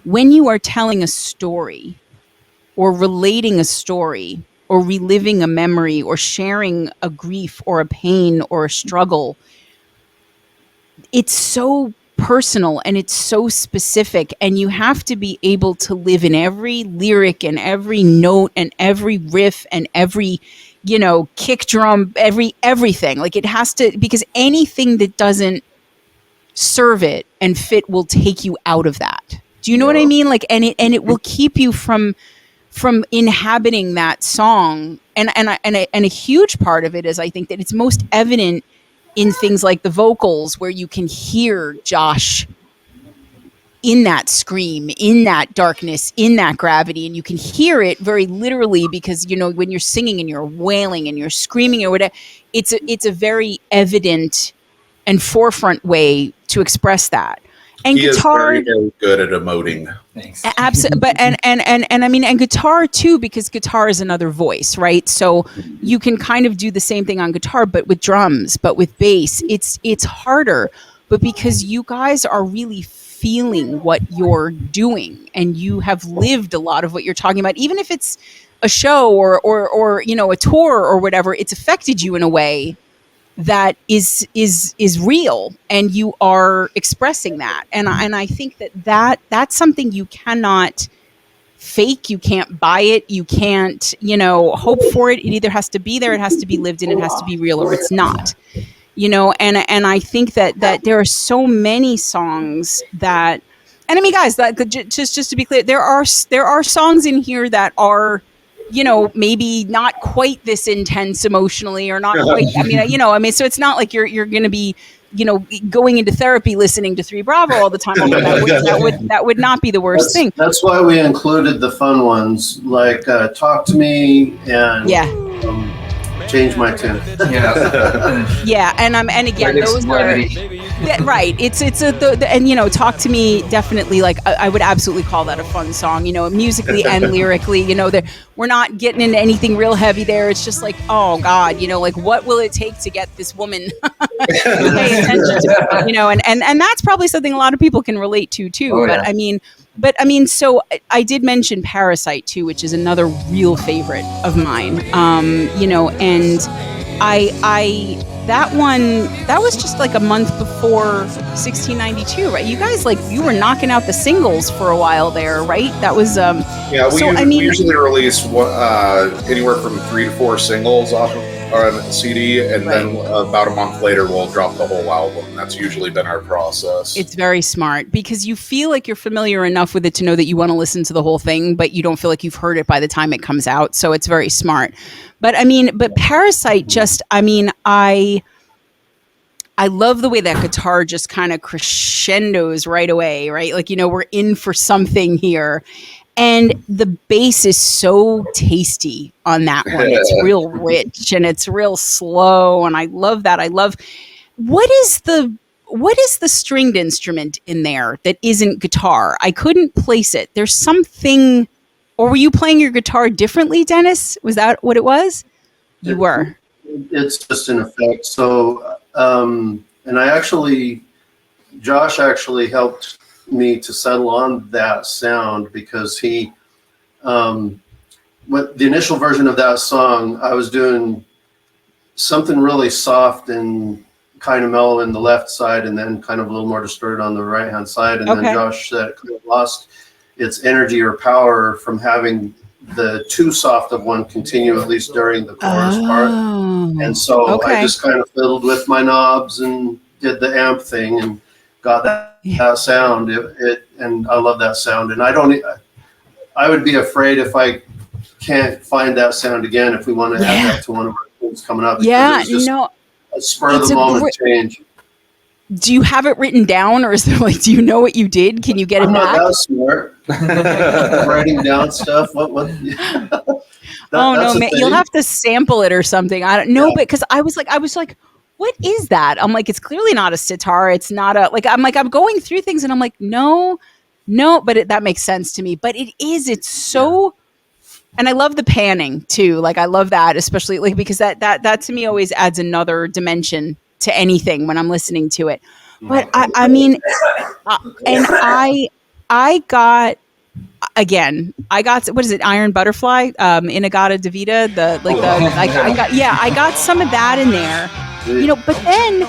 when you are telling a story or relating a story or reliving a memory or sharing a grief or a pain or a struggle, it's so personal and it's so specific, and you have to be able to live in every lyric and every note and every riff and every, kick drum, everything. Like it has to, because anything that doesn't serve it and fit will take you out of that. Do you know what I mean? Like, and it will keep you from inhabiting that song. And a huge part of it is, I think, that it's most evident in things like the vocals, where you can hear Josh in that scream, in that darkness, in that gravity, and you can hear it very literally, because when you're singing and you're wailing and you're screaming or whatever, it's a very evident and forefront way to express that. And he guitar is very, very good at emoting. Thanks. Absolutely, but and I mean, and guitar too, because guitar is another voice, right? So you can kind of do the same thing on guitar, but with drums, but with bass, it's harder. But because you guys are really feeling what you're doing, and you have lived a lot of what you're talking about, even if it's a show or you know, a tour or whatever. It's affected you in a way that is real, and you are expressing that. And I think that's something you cannot fake. You can't buy it. You can't, you know, hope for it. It either has to be there, it has to be lived in, it has to be real, or it's not. You know, and I think that there are so many songs that, and I mean, guys, that just to be clear, there are songs in here that are, you know, maybe not quite this intense emotionally, or not quite. I mean, you know, I mean, so it's not like you're going to be, you know, going into therapy listening to 3 Bravo all the time. I mean, that would not be the worst thing. That's why we included the fun ones, like "Talk to Me" and "Change My Tune." Yeah, and again, those are right. It's and you know, "Talk to Me" definitely, like I would absolutely call that a fun song. You know, musically and lyrically. You know, we're not getting into anything real heavy there. It's just like, oh God, you know, like what will it take to get this woman to pay attention to me? You know, and that's probably something a lot of people can relate to too. Oh, yeah. But I mean, so I did mention "Parasite" too, which is another real favorite of mine. You know, and I that one, that was just like a month before 1692, right? You guys, like, you were knocking out the singles for a while there, right? That was yeah. We usually release anywhere from 3 to 4 singles off of on a CD, and then about a month later we'll drop the whole album. That's usually been our process. It's very smart, because you feel like you're familiar enough with it to know that you want to listen to the whole thing, but you don't feel like you've heard it by the time it comes out. So it's very smart. But I mean, Parasite, just, I mean, I love the way that guitar just kind of crescendos right away, right? Like, you know, we're in for something here. And the bass is so tasty on that one. It's real rich and it's real slow. And I love that. What is the stringed instrument in there that isn't guitar? I couldn't place it. There's something, or were you playing your guitar differently, Dennis? Was that what it was? You were. It's just an effect. So, and Josh actually helped me to settle on that sound, because he, what the initial version of that song, I was doing something really soft and kind of mellow in the left side, and then kind of a little more distorted on the right hand side. And then Josh said it kind of lost its energy or power from having the too soft of one continue, at least during the chorus part. And so I just kind of fiddled with my knobs and did the amp thing and got that sound. And I love that sound. And I would be afraid if I can't find that sound again, if we want to add that to one of our things coming up. Yeah, no, a spur of the moment change. Do you have it written down, or is there, like, do you know what you did? Can you get it back? I'm not that smart. Writing down stuff. What? No, man, you'll have to sample it or something. I don't know, but because I was like, what is that? I'm like, it's clearly not a sitar. It's not I'm going through things and I'm like, no, but that makes sense to me. But it's so, and I love the panning too. Like, I love that, especially like, because that to me always adds another dimension to anything when I'm listening to it. But I mean, and I got, what is it? Iron Butterfly, Inagata Davida, I got some of that in there, you know, but then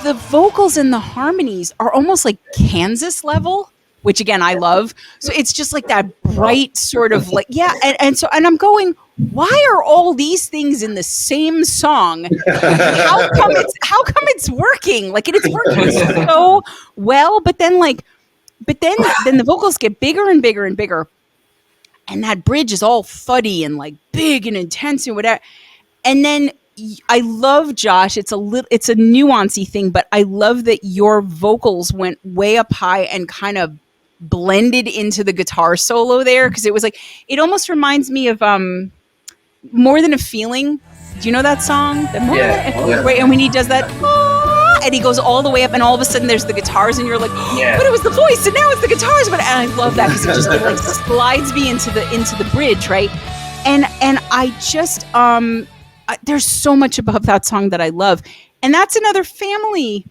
the vocals and the harmonies are almost like Kansas level, which again, I love. So it's just like that bright sort of like, and I'm going, why are all these things in the same song? How come it's working? Like, it's working so well, but then the vocals get bigger and bigger and bigger, and that bridge is all thuddy and like big and intense and whatever. And then I love, Josh, it's a nuancy thing, but I love that your vocals went way up high and kind of blended into the guitar solo there, because it was like, it almost reminds me of More Than a Feeling. Do you know that song? Right, and when he does that, and he goes all the way up, and all of a sudden there's the guitars, and you're like, but it was the voice, and now it's the guitars. But and I love that, because it just like slides me into the bridge, right? And I just there's so much about that song that I love, and that's another family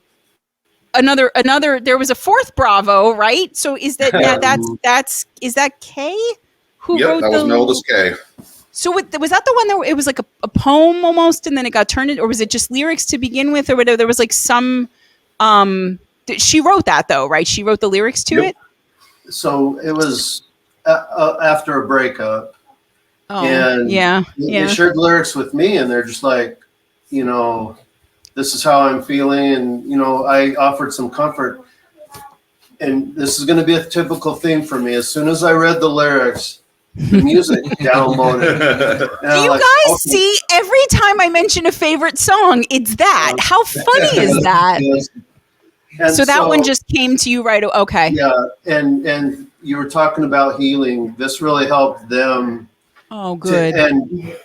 another. There was a fourth Bravo, right? So is that is that Kay who Yep, wrote that was Meldus K. So was that the one that it was like a poem almost, and then it got turned into, or was it just lyrics to begin with, or whatever? There was like some. She wrote that though, right? She wrote the lyrics to it. So it was after a breakup. Oh, and yeah. They shared lyrics with me, and they're just like, this is how I'm feeling, and I offered some comfort. And this is going to be a typical theme for me. As soon as I read the lyrics, the music downloaded. Do you guys see? Every time I mention a favorite song, it's that. How funny is that? So that one just came to you right away. Okay. Yeah, and you were talking about healing. This really helped them. Oh, good. And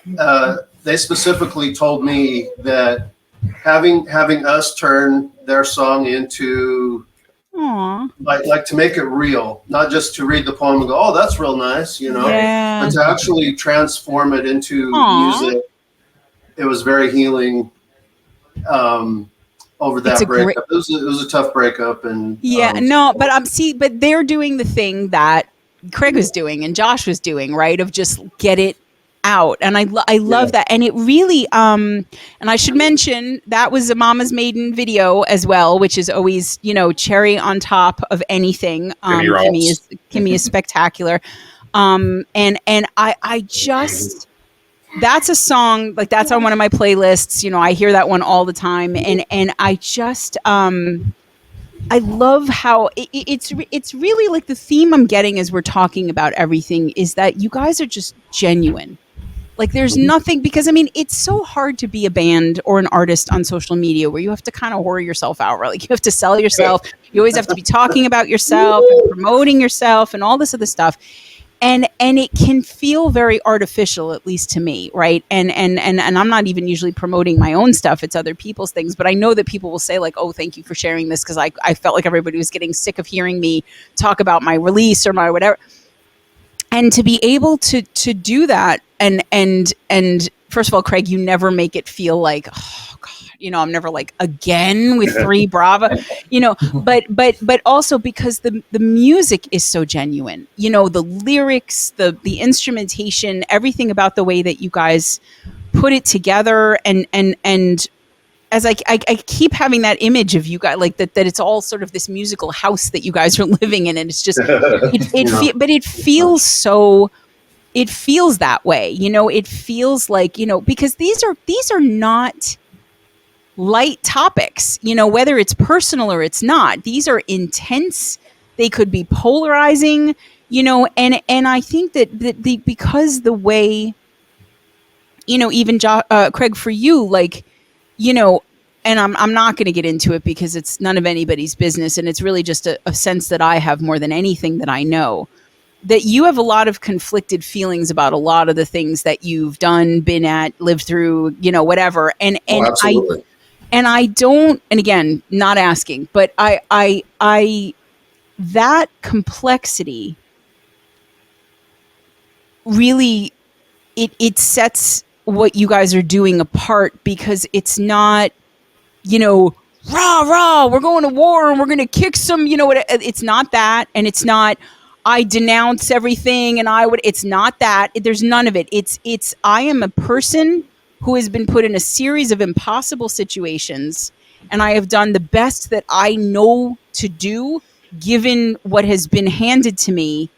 they specifically told me that having us turn their song into like to make it real, not just to read the poem and go, oh, that's real nice, Yeah. but to actually transform it into music. It was very healing. Over that breakup, it was a tough breakup, and but they're doing the thing that Craig was doing and Josh was doing, right? Of just get it out, and I love that, and it really and I should mention that was a Mama's Maiden video as well, which is always cherry on top of anything. Kimmy is spectacular, and I just. That's a song, like that's on one of my playlists. I hear that one all the time, and I just I love how it's really like the theme I'm getting as we're talking about everything is that you guys are just genuine. Like there's nothing, because it's so hard to be a band or an artist on social media where you have to kind of whore yourself out, right? Like you have to sell yourself. You always have to be talking about yourself and promoting yourself and all this other stuff. And it can feel very artificial, at least to me, right? And I'm not even usually promoting my own stuff; it's other people's things. But I know that people will say like, "Oh, thank you for sharing this," because I felt like everybody was getting sick of hearing me talk about my release or my whatever. And to be able to do that, and first of all, Craig, you never make it feel like, oh God, I'm never like again with 3 Brava, but also because the music is so genuine, the lyrics, the instrumentation, everything about the way that you guys put it together. And as I keep having that image of you guys, like that it's all sort of this musical house that you guys are living in. And it's just, but it feels so, it feels that way, it feels like, because these are not light topics, whether it's personal or it's not. These are intense. They could be polarizing, and I think that because the way, even Craig, for you, like, and I'm not going to get into it because it's none of anybody's business, and it's really just a sense that I have more than anything that I know, that you have a lot of conflicted feelings about a lot of the things that you've done, been at, lived through, whatever, and absolutely. I don't, and again, not asking, but I that complexity really, it sets what you guys are doing apart, because it's not, rah, we're going to war and we're going to kick some, it's not that. And it's not, I denounce everything and it's not that. There's none of it. It's, I am a person who has been put in a series of impossible situations, and I have done the best that I know to do, given what has been handed to me.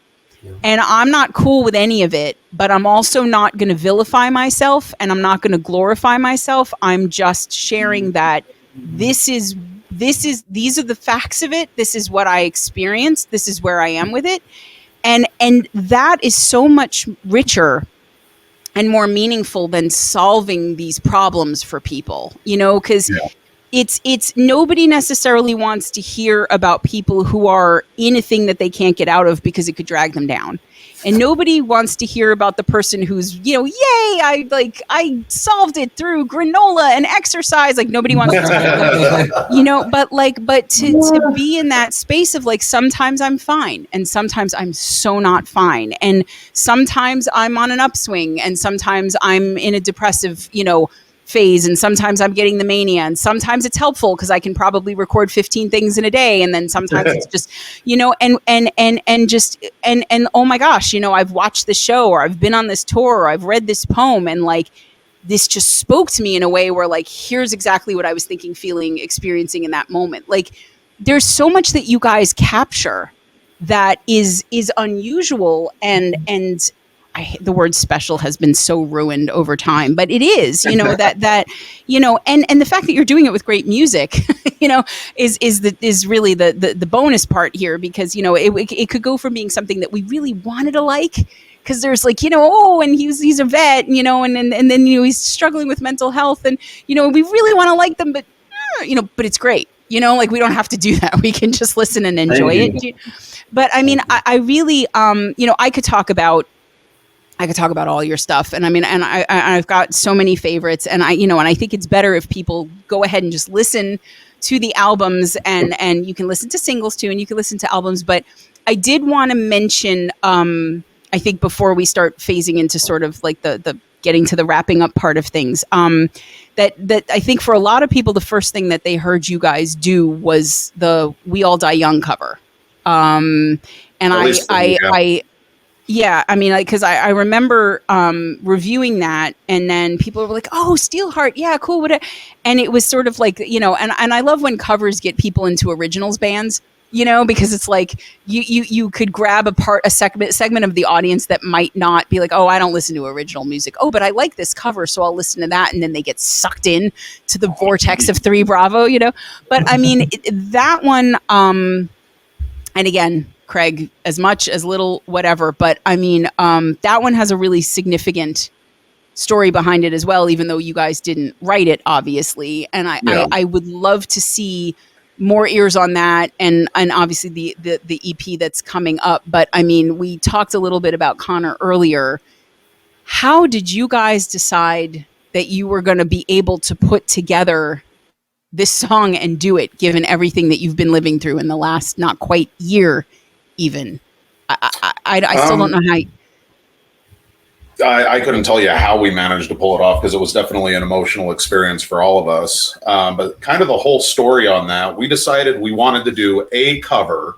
And I'm not cool with any of it, but I'm also not going to vilify myself, and I'm not going to glorify myself. I'm just sharing that these are the facts of it. This is what I experienced. This is where I am with it. And that is so much richer and more meaningful than solving these problems for people, because it's nobody necessarily wants to hear about people who are in a thing that they can't get out of because it could drag them down. And nobody wants to hear about the person who's, yay, I solved it through granola and exercise. Like nobody wants to hear that, but to be in that space of like, sometimes I'm fine and sometimes I'm so not fine. And sometimes I'm on an upswing and sometimes I'm in a depressive, phase, and sometimes I'm getting the mania, and sometimes it's helpful because I can probably record 15 things in a day, and then sometimes it's just, you know, and oh my gosh, you know, I've watched the show, or I've been on this tour, or I've read this poem, and like this just spoke to me in a way where like, here's exactly what I was thinking, feeling, experiencing in that moment. Like there's so much that you guys capture that is unusual, and the word special has been so ruined over time, but it is, you know, that you know, and the fact that you're doing it with great music, you know, is really the bonus part here, because you know it could go from being something that we really wanted to like, because there's like, you know, oh, and he's a vet, you know, and then you know he's struggling with mental health, and you know we really want to like them, but you know, but it's great, you know, like we don't have to do that. We can just listen and enjoy it. But I mean, I really, you know, I could talk about all your stuff, and I mean, and I've got so many favorites, and you know, and I think it's better if people go ahead and just listen to the albums, and you can listen to singles too, and you can listen to albums. But I did want to mention, I think before we start phasing into sort of like the getting to the wrapping up part of things, that I think for a lot of people, the first thing that they heard you guys do was the "We All Die Young" cover, and yeah, I mean, like, because I remember reviewing that, and then people were like, "Oh, Steelheart, yeah, cool." And it was sort of like, you know, and I love when covers get people into originals bands, you know, because it's like you could grab a segment of the audience that might not be like, "Oh, I don't listen to original music. Oh, but I like this cover, so I'll listen to that," and then they get sucked in to the vortex of 3 Bravo, you know. But I mean, that one, and again, Craig, as much, as little, whatever. But I mean, that one has a really significant story behind it as well, even though you guys didn't write it, obviously. And I would love to see more ears on that, and obviously the EP that's coming up. But I mean, we talked a little bit about Connor earlier. How did you guys decide that you were going to be able to put together this song and do it, given everything that you've been living through in the last not quite year? Even I still don't know how. I couldn't tell you how we managed to pull it off, because it was definitely an emotional experience for all of us. But kind of the whole story on that, we decided we wanted to do a cover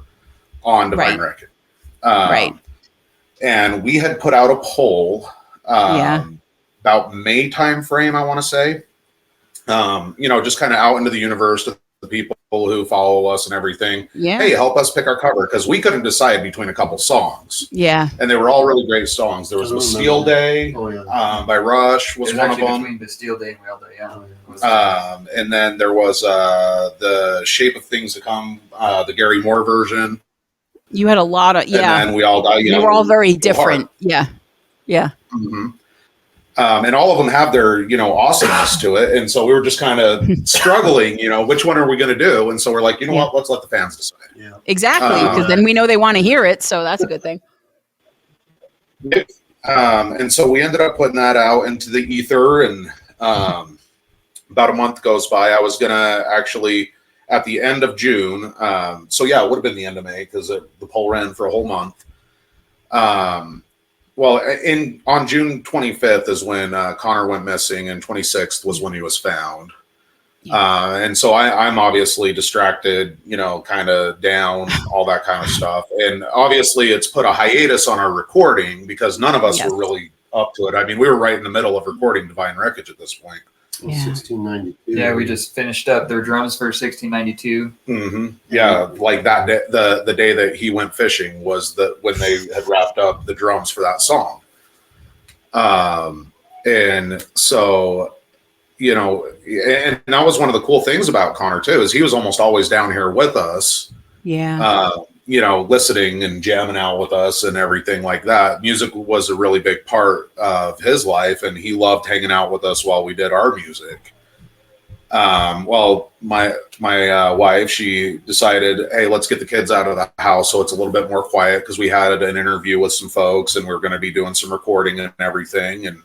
on Divine Record. Right. And we had put out a poll about May time frame, I want to say. You know, just kind of out into the universe to the people who follow us and everything. Yeah. Hey, help us pick our cover, because we couldn't decide between a couple songs. Yeah. And they were all really great songs. There was Bastille Day by Rush was one of them. Between Bastille Day and We All Die Young. And then there was the Shape of Things to Come, the Gary Moore version. You had a lot of And then We All Die Young. They were all very different. Yeah. Yeah. Mm-hmm. And all of them have their, you know, awesomeness to it. And so we were just kind of struggling, you know, which one are we going to do? And so we're like, you know what, let's let the fans decide. Yeah. Exactly. Because then we know they want to hear it. So that's a good thing. And so we ended up putting that out into the ether. And about a month goes by. I was going to actually, at the end of June. So yeah, it would have been the end of May, because the poll ran for a whole month. Well, on June 25th is when Connor went missing, and 26th was when he was found. Yeah. And so I'm obviously distracted, you know, kind of down, all that kind of stuff. And obviously it's put a hiatus on our recording, because none of us were really up to it. I mean, we were right in the middle of recording Divine Wreckage at this point. Yeah. 1692. Yeah, we just finished up their drums for 1692. Mm-hmm. Yeah, like that day, the day that he went fishing was when they had wrapped up the drums for that song. And so, you know, and that was one of the cool things about Connor too, is he was almost always down here with us. Yeah. You know, listening and jamming out with us and everything like that. Music was a really big part of his life, and he loved hanging out with us while we did our music. Well, my wife, she decided, hey, let's get the kids out of the house so it's a little bit more quiet, because we had an interview with some folks, and we're going to be doing some recording and everything. And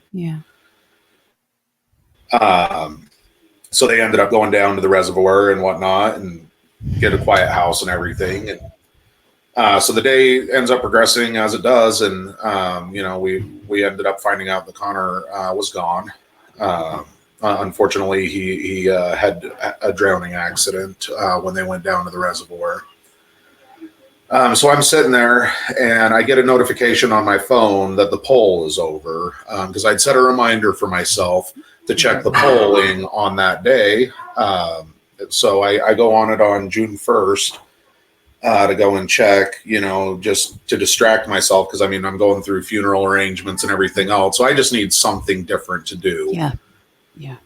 so they ended up going down to the reservoir and whatnot, and get a quiet house and everything. And so the day ends up progressing as it does, and you know, we ended up finding out that Connor was gone. Unfortunately, he had a drowning accident when they went down to the reservoir. So I'm sitting there, and I get a notification on my phone that the poll is over, because I'd set a reminder for myself to check the polling on that day. So I go on it on June 1st to go and check, just to distract myself, because I'm going through funeral arrangements and everything else. So I just need something different to do. Yeah.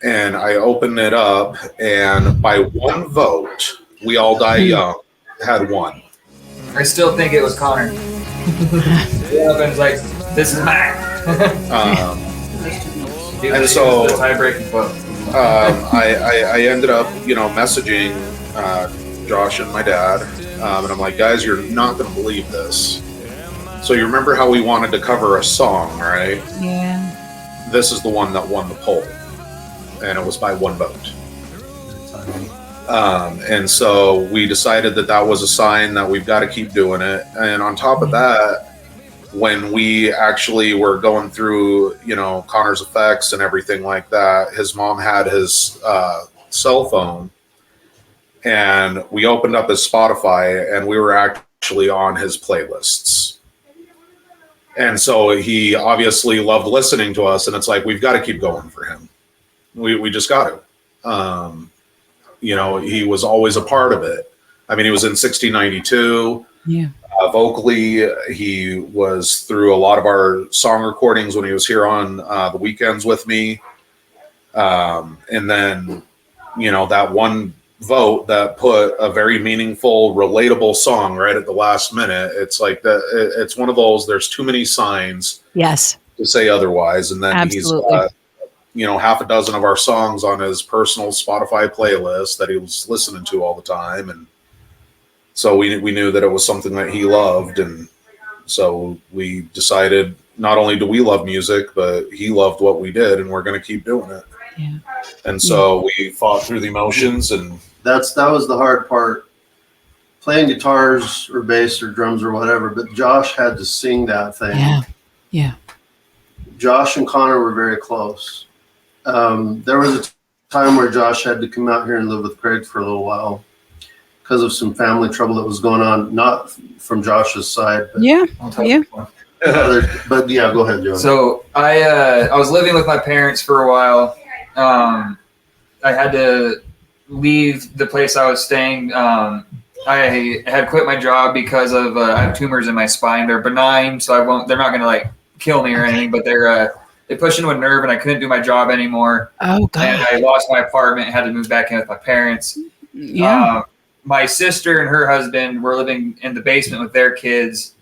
And I opened it up, and by one vote, We All Die Young had won. I still think it was Connor. It's like, this is mine. And so the tie-breaking vote. I ended up, messaging Josh and my dad, and I'm like, guys, you're not going to believe this. So you remember how we wanted to cover a song, right? Yeah. This is the one that won the poll, and it was by one vote. And so we decided that was a sign that we've got to keep doing it. And on top of that, when we actually were going through, Connor's effects and everything like that, his mom had his cell phone, and we opened up his Spotify, and we were actually on his playlists. And so he obviously loved listening to us, and it's like, we've got to keep going for him. We just got to. He was always a part of it. He was in 1692. Yeah. Vocally, he was through a lot of our song recordings when he was here on the weekends with me. And then, that one vote that put a very meaningful, relatable song right at the last minute. It's like that. It's one of those, there's too many signs Yes. to say otherwise. And then Absolutely. he's half a dozen of our songs on his personal Spotify playlist that he was listening to all the time. And so we knew that it was something that he loved. And so we decided, not only do we love music, but he loved what we did, and we're going to keep doing it. Yeah. And so we fought through the emotions, and That was the hard part. Playing guitars or bass or drums or whatever, but Josh had to sing that thing. Yeah. Yeah. Josh and Connor were very close. There was a time where Josh had to come out here and live with Craig for a little while because of some family trouble that was going on, not from Josh's side. But Yeah. I'll tell Yeah. you one. but yeah, go ahead, Joe. So I was living with my parents for a while. I had to leave the place I was staying. I had quit my job because of I have tumors in my spine. They're benign, so they're not gonna kill me or anything, but they pushed into a nerve, and I couldn't do my job anymore. Oh God. And I lost my apartment and had to move back in with my parents. Yeah. My sister and her husband were living in the basement with their kids,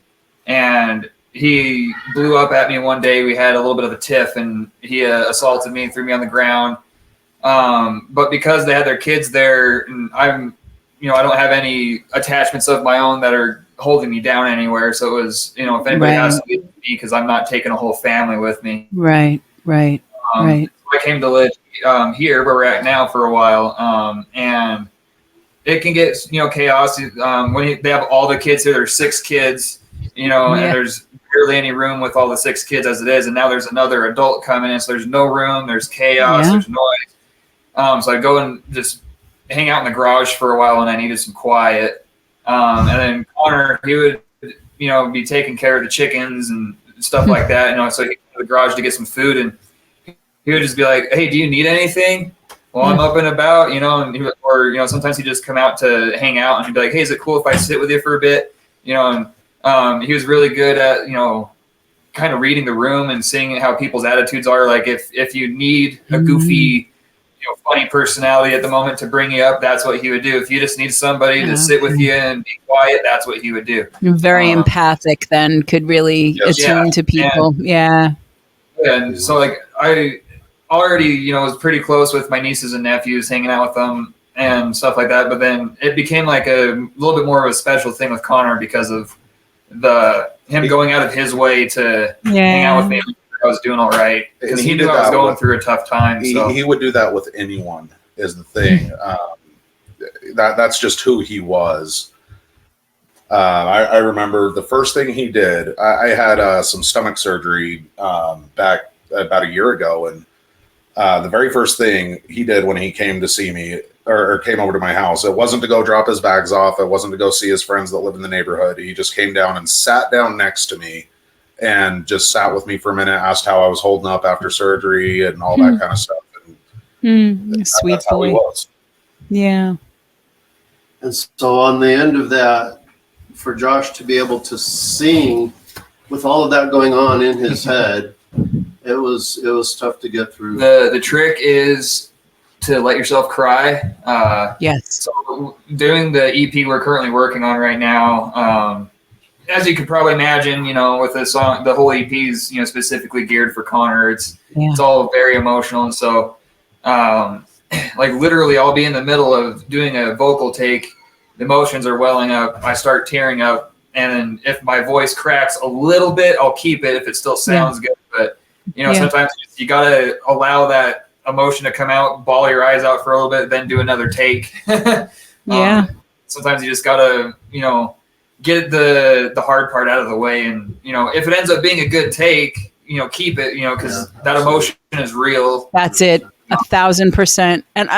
and he blew up at me one day. We had a little bit of a tiff, and he assaulted me and threw me on the ground. But because they had their kids there, and I don't have any attachments of my own that are holding me down anywhere. So it was, if anybody has to leave me, because I'm not taking a whole family with me. Right. Right. Right. I came to live here where we're at now for a while, and it can get chaos when they have all the kids here. There's 6 kids, and there's barely any room with all the 6 kids as it is, and now there's another adult coming in, so there's no room. There's chaos. Yeah. There's noise. So I'd go and just hang out in the garage for a while when I needed some quiet. And then Connor, he would be taking care of the chickens and stuff like that. So he'd go to the garage to get some food, and he would just be like, "Hey, do you need anything?" Well, I'm up and about, and or sometimes he'd just come out to hang out, and he'd be like, "Hey, is it cool if I sit with you for a bit?" And he was really good at kind of reading the room and seeing how people's attitudes are. Like if you need a goofy, funny personality at the moment to bring you up, that's what he would do. If you just need somebody to sit with you and be quiet, that's what he would do. Very empathic. Then could really attune to people. And so I already was pretty close with my nieces and nephews, hanging out with them and stuff like that. But then it became like a little bit more of a special thing with Connor because of him going out of his way to hang out with me. I was doing all right, because he knew I was going through a tough time. He would do that with anyone, is the thing. That's just who he was. I remember the first thing he did. I had some stomach surgery back about a year ago, and the very first thing he did when he came to see me or came over to my house, it wasn't to go drop his bags off. It wasn't to go see his friends that live in the neighborhood. He just came down and sat down next to me and just sat with me for a minute, asked how I was holding up after surgery and all that kind of stuff. And Sweet that's how he boy. was. Yeah. And so on the end of that, for Josh to be able to sing with all of that going on in his head, it was tough to get through. The trick is to let yourself cry. Yes. So doing the EP we're currently working on right now, as you could probably imagine, with the song, the whole EP is, specifically geared for Connor. It's all very emotional. And so, like literally I'll be in the middle of doing a vocal take. The emotions are welling up. I start tearing up. And then if my voice cracks a little bit, I'll keep it if it still sounds good. But, sometimes you got to allow that emotion to come out, bawl your eyes out for a little bit, then do another take. Sometimes you just got to, get the hard part out of the way. And, if it ends up being a good take, keep it, because that emotion is real. That's it. 1,000%. And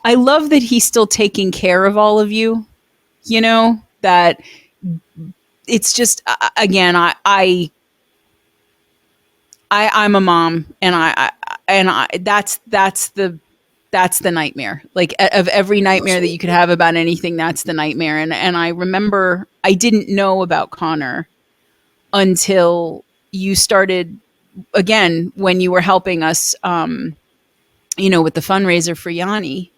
I love that he's still taking care of all of you, that it's just, again, I'm a mom, and I that's the nightmare. Like, of every nightmare that you could have about anything, that's the nightmare. And I remember I didn't know about Connor until you started, again, when you were helping us, with the fundraiser for Yanni,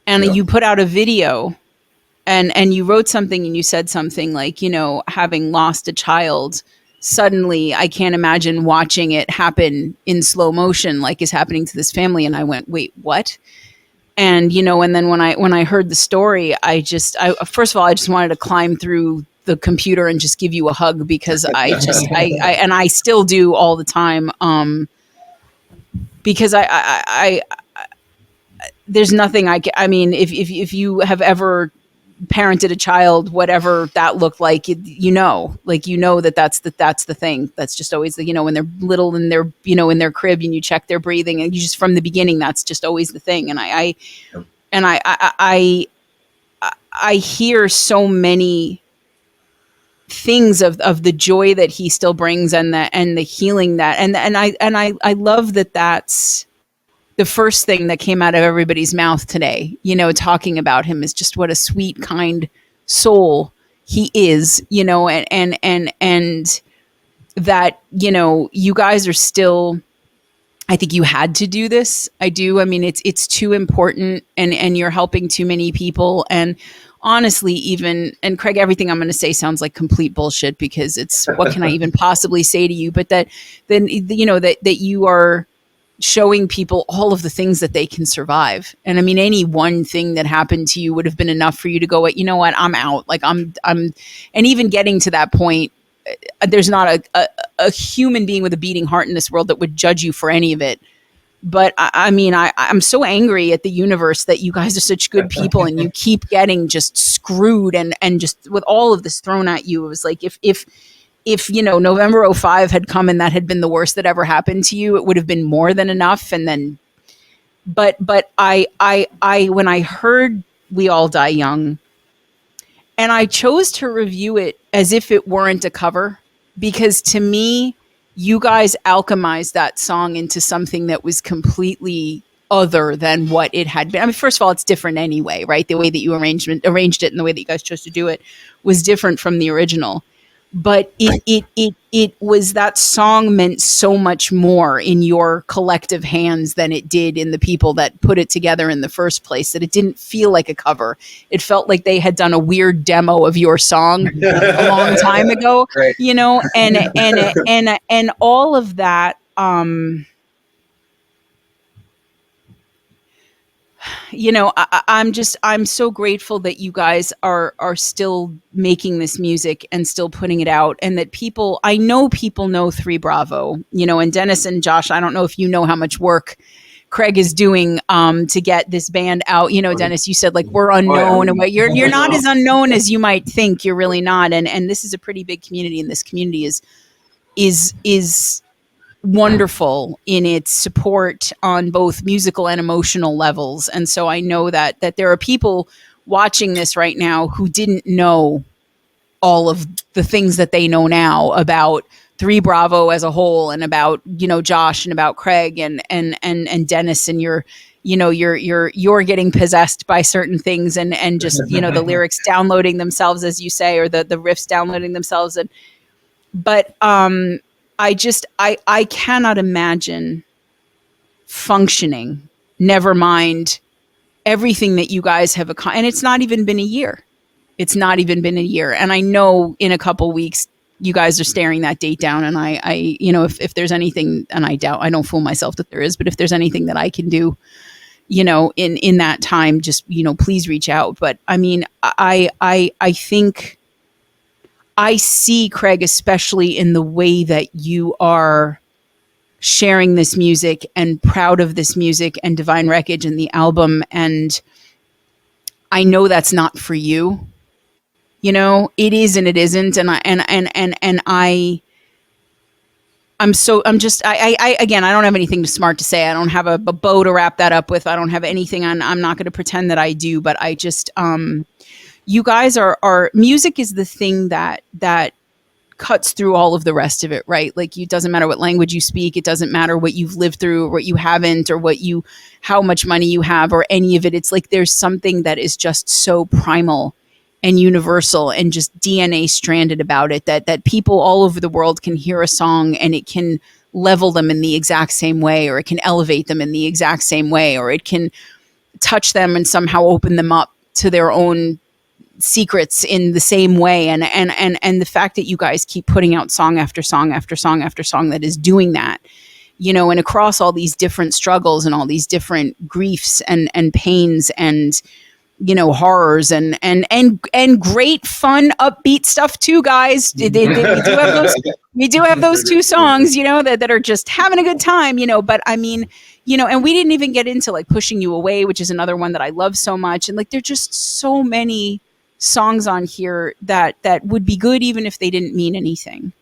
and you put out a video, and you wrote something, and you said something like, having lost a child, suddenly I can't imagine watching it happen in slow motion like is happening to this family. And I went, wait, what? And, and then when I heard the story, I first of all, I just wanted to climb through the computer and just give you a hug, because I still do all the time. Because I there's nothing if you have ever parented a child, whatever that looked like, that's the thing. That's just always when they're little and they're, in their crib, and you check their breathing, and you just, from the beginning, that's just always the thing. And I hear so many things of the joy that he still brings, and the healing that, and I love that that's the first thing that came out of everybody's mouth today, talking about him, is just what a sweet, kind soul he is, and that, you guys are still, I think you had to do this. I do. I mean, it's too important, and you're helping too many people. And honestly, and Craig, everything I'm going to say sounds like complete bullshit, because it's, what can I even possibly say to you? But that you are showing people all of the things that they can survive. And I mean, any one thing that happened to you would have been enough for you to go, you know what, I'm out. Like I'm, and even getting to that point, there's not a human being with a beating heart in this world that would judge you for any of it. But I'm so angry at the universe that you guys are such good people, and you keep getting just screwed, and just with all of this thrown at you. It was like, if November 05 had come and that had been the worst that ever happened to you, it would have been more than enough. And then, but I when I heard We All Die Young, and I chose to review it as if it weren't a cover, because to me, you guys alchemized that song into something that was completely other than what it had been. I mean, first of all, it's different anyway, right? The way that you arranged it and the way that you guys chose to do it was different from the original. But it was, that song meant so much more in your collective hands than it did in the people that put it together in the first place, that it didn't feel like a cover. It felt like they had done a weird demo of your song a long time ago, Right. and all of that. I'm so grateful that you guys are still making this music and still putting it out, and that I know people know 3 Bravo, and Dennis and Josh, I don't know if you know how much work Craig is doing to get this band out. Dennis, you said like we're unknown, and you're not as unknown as you might think. You're really not. And this is a pretty big community, and this community is wonderful in its support on both musical and emotional levels. And so I know that there are people watching this right now who didn't know all of the things that they know now about 3 Bravo as a whole, and about, Josh, and about Craig and Dennis, and you're getting possessed by certain things, and just, the lyrics downloading themselves, as you say, or the riffs downloading themselves. But I cannot imagine functioning, never mind everything that you guys have accomplished. And it's not even been a year. And I know in a couple weeks, you guys are staring that date down. And I if there's anything, and I don't fool myself that there is, but if there's anything that I can do, in that time, just, please reach out. But I mean, I think I see, Craig, especially in the way that you are sharing this music and proud of this music and Divine Wreckage and the album. And I know that's not for you. It is and it isn't. And again, I don't have anything smart to say. I don't have a bow to wrap that up with. I don't have anything. I'm not going to pretend that I do, but I just, you guys are music is the thing that cuts through all of the rest of it, right? Like, it doesn't matter what language you speak. It doesn't matter what you've lived through or what you haven't, or how much money you have, or any of it. It's like there's something that is just so primal and universal and just DNA stranded about it, that people all over the world can hear a song and it can level them in the exact same way, or it can elevate them in the exact same way, or it can touch them and somehow open them up to their own secrets in the same way. And the fact that you guys keep putting out song after song after song after song that is doing that, and across all these different struggles and all these different griefs and pains and, horrors and great fun upbeat stuff too, guys. We do have those 2 songs, that are just having a good time, but I mean, and we didn't even get into like Pushing You Away, which is another one that I love so much. And like, there's just so many songs on here that would be good even if they didn't mean anything.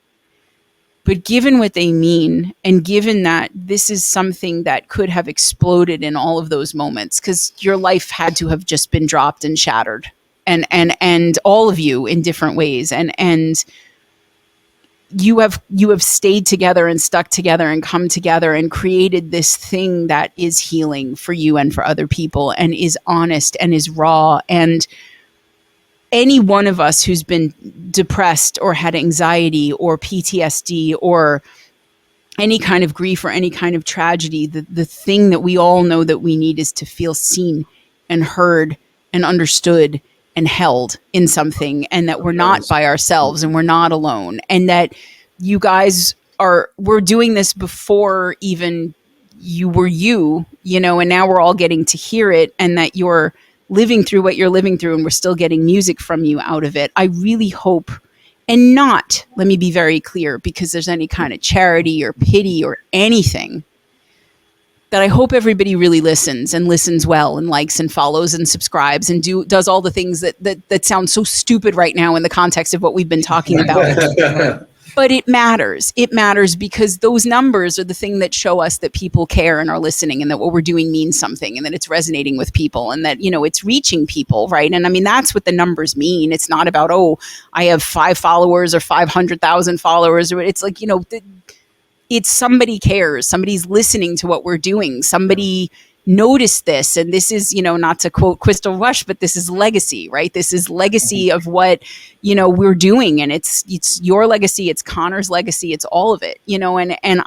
But given what they mean, and given that this is something that could have exploded in all of those moments, because your life had to have just been dropped and shattered, and all of you in different ways, and you have stayed together and stuck together and come together and created this thing that is healing for you and for other people, and is honest and is raw. And any one of us who's been depressed or had anxiety or PTSD or any kind of grief or any kind of tragedy, the thing that we all know that we need is to feel seen and heard and understood and held in something, and that we're not by ourselves and we're not alone, and that you guys we're doing this before even you were and now we're all getting to hear it, and that you're living through what you're living through, and we're still getting music from you out of it. I really hope, and not, let me be very clear, because there's any kind of charity or pity or anything, that I hope everybody really listens, and listens well, and likes and follows and subscribes and does all the things that sound so stupid right now in the context of what we've been talking about. But it matters. It matters because those numbers are the thing that show us that people care and are listening, and that what we're doing means something, and that it's resonating with people, and that, it's reaching people, right? And I mean, that's what the numbers mean. It's not about, I have 5 followers or 500,000 followers, or it's like, it's somebody cares. Somebody's listening to what we're doing. Somebody noticed this. And this is, not to quote Crystal Rush, but this is legacy, right? This is legacy of what, we're doing. And it's your legacy. It's Connor's legacy. It's all of it, and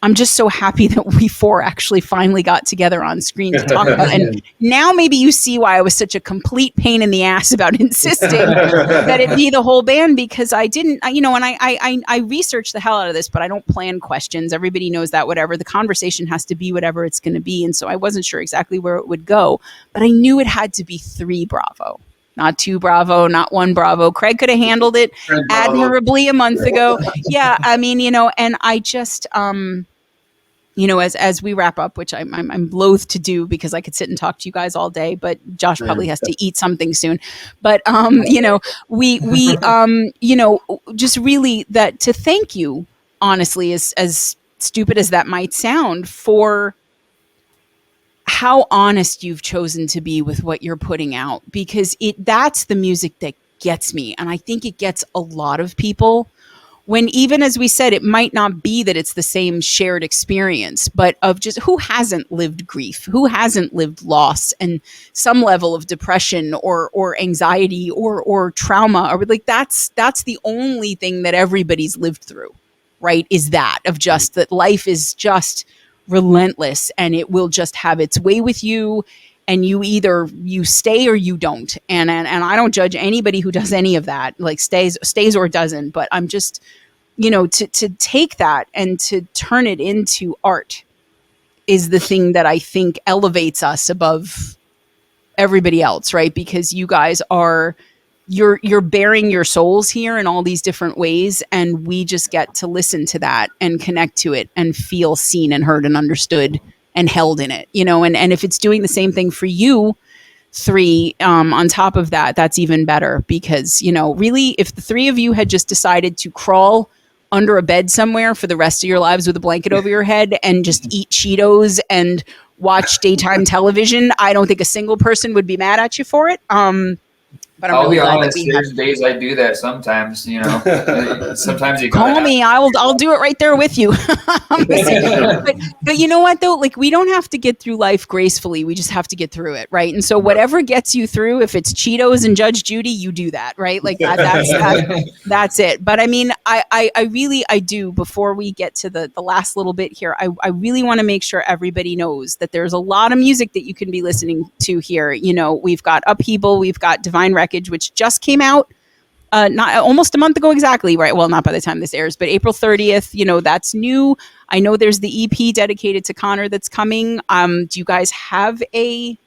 I'm just so happy that we 4 actually finally got together on screen to talk about it. And now maybe you see why I was such a complete pain in the ass about insisting that it be the whole band, because I didn't, and I researched the hell out of this, but I don't plan questions. Everybody knows that, whatever. The conversation has to be whatever it's going to be. And so I wasn't sure exactly where it would go, but I knew it had to be 3 Bravo. Not 2 Bravo, not 1 Bravo. Craig could have handled it admirably a month ago. Yeah, I mean, and I just, as we wrap up, which I'm loath to do because I could sit and talk to you guys all day, but Josh probably has to eat something soon. But we just really that to thank you honestly, as stupid as that might sound, for how honest you've chosen to be with what you're putting out, because that's the music that gets me. And I think it gets a lot of people, when, even as we said, it might not be that it's the same shared experience, but of just who hasn't lived grief, who hasn't lived loss and some level of depression or anxiety or trauma, or like that's the only thing that everybody's lived through, right? Is that of just that life is just relentless and it will just have its way with you, and you stay or you don't. And I don't judge anybody who does any of that, like stays or doesn't, but I'm just, to take that and to turn it into art is the thing that I think elevates us above everybody else, right? Because you guys you're bearing your souls here in all these different ways, and we just get to listen to that and connect to it and feel seen and heard and understood and held in it, and if it's doing the same thing for you three, on top of that, that's even better, because, really, if the three of you had just decided to crawl under a bed somewhere for the rest of your lives with a blanket over your head and just eat Cheetos and watch daytime television, I don't think a single person would be mad at you for it. But I'm I'll really be glad honest, that we there's days I do that sometimes, sometimes you call me. I'll do it right there with you. but you know what though? Like, we don't have to get through life gracefully. We just have to get through it, right? And so whatever gets you through, if it's Cheetos and Judge Judy, you do that, right? Like that's it. But I mean, I really do. Before we get to the last little bit here, I really want to make sure everybody knows that there's a lot of music that you can be listening to here. We've got Upheaval, we've got Divine Wreckage, which just came out not almost a month ago exactly, right? Well, not by the time this airs, but April 30th, that's new. I know there's the EP dedicated to Connor that's coming. Do you guys have a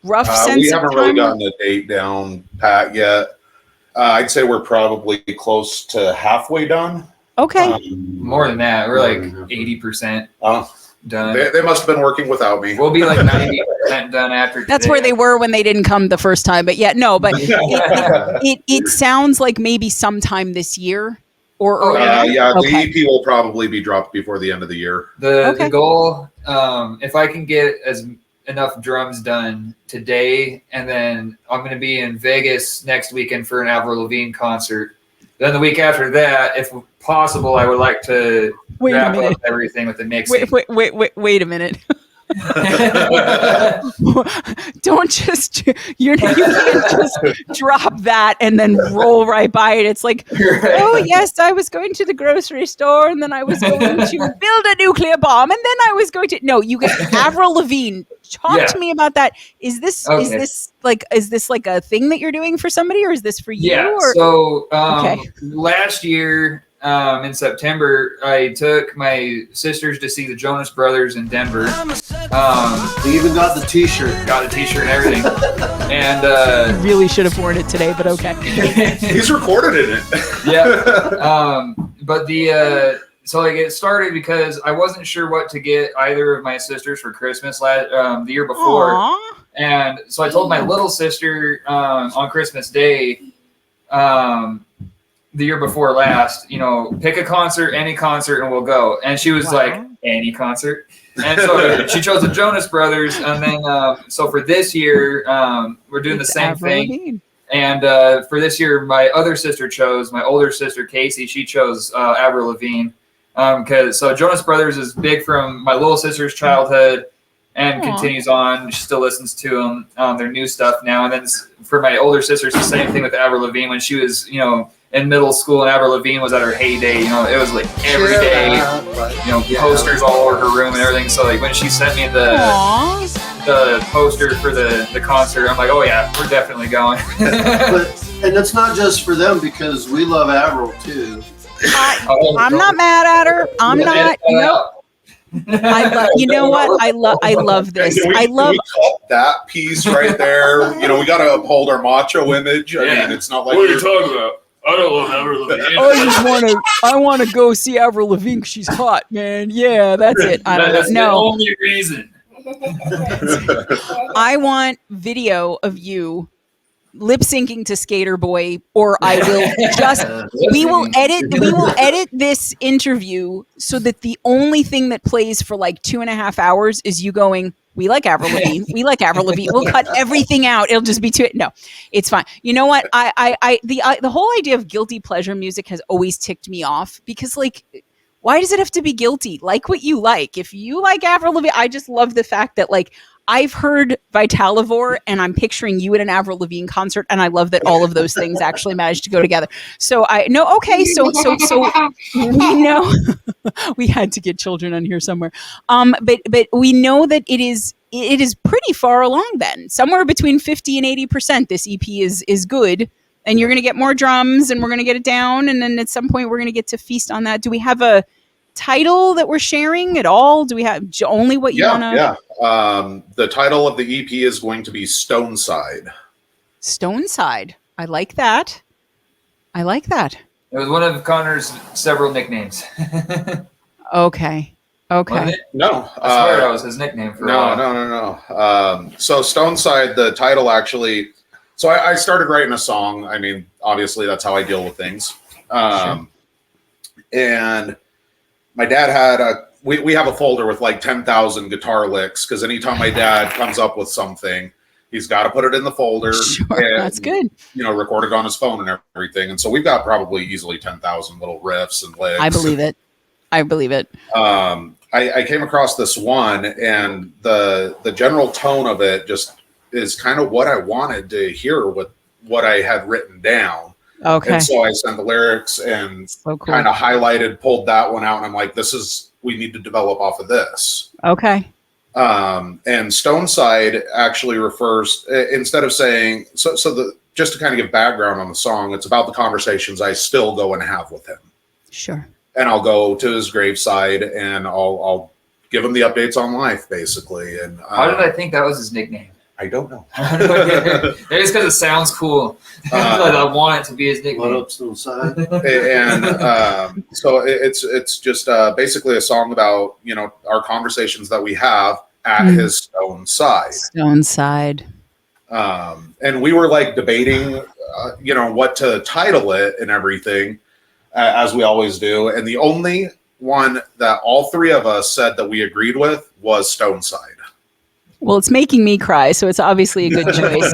rough sense we of haven't really gotten the date down pat yet. I'd say we're probably close to halfway done. Okay. More than that. We're like 80% done. They must have been working without me. We'll be like 90% done after today. That's where they were when they didn't come the first time. But it sounds like maybe sometime this year or the okay. EP will probably be dropped before the end of the year. The goal, if I can get enough drums done today, and then I'm going to be in Vegas next weekend for an Avril Lavigne concert. Then the week after that, if possible, I would like to wrap up everything with the mixing. Wait a minute. Don't just you can't just drop that and then roll right by it. It's like, oh yes, I was going to the grocery store and then I was going to build a nuclear bomb and then I was going to you get Avril Lavigne. Talk to me about that. Is this like a thing that you're doing for somebody, or is this for you? Yeah. Or? So last year in September, I took my sisters to see the Jonas Brothers in Denver. They even got the T-shirt. Got a T-shirt and everything. And really should have worn it today, but okay. He's recorded in it. Yeah. But so it started because I wasn't sure what to get either of my sisters for Christmas the year before. Aww. And so I told my little sister on Christmas Day, the year before last, pick a concert, any concert, and we'll go. And she was like, any concert? And so she chose the Jonas Brothers. And then, so for this year, we're doing the same thing. And for this year, my older sister, Casey, she chose Avril Lavigne. So Jonas Brothers is big from my little sister's childhood and continues on. She still listens to them, their new stuff now. And then for my older sister, it's the same thing with Avril Lavigne. When she was, in middle school and Avril Lavigne was at her heyday, it was like every day, posters all over her room and everything. So like when she sent me the poster for the concert, I'm like, oh yeah, we're definitely going. And it's not just for them, because we love Avril too. I'm not mad at her. I'm not. You know what? I love this. I love that piece right there. We got to uphold our macho image. I mean, it's not like what are you talking about? I don't love Avril Lavigne. I want to go see Avril Lavigne because she's hot, man. Yeah, that's it. That's the only reason. I want video of you lip syncing to Skater Boy, or I will just we will edit this interview so that the only thing that plays for like 2.5 hours is you going, we like Avril Lavigne, we like Avril Lavigne. We'll cut everything out. It'll just be no, it's fine. You know what? The whole idea of guilty pleasure music has always ticked me off, because like, why does it have to be guilty? Like what you like. If you like Avril Lavigne, I just love the fact that like, I've heard Vitalivore and I'm picturing you at an Avril Lavigne concert, and I love that all of those things actually managed to go together. So I know, okay, so we know we had to get children on here somewhere. But we know that it is pretty far along then. Somewhere between 50 and 80% this EP is good, and you're going to get more drums, and we're going to get it down, and then at some point we're going to get to feast on that. Do we have a title that we're sharing at all? Do we have only what you want to? Yeah. The title of the EP is going to be Stoneside. Stoneside. I like that. It was one of Connor's several nicknames. Okay. Wasn't it? No. I swear that was his nickname for a while. No. So Stoneside, the title actually. So I started writing a song. I mean, obviously that's how I deal with things. Sure. And my dad had we have a folder with like 10,000 guitar licks, because anytime my dad comes up with something, he's got to put it in the folder. Sure, and, that's good. Record it on his phone and everything. And so we've got probably easily 10,000 little riffs and licks. I believe it. I came across this one, and the general tone of it just is kind of what I wanted to hear with what I had written down. Okay. And so I sent the lyrics and So cool. kind of highlighted, pulled that one out, and I'm like, we need to develop off of this. Okay. And Stoneside actually refers, instead of saying, just to kind of give background on the song, it's about the conversations I still go and have with him. Sure. And I'll go to his graveside and I'll give him the updates on life, basically. And how did I think that was his nickname? I don't know. Maybe it's because it sounds cool. I want it to be his nickname. What up, Stoneside? And so it's just basically a song about our conversations that we have at his stone side. Stoneside. And we were like debating, what to title it and everything, as we always do. And the only one that all three of us said that we agreed with was Stoneside. Well, it's making me cry, so it's obviously a good choice.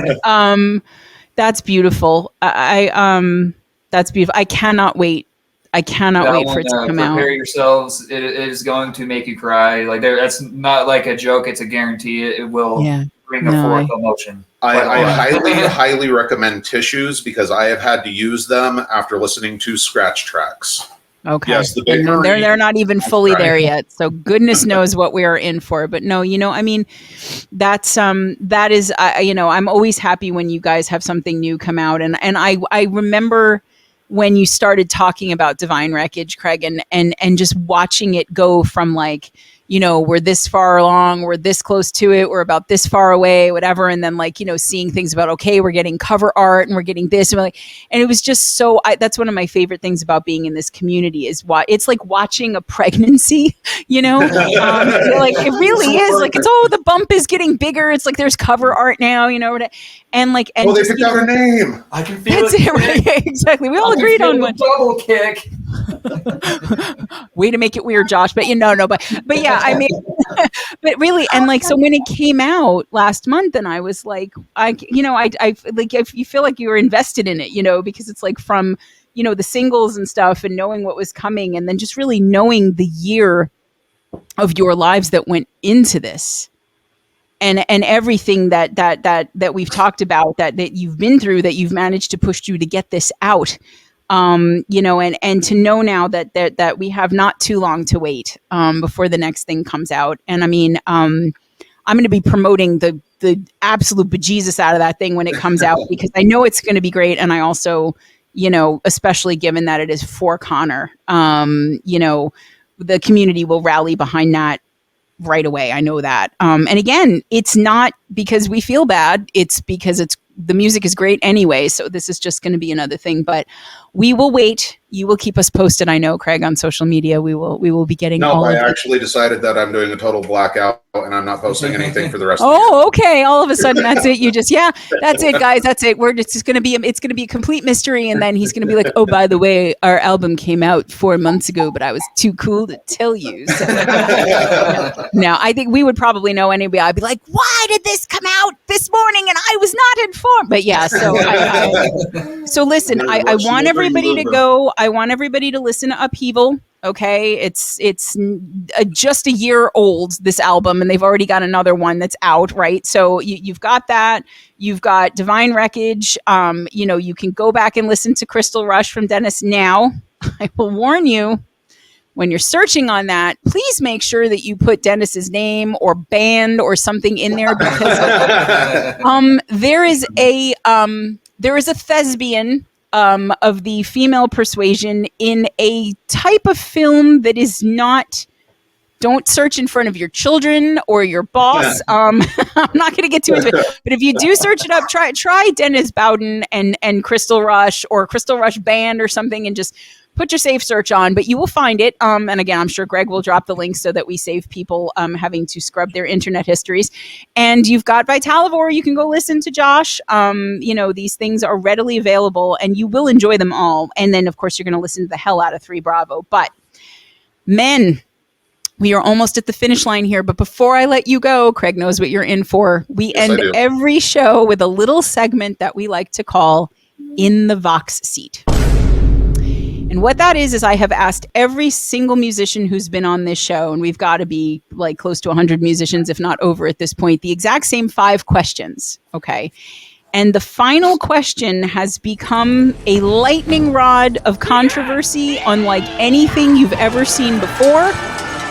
That's beautiful. That's beautiful. I cannot wait. Wait for it to come out. Prepare yourselves. It is going to make you cry. Like that's not like a joke. It's a guarantee. It will bring forth emotion. I highly recommend tissues, because I have had to use them after listening to scratch tracks. Okay. Yes, they're not even fully there yet. So goodness knows what we are in for. But no, I mean, that is, I'm always happy when you guys have something new come out. And I remember when you started talking about Divine Wreckage, Craig, and just watching it go from like, we're this far along, we're this close to it, we're about this far away, whatever. And then like, seeing things about, okay, we're getting cover art and we're getting this. And it was just so, that's one of my favorite things about being in this community is it's like watching a pregnancy, like it really is like, it's, the bump is getting bigger. It's like, there's cover art now, and like, and they picked out a name. I can feel it. Right? Yeah, exactly. We all agreed on one. Double kick. Way to make it weird, Josh. But but yeah, I mean, but really, and like, so when it came out last month, and I was like, I like, if you feel like you were invested in it, because it's like from, the singles and stuff, and knowing what was coming, and then just really knowing the year of your lives that went into this. And everything that we've talked about, that you've been through, that you've managed to push through to get this out, and to know now that we have not too long to wait before the next thing comes out. And I mean, I'm going to be promoting the absolute bejesus out of that thing when it comes out, because I know it's going to be great. And I also, especially given that it is for Connor, the community will rally behind that right away. I know that. And again, it's not because we feel bad. It's because the music is great anyway. So this is just going to be another thing, but we will wait You will keep us posted, I know, Craig, on social media. We will be getting No, all I of actually decided that I'm doing a total blackout and I'm not posting anything for the rest of the year. Oh, okay. All of a sudden, that's it. You just, that's it, guys. That's it. It's going to be a complete mystery. And then he's going to be like, oh, by the way, our album came out 4 months ago, but I was too cool to tell you. So, no, I think we would probably know anyway. I'd be like, why did this come out this morning and I was not informed? But yeah, so listen, I want everybody to go. I want everybody to listen to Upheaval. Okay, it's just a year old, this album, and they've already got another one that's out, right? So you've got that. You've got Divine Wreckage. You can go back and listen to Crystal Rush from Dennis now. I will warn you, when you're searching on that, please make sure that you put Dennis's name or band or something in there, because there is a thespian of the female persuasion in a type of film that is not. Don't search in front of your children or your boss. I'm not going to get too into it, but if you do search it up, try Dennis Bowden and Crystal Rush or Crystal Rush Band or something, and just put your safe search on. But you will find it. And again, I'm sure Greg will drop the link so that we save people having to scrub their internet histories. And you've got Vitalivore. You can go listen to Josh. These things are readily available, and you will enjoy them all. And then, of course, you're going to listen to the hell out of 3 Bravo. But men, we are almost at the finish line here, but before I let you go, Craig knows what you're in for. We end every show with a little segment that we like to call In the Vox Seat. And what that is I have asked every single musician who's been on this show, and we've got to be like close to 100 musicians, if not over at this point, the exact same 5 questions, okay? And the final question has become a lightning rod of controversy unlike anything you've ever seen before.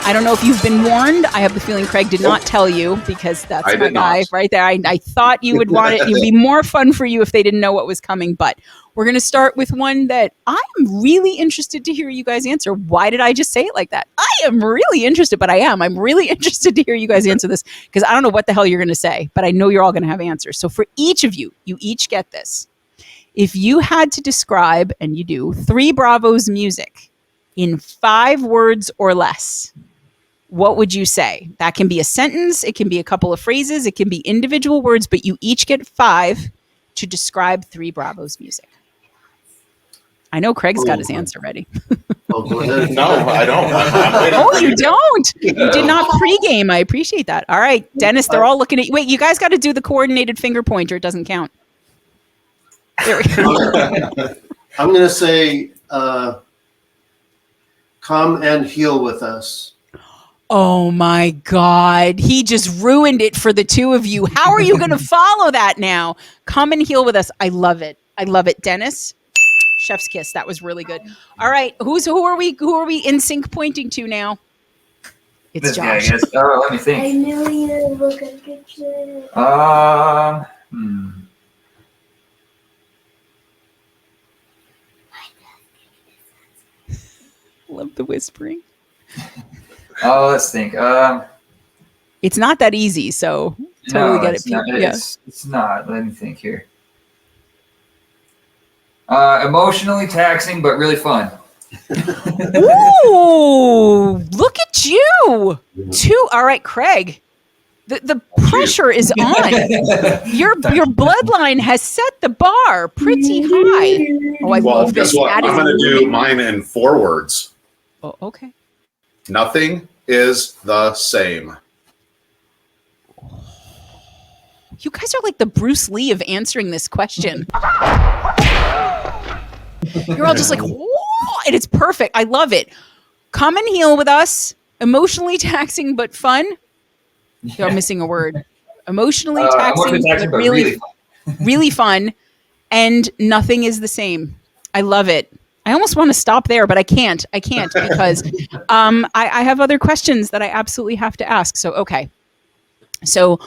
I don't know if you've been warned. I have the feeling Craig did not tell you, because that's my guy right there. I thought you would want it. It would be more fun for you if they didn't know what was coming. But we're going to start with one that I'm really interested to hear you guys answer. Why did I just say it like that? I am really interested, but I'm really interested to hear you guys answer this, because I don't know what the hell you're going to say, but I know you're all going to have answers. So for each of you, you each get this. If you had to describe, and you do, 3 Bravo's music in 5 words or less, what would you say? That can be a sentence, it can be a couple of phrases, it can be individual words, but you each get 5 to describe 3 Bravo's music. I know Craig's got his answer ready. Oh, go ahead. No, I don't. Oh, you don't? You did not pregame. I appreciate that. All right, Dennis, they're all looking at you. Wait, you guys got to do the coordinated finger pointer. It doesn't count. There we go. I'm going to say, come and heal with us. Oh my God. He just ruined it for the 2 of you. How are you going to follow that now? Come and heal with us. I love it. I love it. Dennis, chef's kiss. That was really good. All right. Who are we in sync pointing to now? It's This Josh. guy, I guess. Oh, let me think. I knew you look at picture. Love the whispering. Oh, let's think. It's not that easy, so totally get it. It's not. Let me think here. Emotionally taxing, but really fun. Ooh, look at you. 2. All right, Craig. The pressure is on. Your bloodline has set the bar pretty high. Oh, I love this. Guess what? I'm going to do mine in 4 words. Oh, okay. Nothing is the same. You guys are like the Bruce Lee of answering this question. You're all just like, whoa, and it's perfect. I love it. Come and heal with us. Emotionally taxing, but fun. You're missing a word. Emotionally taxing, but really fun. Really fun. And nothing is the same. I love it. I almost want to stop there, but I can't because I have other questions that I absolutely have to ask. So, okay. So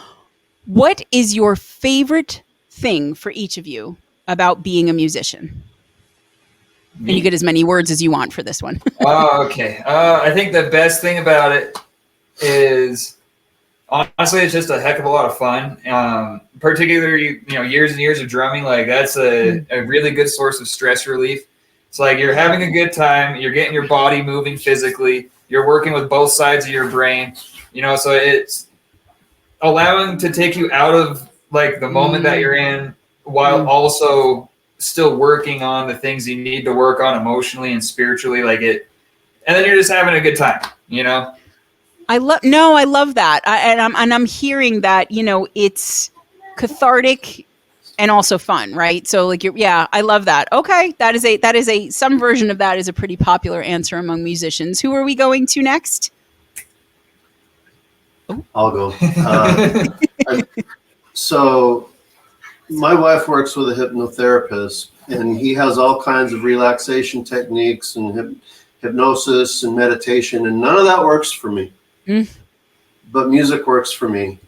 what is your favorite thing for each of you about being a musician? Me? And you get as many words as you want for this one. Oh, okay. I think the best thing about it is, honestly, it's just a heck of a lot of fun. Particularly, years and years of drumming, like that's a really good source of stress relief. It's like you're having a good time. You're getting your body moving physically. You're working with both sides of your brain. So it's allowing to take you out of like the moment that you're in, while also still working on the things you need to work on emotionally and spiritually, and then you're just having a good time. I love that, I'm hearing that it's cathartic and also fun, right? So like I love that. Okay, that is a some version of that is a pretty popular answer among musicians. Who are we going to next? I'll go. So my wife works with a hypnotherapist, and he has all kinds of relaxation techniques and hypnosis and meditation, and none of that works for me. But music works for me.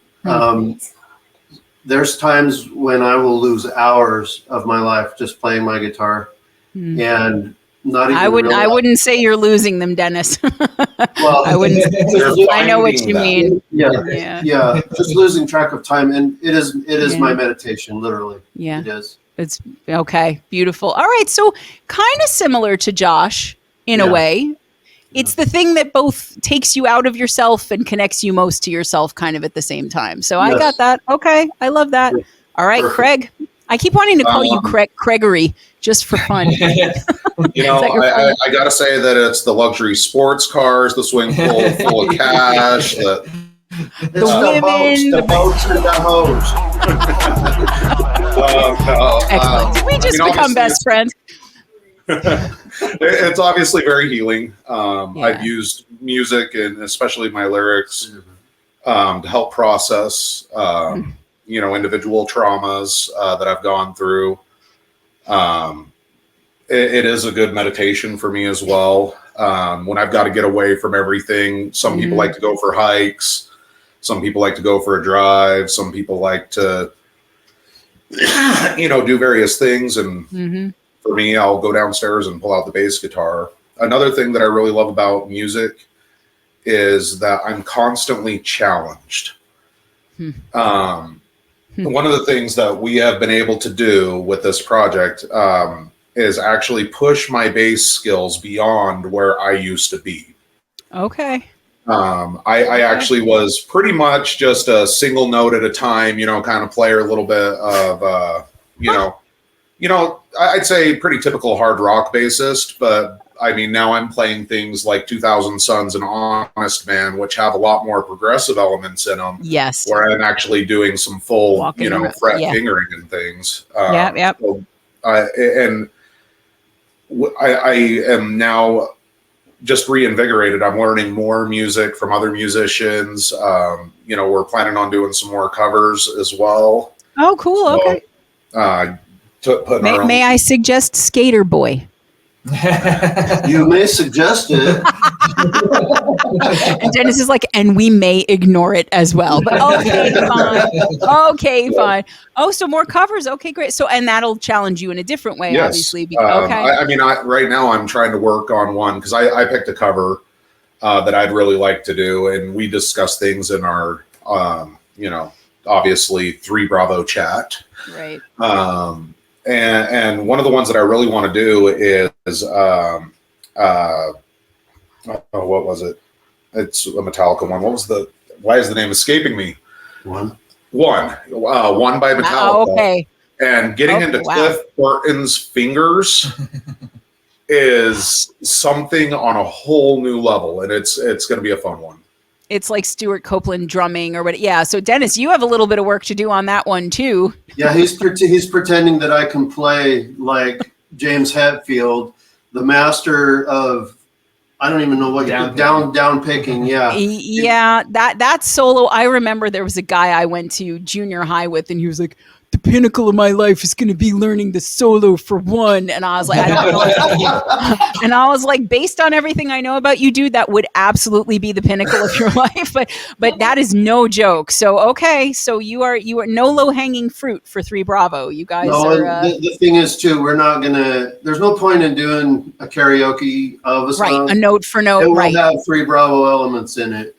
There's times when I will lose hours of my life just playing my guitar, and not even. I wouldn't say you're losing them, Dennis. Well, I wouldn't. I know what you mean. Yeah. Just losing track of time, and it is my meditation, literally. Yeah, it is. It's okay. Beautiful. All right, so kind of similar to Josh in a way. It's the thing that both takes you out of yourself and connects you most to yourself kind of at the same time. So I got that. Okay. I love that. All right, Perfect. Craig. I keep wanting to call you Gregory just for fun. I got to say that it's the luxury sports cars, the swimming pool full of cash, the women, the boats and the hose. Excellent. We just become best friends. It's obviously very healing. I've used music and especially my lyrics to help process, individual traumas that I've gone through. It is a good meditation for me as well. When I've got to get away from everything, some people like to go for hikes. Some people like to go for a drive. Some people like to, do various things. And for me, I'll go downstairs and pull out the bass guitar. Another thing that I really love about music is that I'm constantly challenged. One of the things that we have been able to do with this project is actually push my bass skills beyond where I used to be. Okay. I actually was pretty much just a single note at a time, kind of player, a little bit of, I'd say pretty typical hard rock bassist, but I mean, now I'm playing things like 2000 Suns and Honest Man, which have a lot more progressive elements in them. Yes. Where I'm actually doing some full, fret fingering and things. So, I am now just reinvigorated. I'm learning more music from other musicians. We're planning on doing some more covers as well. Oh, cool. Okay. May I suggest Skater Boy? You may suggest it. And Dennis is like, and we may ignore it as well. But okay, fine. Oh, so more covers. Okay, great. So, and that'll challenge you in a different way, obviously. Right now I'm trying to work on one because I picked a cover that I'd really like to do, and we discussed things in our, obviously 3 Bravo chat. Right. And one of the ones that I really want to do is what was it? It's a Metallica one. Why is the name escaping me? One by Metallica. Okay. And getting into Cliff Burton's fingers is something on a whole new level, and it's going to be a fun one. It's like Stuart Copeland drumming or what? Yeah. So Dennis, you have a little bit of work to do on that one too. Yeah, he's pretending that I can play like James Hetfield, the master of, I don't even know what down picking. Yeah. Yeah. That solo. I remember there was a guy I went to junior high with, and he was like, the pinnacle of my life is going to be learning the solo for one. And I was like, I don't know. And I was like, based on everything I know about you, dude, that would absolutely be the pinnacle of your life. But that is no joke. So, okay. So you are no low hanging fruit for 3 Bravo. You guys are. The thing is too, there's no point in doing a karaoke of a song. Right. A note for note. It will have 3 Bravo elements in it.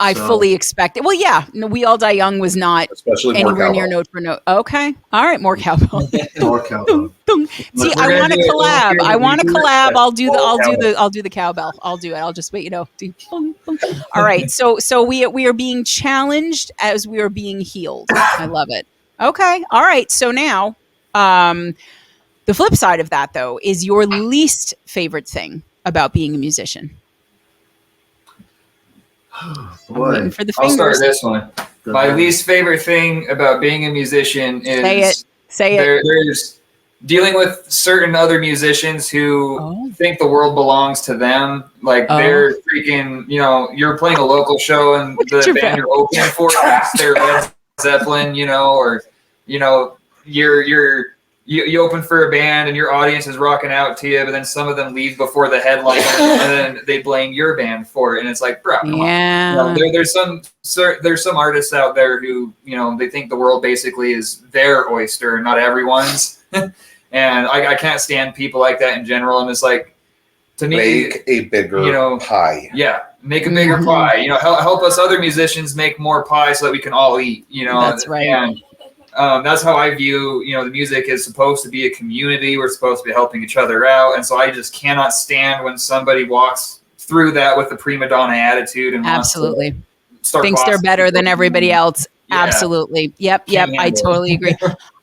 I So- fully expect it. Well, yeah, no, We All Die Young was not Especially more anywhere near cowbell. note for note. Okay. All right. More cowbell. More cowbell. See, We're I gonna want to do it. collab. We're I gonna want to do it. collab. I'll do the. All I'll do cowbell. the. I'll do the cowbell. I'll do it. I'll just wait. Do boom, boom. All right. So we are being challenged as we are being healed. I love it. Okay. All right. So now, the flip side of that though is your least favorite thing about being a musician. I'm waiting Boy, for the I'll start fingers. this one. My least favorite thing about being a musician is Say it. Say it. there's dealing with certain other musicians who Oh. think the world belongs to them. Like Oh. they're freaking, you're playing a local show and Look at the your band back. you're opening for is their Led Zeppelin, or you open for a band and your audience is rocking out to you, but then some of them leave before the headliner and then they blame your band for it, and it's like, bro, come on. Yeah. There's some artists out there who they think the world basically is their oyster, not everyone's, and I can't stand people like that in general. And it's like, to me, Make a bigger pie. yeah, make a bigger Mhm. pie. Help us other musicians make more pie so that we can all eat. That's right. And that's how I view, the music is supposed to be a community. We're supposed to be helping each other out. And so I just cannot stand when somebody walks through that with a prima donna attitude and wants to Absolutely. start Thinks they're bossing better people. than everybody else. Yeah. Absolutely. Yep. Can't I handle it. totally agree.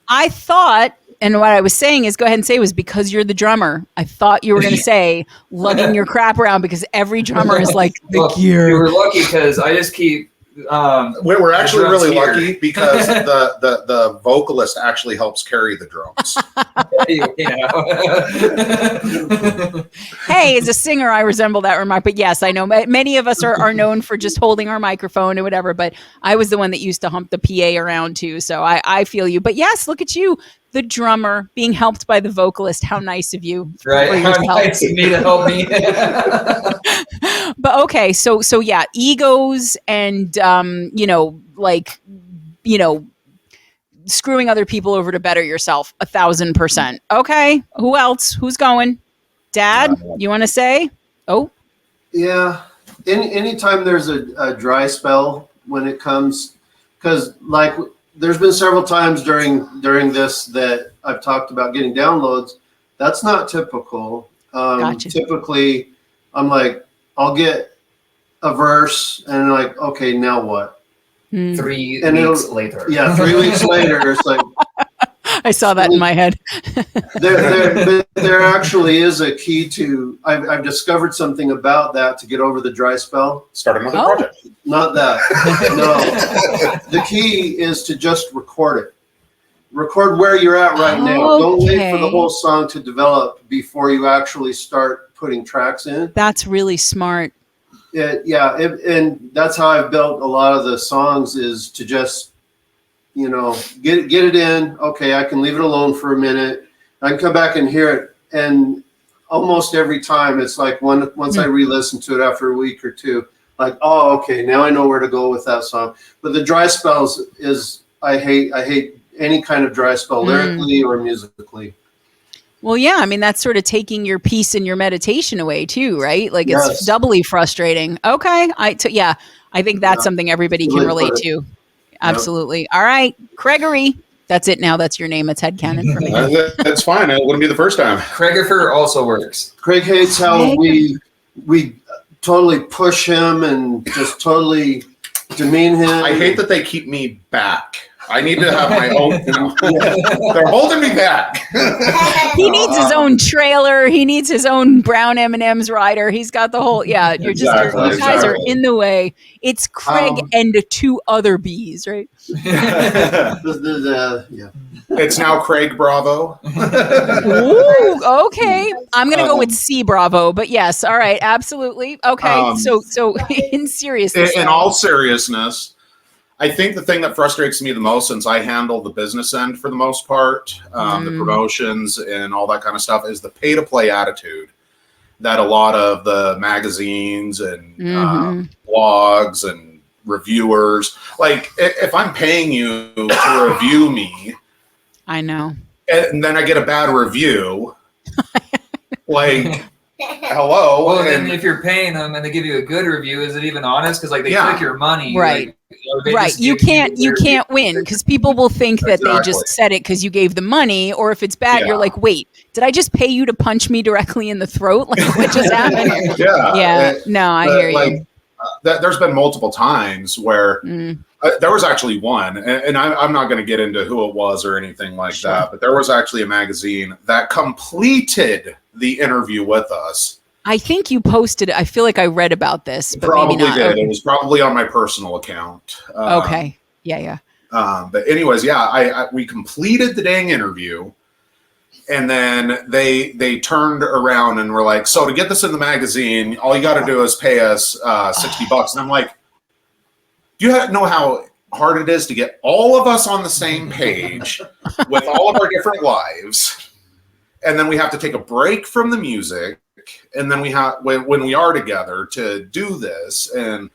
I thought, and what I was saying is, go ahead and say, was because you're the drummer. I thought you were going to say lugging your crap around, because every drummer is like the Well, gear. You were lucky because I just keep. We're actually The drums really here. lucky because the vocalist actually helps carry the drums. Hey, as a singer, I resemble that remark. But yes, I know many of us are known for just holding our microphone or whatever. But I was the one that used to hump the PA around too. So I feel you. But yes, look at you, the drummer, being helped by the vocalist. How nice of you. Right? For How yourself. nice of me to help me. But okay, so yeah, egos and screwing other people over to better yourself, 1,000%. Okay, who else? Who's going? Dad, you want to say? Oh, Yeah. Anytime there's a dry spell when it comes, because there's been several times during this that I've talked about getting downloads. That's not typical. Gotcha. Typically, I'm like, I'll get a verse and like, okay, now what? 3 And weeks later. Yeah, 3 weeks later, it's like I saw that in my head. there actually is a key to. I've discovered something about that to get over the dry spell. Start another Oh. project. Not that. No. The key is to just record it. Record where you're at right now. Don't wait for the Okay. whole song to develop before you actually start putting tracks in. That's really smart. And that's how I've built a lot of the songs, is to just, get it in. Okay, I can leave it alone for a minute. I can come back and hear it. And almost every time it's like once I re-listen to it after a week or two, like, oh, okay, now I know where to go with that song. But the dry spells is, I hate any kind of dry spell, lyrically or musically. Well, yeah, I mean, that's sort of taking your peace and your meditation away too, right? Like it's Yes. doubly frustrating. Okay. I think that's something everybody can Really relate put it. to. Absolutely. All right. Gregory. That's it now. That's your name. It's headcanon for me. That's fine. It wouldn't be the first time. Craigifer also works. Craig hates how we totally push him and just totally demean him. I hate that they keep me back. I need to have my own. They're holding me back. He needs his own trailer. He needs his own brown M&M's rider. He's got the whole, you guys are in the way. It's Craig and 2 other bees, right? Yeah. It's now Craig Bravo. Ooh, okay. I'm going to go with C Bravo, but yes. All right. Absolutely. Okay. So in seriousness. In all seriousness, I think the thing that frustrates me the most, since I handle the business end for the most part, the promotions and all that kind of stuff, is the pay-to-play attitude that a lot of the magazines and blogs and reviewers, like if I'm paying you to review me, I know. and then I get a bad review, like hello. Well, then and if you're paying them and they give you a good review, is it even honest? Because like they Yeah. took your money, Right. like, or they Right. just You give can't their win because people will think that they just Exactly. said it because you gave the money, or if it's bad, you're Yeah. like, wait, did I just pay you to punch me directly in the throat? Like what just happened? Yeah. No, I but, hear like, you. there's been multiple times where Mm, there was actually one, and I'm not going to get into who it was or anything like Sure. that, but there was actually a magazine that completed the interview with us. I think you posted it. I feel like I read about this, but Probably maybe not. did. Okay. It was probably on my personal account. Okay. Yeah. But anyways, yeah, we completed the dang interview, and then they turned around and were like, "So to get this in the magazine, all you got to do is pay us $60." And I'm like, "Do you know how hard it is to get all of us on the same page with all of our different lives, and then we have to take a break from the music, and then we have when we are together to do this and."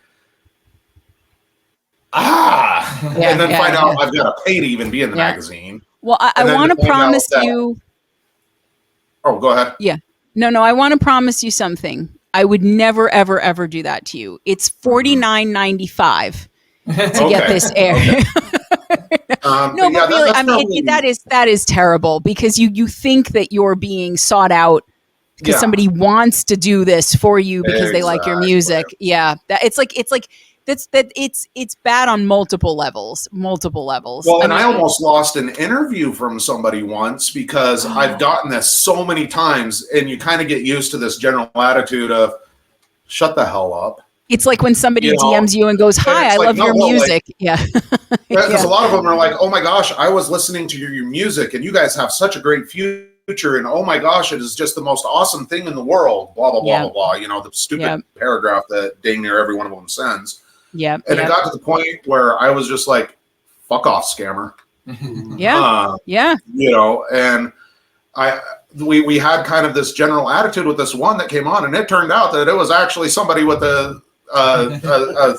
Yeah, And then yeah, find yeah. out I've got to pay to even be in the Yeah. magazine. Well, I And then want to to find out promise that- you. Oh, go ahead. Yeah. No, I want to promise you something. I would never, ever, ever do that to you. It's $49.95 to get Okay. this air. No, yeah, but really, that's I mean, probably- that is terrible because you think that you're being sought out because Yeah. somebody wants to do this for you because they like your Exactly. music. Yeah, it's like it's bad on multiple levels. Well, and I almost lost an interview from somebody once because I've gotten this so many times, and you kind of get used to this general attitude of "shut the hell up." It's like when somebody You know, DMs you and goes, "Hi, it's I like, love no, your well, like- music." Yeah. Because Yeah. a lot of them are like, "Oh my gosh, I was listening to your music, and you guys have such a great future, and oh my gosh, it is just the most awesome thing in the world." Blah blah blah Yeah. blah blah. You know, the stupid Yeah. paragraph that dang near every one of them sends. Yeah. And Yeah. it got to the point where I was just like, "Fuck off, scammer." Yeah. Yeah. You know, and we had kind of this general attitude with this one that came on, and it turned out that it was actually somebody with a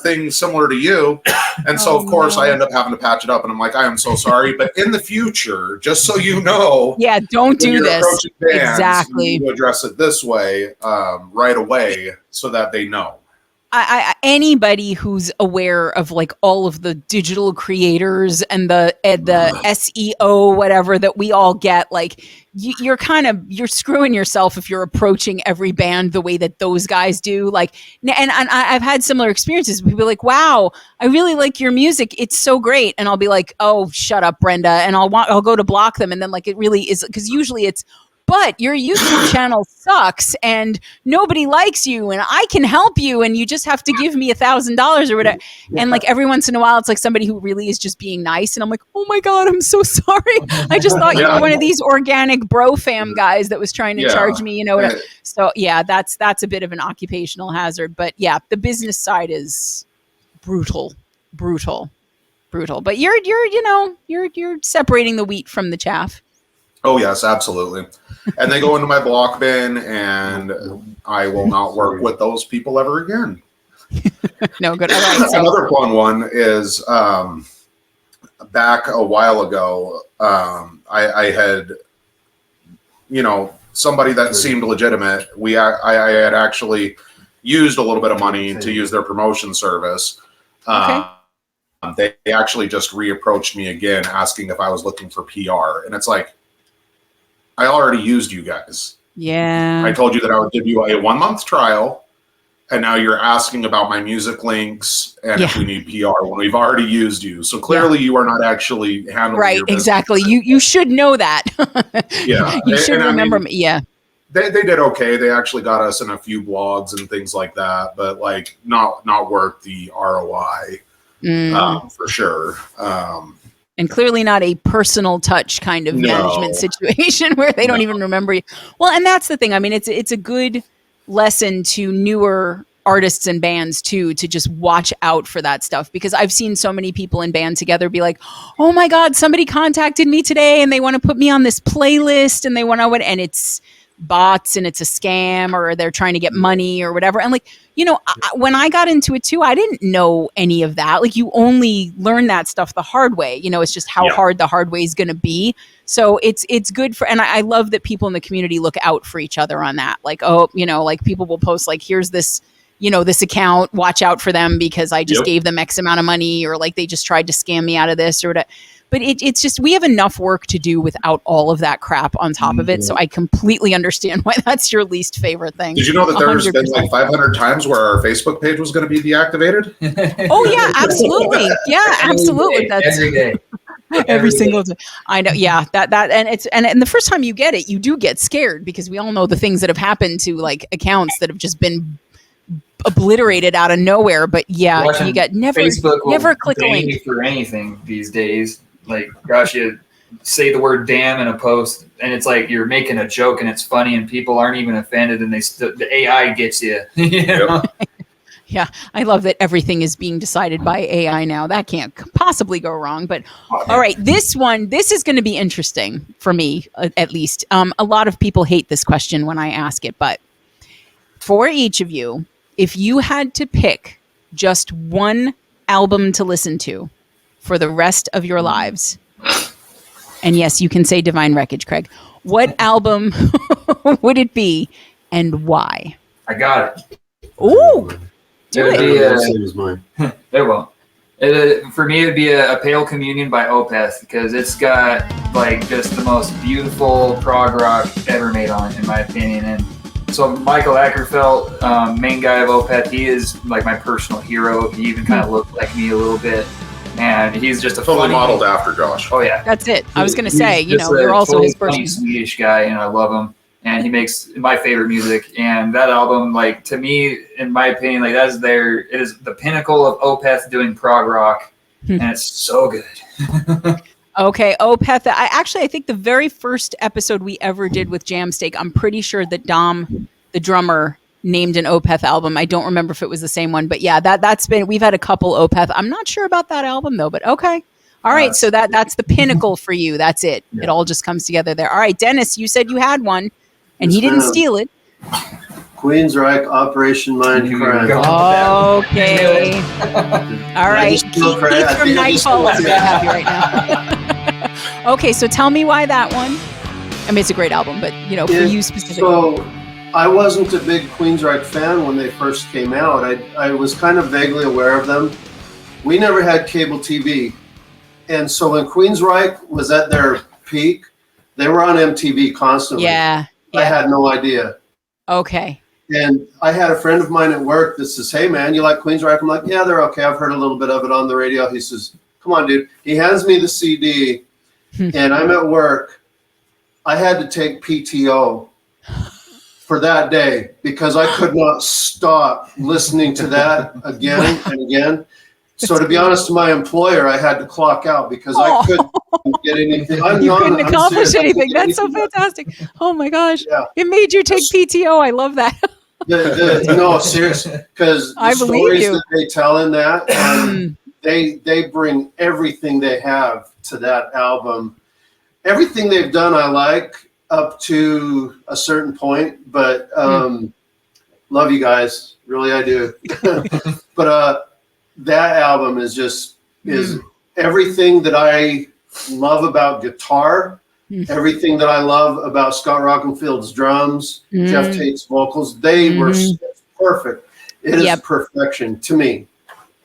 thing similar to you, and so of course I end up having to patch it up, and I'm like, I am so sorry, but in the future, just so you know, Yeah. Don't when do you're this. approaching bands, Exactly. you need to address it this way right away so that they know. Anybody who's aware of like all of the digital creators and the SEO whatever that we all get, like you're screwing yourself if you're approaching every band the way that those guys do. Like, and I've had similar experiences. People are like, "Wow, I really like your music. It's so great," and I'll be like, "Oh, shut up, Brenda," and I'll go to block them, and then like it really is because usually it's. But your YouTube channel sucks and nobody likes you and I can help you and you just have to give me $1,000 or whatever. And like every once in a while, it's like somebody who really is just being nice. And I'm like, "Oh my God, I'm so sorry. I just thought you were one of these organic bro fam guys that was trying to charge me, you know." Whatever. So yeah, that's a bit of an occupational hazard. But yeah, the business side is brutal. But you're separating the wheat from the chaff. Oh yes, absolutely. And they go into my block bin, and I will not work with those people ever again. No good. All right, so Another fun one is back a while ago. I had, somebody that seemed legitimate. I had actually used a little bit of money to use their promotion service. Okay. They actually just reapproached me again, asking if I was looking for PR, and it's like, I already used you guys. yeah. I told you that I would give you a 1-month trial, and now you're asking about my music links and if we need PR when we've already used you. So clearly you are not actually handling Right, your business. exactly. You should know that. Yeah. You should And I remember mean, me. Yeah. They did okay. They actually got us in a few blogs and things like that, but like not worth the ROI for sure. And clearly not a personal touch kind of management situation where they don't even remember you. Well, and that's the thing. I mean, it's a good lesson to newer artists and bands too, to just watch out for that stuff, because I've seen so many people in band together be like, "Oh my God, somebody contacted me today and they want to put me on this playlist and they want to," and it's bots and it's a scam or they're trying to get money or whatever. And like, you know, when I got into it too, I didn't know any of that. Like, you only learn that stuff the hard way. You know, it's just how hard the hard way is going to be. So it's good for, and I love that people in the community look out for each other on that. Like, oh, you know, like people will post like, here's this, you know, this account, watch out for them because I just gave them X amount of money, or like they just tried to scam me out of this or whatever. But it's just, we have enough work to do without all of that crap on top of it. So I completely understand why that's your least favorite thing. Did you know that there's 100%. been like 500 times where our Facebook page was going to be deactivated? Oh yeah, absolutely. Yeah, absolutely. That's Every day. every single day. I know. Yeah, that and it's and the first time you get it, you do get scared because we all know the things that have happened to like accounts that have just been obliterated out of nowhere. But yeah, Watching you get never Facebook will click a ban link you for anything these days. Like, gosh, you say the word damn in a post and it's like you're making a joke and it's funny and people aren't even offended and the AI gets you. You know? Yeah, I love that everything is being decided by AI now. That can't possibly go wrong. But all right, this is going to be interesting for me, at least. A lot of people hate this question when I ask it, but for each of you, if you had to pick just one album to listen to for the rest of your lives, and yes, you can say Divine Wreckage, Craig, what album would it be and why? I got it. Ooh, do It'd it. be a- Same as mine. It won't. For me, it'd be a Pale Communion by Opeth because it's got like just the most beautiful prog rock ever made on it, in my opinion. And so Michael Ackerfeld, main guy of Opeth, he is like my personal hero. He even kind of looked like me a little bit, and he's just a Totally funny, modeled after Josh. Oh yeah, That's it. I was going to He's say, you just know, a you're also totally his funny person. Swedish guy, and I love him. And he makes my favorite music. And that album, like, to me, in my opinion, like, it is the pinnacle of Opeth doing prog rock, and it's so good. Okay, Opeth. I think the very first episode we ever did with Jamsteak, I'm pretty sure that Dom, the drummer, named an Opeth album. I don't remember if it was the same one, but yeah, we've had a couple Opeth. I'm not sure about that album though, but okay. All right, so that's the pinnacle for you. That's it. Yeah. It all just comes together there. All right, Dennis, you said you had one, and he Yes, didn't ma'am. steal it. Queensryche, Operation Mind You Crime. go. Okay. All right, just feel Keith great. I from think I just Nightfall is feel very happy right now. Okay, so tell me why that one. I mean, it's a great album, but you know, for you specifically. So I wasn't a big Queensryche fan when they first came out. I was kind of vaguely aware of them. We never had cable TV. And so when Queensryche was at their peak, they were on MTV constantly. Yeah. I had no idea. Okay. And I had a friend of mine at work that says, "Hey man, you like Queensryche?" I'm like, "Yeah, they're okay. I've heard a little bit of it on the radio." He says, "Come on, dude." He hands me the CD and I'm at work. I had to take PTO for that day because I could not stop listening to that again and again. So to be honest to my employer, I had to clock out because I couldn't get anything. You couldn't accomplish anything. That's so fantastic. Oh my gosh. Yeah. It made you take PTO. I love that. No, seriously, because the I believe stories you. that they tell in that, they bring everything they have to that album. Everything they've done, I like up to a certain point, but love you guys, really, I do. But that album is just is everything that I love about guitar. Everything that I love about Scott Rockenfield's drums, Jeff Tate's vocals, they were perfect. It is perfection to me.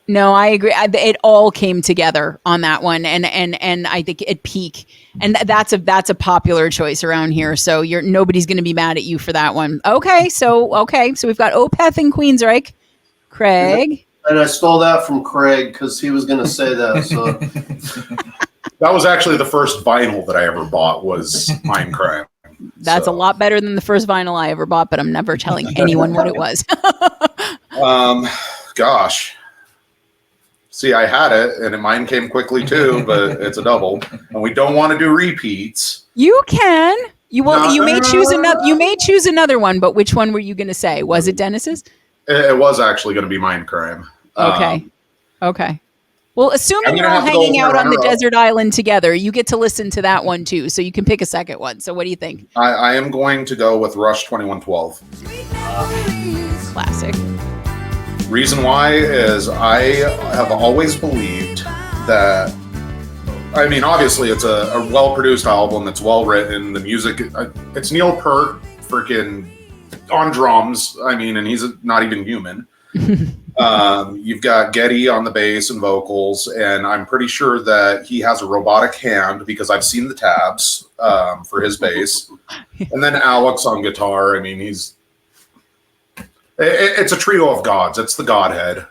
No, I agree. It all came together on that one, and I think at peak, and that's a popular choice around here. So nobody's going to be mad at you for that one. Okay, so we've got Opeth and Queensryche, Craig. And I stole that from Craig because he was going to say that. So. That was actually the first vinyl that I ever bought was Mind Crime. That's a lot better than the first vinyl I ever bought, but I'm never telling anyone what it was. Gosh. See, I had it, and mine came quickly too, but it's a double, and we don't want to do repeats. You can. You may choose another. You may choose another one, but which one were you going to say? Was it Dennis's? It was actually going to be Mind Crime. Okay. Okay. Well, assuming I'm you're gonna all have to go hanging with out my on the runner-up. desert island together, you get to listen to that one too. So you can pick a second one. So what do you think? I am going to go with Rush 2112. Classic. Reason why is I have always believed that. I mean, obviously, it's a well-produced album. It's well-written. The music, it's Neil Peart freaking on drums. I mean, and he's not even human. You've got Geddy on the bass and vocals, and I'm pretty sure that he has a robotic hand because I've seen the tabs for his bass. And then Alex on guitar. I mean, it's a trio of gods. It's the Godhead.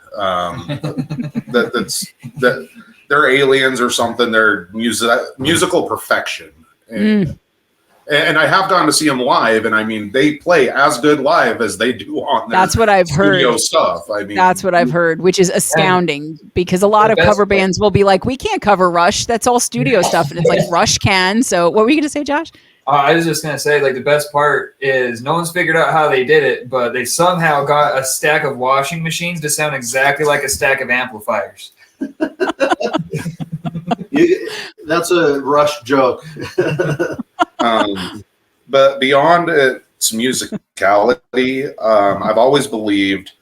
They're aliens or something. They're musical perfection. And I have gone to see them live, and I mean, they play as good live as they do on their That's what I've studio heard. stuff. I mean, That's what I've heard, which is astounding because a lot of cover bands will be like, we can't cover Rush. That's all studio stuff. And it's like Rush can. So what were you going to say, Josh? I was just going to say, like, the best part is no one's figured out how they did it, but they somehow got a stack of washing machines to sound exactly like a stack of amplifiers. That's a Rush joke. But beyond its musicality, I've always believed,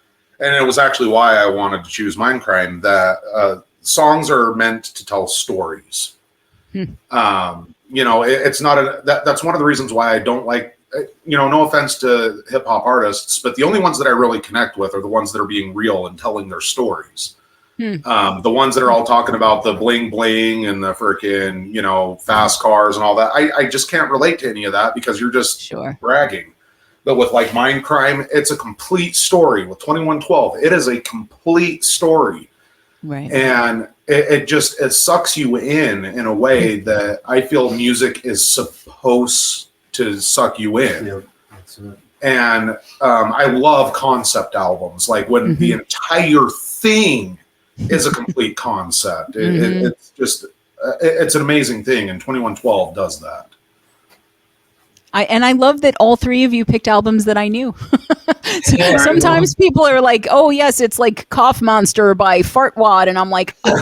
and it was actually why I wanted to choose Mindcrime, that songs are meant to tell stories. It's not that's one of the reasons why I don't like, no offense to hip hop artists, but the only ones that I really connect with are the ones that are being real and telling their stories. The ones that are all talking about the bling bling and the freaking, fast cars and all that. I just can't relate to any of that because you're just bragging. But with like Mindcrime, it's a complete story. With 2112, it is a complete story. Right. And it sucks you in a way that I feel music is supposed to suck you in. Yeah, that's it. And I love concept albums, like when the entire thing is a complete concept. It's just, it's an amazing thing, and 2112 does that. I love that all three of you picked albums that I knew. Sometimes people are like, "Oh yes, it's like Cough Monster by Fartwad," and I'm like, "Oh,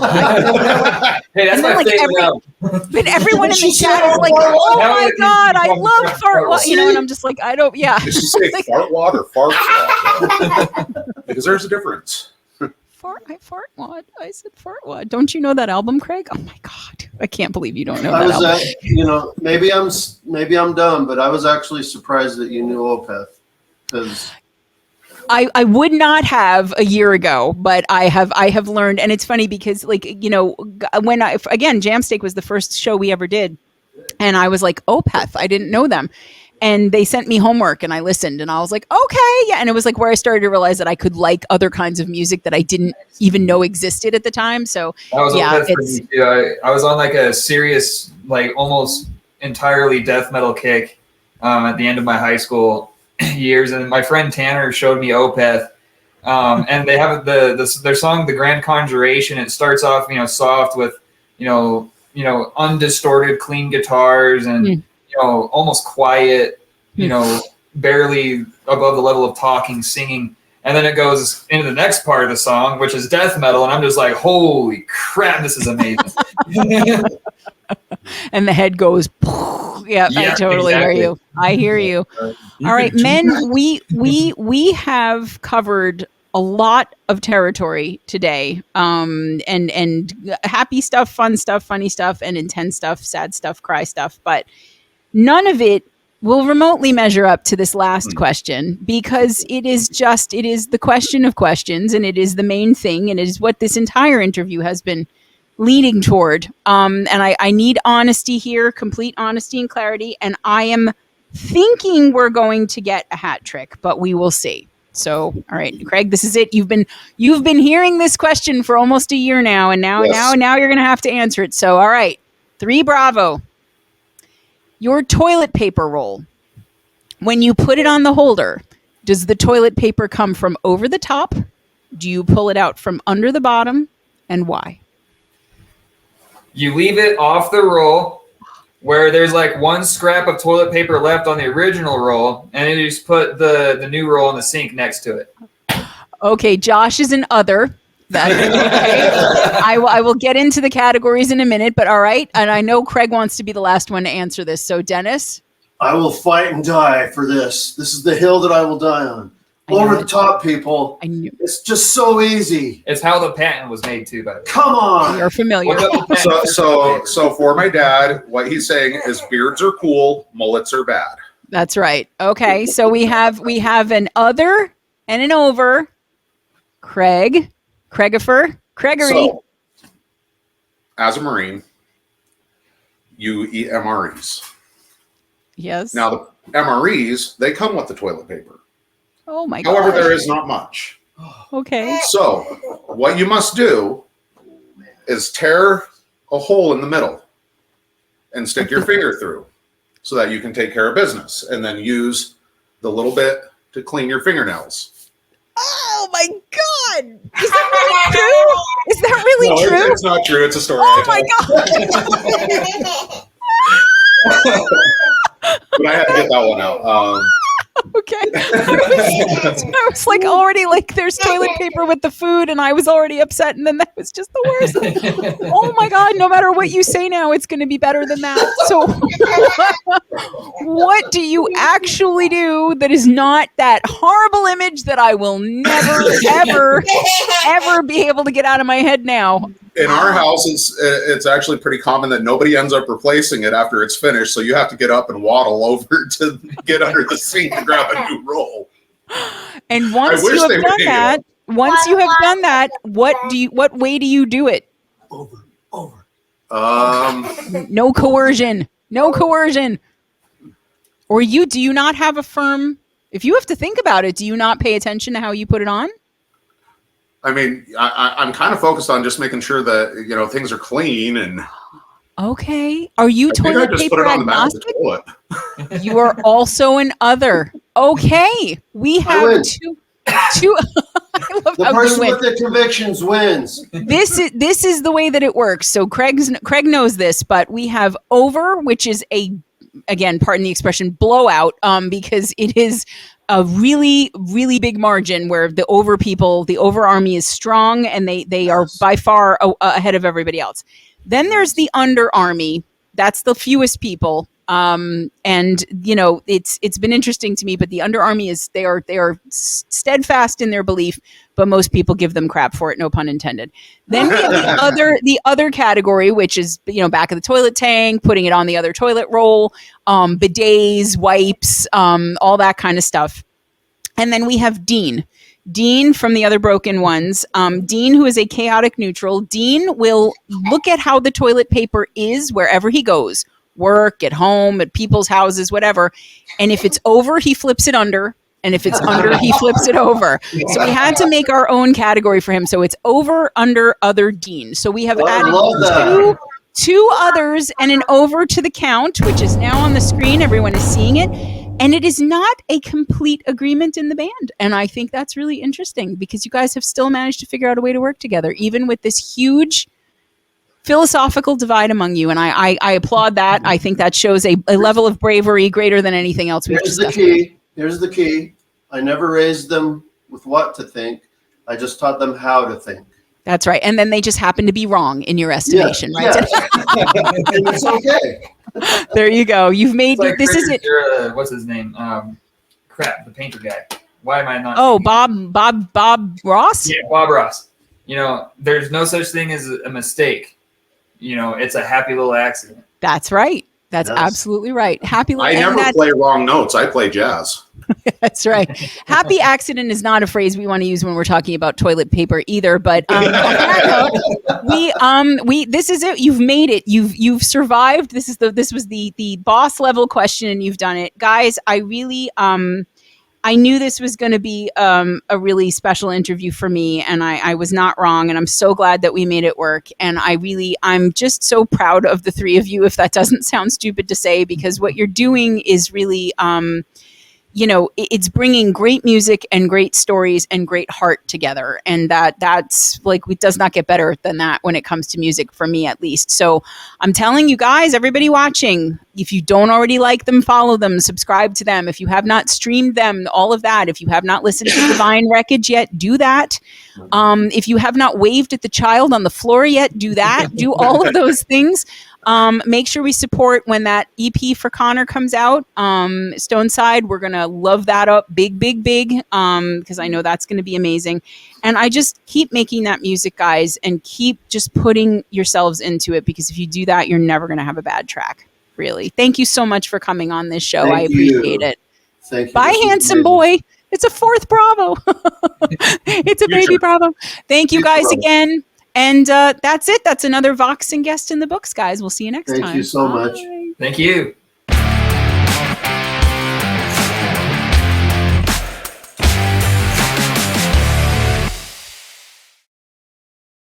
hey, that's my favorite album. But everyone in the chat is like, "Oh my god, I love Fartwad," and I'm just like, "I don't." Yeah. Did she say Fartwad or Fartwad? Because there's a difference. Fartwad. I said Fartwad. Don't you know that album, Craig? Oh my god, I can't believe you don't know I that was album. Maybe I'm dumb, but I was actually surprised that you knew Opeth, because I would not have a year ago, but I have learned, and it's funny because when Jamsteak was the first show we ever did, and I was like, Opeth, I didn't know them. And they sent me homework and I listened and I was like, okay. Yeah. And it was like where I started to realize that I could like other kinds of music that I didn't even know existed at the time. So that was for me too. I was on like a serious, like almost entirely death metal kick at the end of my high school years. And my friend Tanner showed me Opeth. And they have their song, The Grand Conjuration. It starts off, soft with, undistorted, clean guitars and, almost quiet, barely above the level of talking, singing. And then it goes into the next part of the song, which is death metal. And I'm just like, holy crap, this is amazing. And the head goes, yeah, I totally hear you. I hear you. All right, men, we have covered a lot of territory today, and happy stuff, fun stuff, funny stuff, and intense stuff, sad stuff, cry stuff. But none of it will remotely measure up to this last question, because it is the question of questions, and it is the main thing, and it is what this entire interview has been leading toward. And I need honesty here, complete honesty and clarity. And I am thinking we're going to get a hat trick, but we will see. So, all right, Craig, this is it. You've been hearing this question for almost a year now, and now you're going to have to answer it. So, all right, 3 Bravo. Your toilet paper roll, when you put it on the holder, does the toilet paper come from over the top? Do you pull it out from under the bottom? And why? You leave it off the roll where there's like one scrap of toilet paper left on the original roll, and then you just put the new roll in the sink next to it. Okay, Josh is an other. That okay. I will get into the categories in a minute, but all right. And I know Craig wants to be the last one to answer this. So Dennis, I will fight and die for this. This is the hill that I will die on. Over the top, people. I knew It's just so easy. It's how the patent was made too, by the way. Come on. you're familiar. So for my dad, what he's saying is beards are cool, mullets are bad. That's right. Okay, so we have an other and an over. Craig, Craigifer, Gregory. So, as a Marine, you eat MREs. Yes. Now the MREs, they come with the toilet paper. Oh my God. However, there is not much. Okay. So what you must do is tear a hole in the middle and stick your finger through so that you can take care of business, and then use the little bit to clean your fingernails. Oh my God. Is that really true? Is that really No, true? it's not true. It's a story. Oh my God. But I had to get that one out. Okay. I was like already like there's toilet paper with the food and I was already upset, and then that was just the worst. Oh my God, no matter what you say now, it's going to be better than that. So what do you actually do that is not that horrible image that I will never, ever be able to get out of my head now? In our house, it's actually pretty common that nobody ends up replacing it after it's finished. So you have to get up and waddle over to get under the sink to grab a new roll. And once you have done that, what way do you do it? Over. No coercion. Or do you not have a firm, if you have to think about it, do you not pay attention to how you put it on? I mean, I'm kind of focused on just making sure that, things are clean, and okay. Are you I think I toilet just put paper it on the back of the agnostic? toilet. You are also an other. Okay. We have win. two I love The how you person win. with the convictions wins. This is the way that it works. So Craig knows this, but we have over, which is again, pardon the expression, blowout, because it is a really, really big margin where the over army is strong, and they are by far ahead of everybody else. Then there's the under army. That's the fewest people. And it's been interesting to me, but the under army they are steadfast in their belief, but most people give them crap for it. No pun intended. Then we have the other category, which is, back of the toilet tank, putting it on the other toilet roll, bidets, wipes, all that kind of stuff. And then we have Dean from the other broken ones. Dean, who is a chaotic neutral. Dean will look at how the toilet paper is wherever he goes. Work, at home, at people's houses, whatever. And if it's over, he flips it under. And if it's under, he flips it over. So we had to make our own category for him. So it's over, under, other, Dean. So we have added two others and an over to the count, which is now on the screen. Everyone is seeing it. And it is not a complete agreement in the band. And I think that's really interesting because you guys have still managed to figure out a way to work together, even with this huge philosophical divide among you, and I applaud that. I think that shows a level of bravery greater than anything else we've discussed. Here's the key. I never raised them with what to think. I just taught them how to think. That's right. And then they just happen to be wrong in your estimation, right? And it's okay. There you go. You've made Like this is it. What's his name? The painter guy. Why am I not? Oh, Bob Ross? Yeah, Bob Ross. There's no such thing as a mistake. It's a happy little accident. That's right. That's absolutely right. Happy little I never play wrong notes. I play jazz. That's right. Happy accident is not a phrase we want to use when we're talking about toilet paper either. But on that note, this is it. You've made it. You've survived. This was the boss level question, and you've done it, guys. I really I knew this was going to be a really special interview for me, and I was not wrong, and I'm so glad that we made it work. And I'm just so proud of the three of you, if that doesn't sound stupid to say, because what you're doing is really, it's bringing great music and great stories and great heart together. And that's like, it does not get better than that when it comes to music, for me at least. So I'm telling you guys, everybody watching, if you don't already like them, follow them, subscribe to them. If you have not streamed them, all of that. If you have not listened to Divine Wreckage yet, do that. If you have not waved at the child on the floor yet, do that. Do all of those things. Make sure we support when that EP for Connor comes out. Stoneside, we're going to love that up big, because I know that's going to be amazing. And I just keep making that music, guys, and keep just putting yourselves into it, because if you do that, you're never going to have a bad track, really. Thank you so much for coming on this show. I appreciate it. Thank you. Bye, handsome boy. It's a fourth Bravo. It's a baby Bravo. Thank you guys again. And that's it. That's another Vox and Guest in the books, guys. We'll see you next time. Thank you so much. Thank you.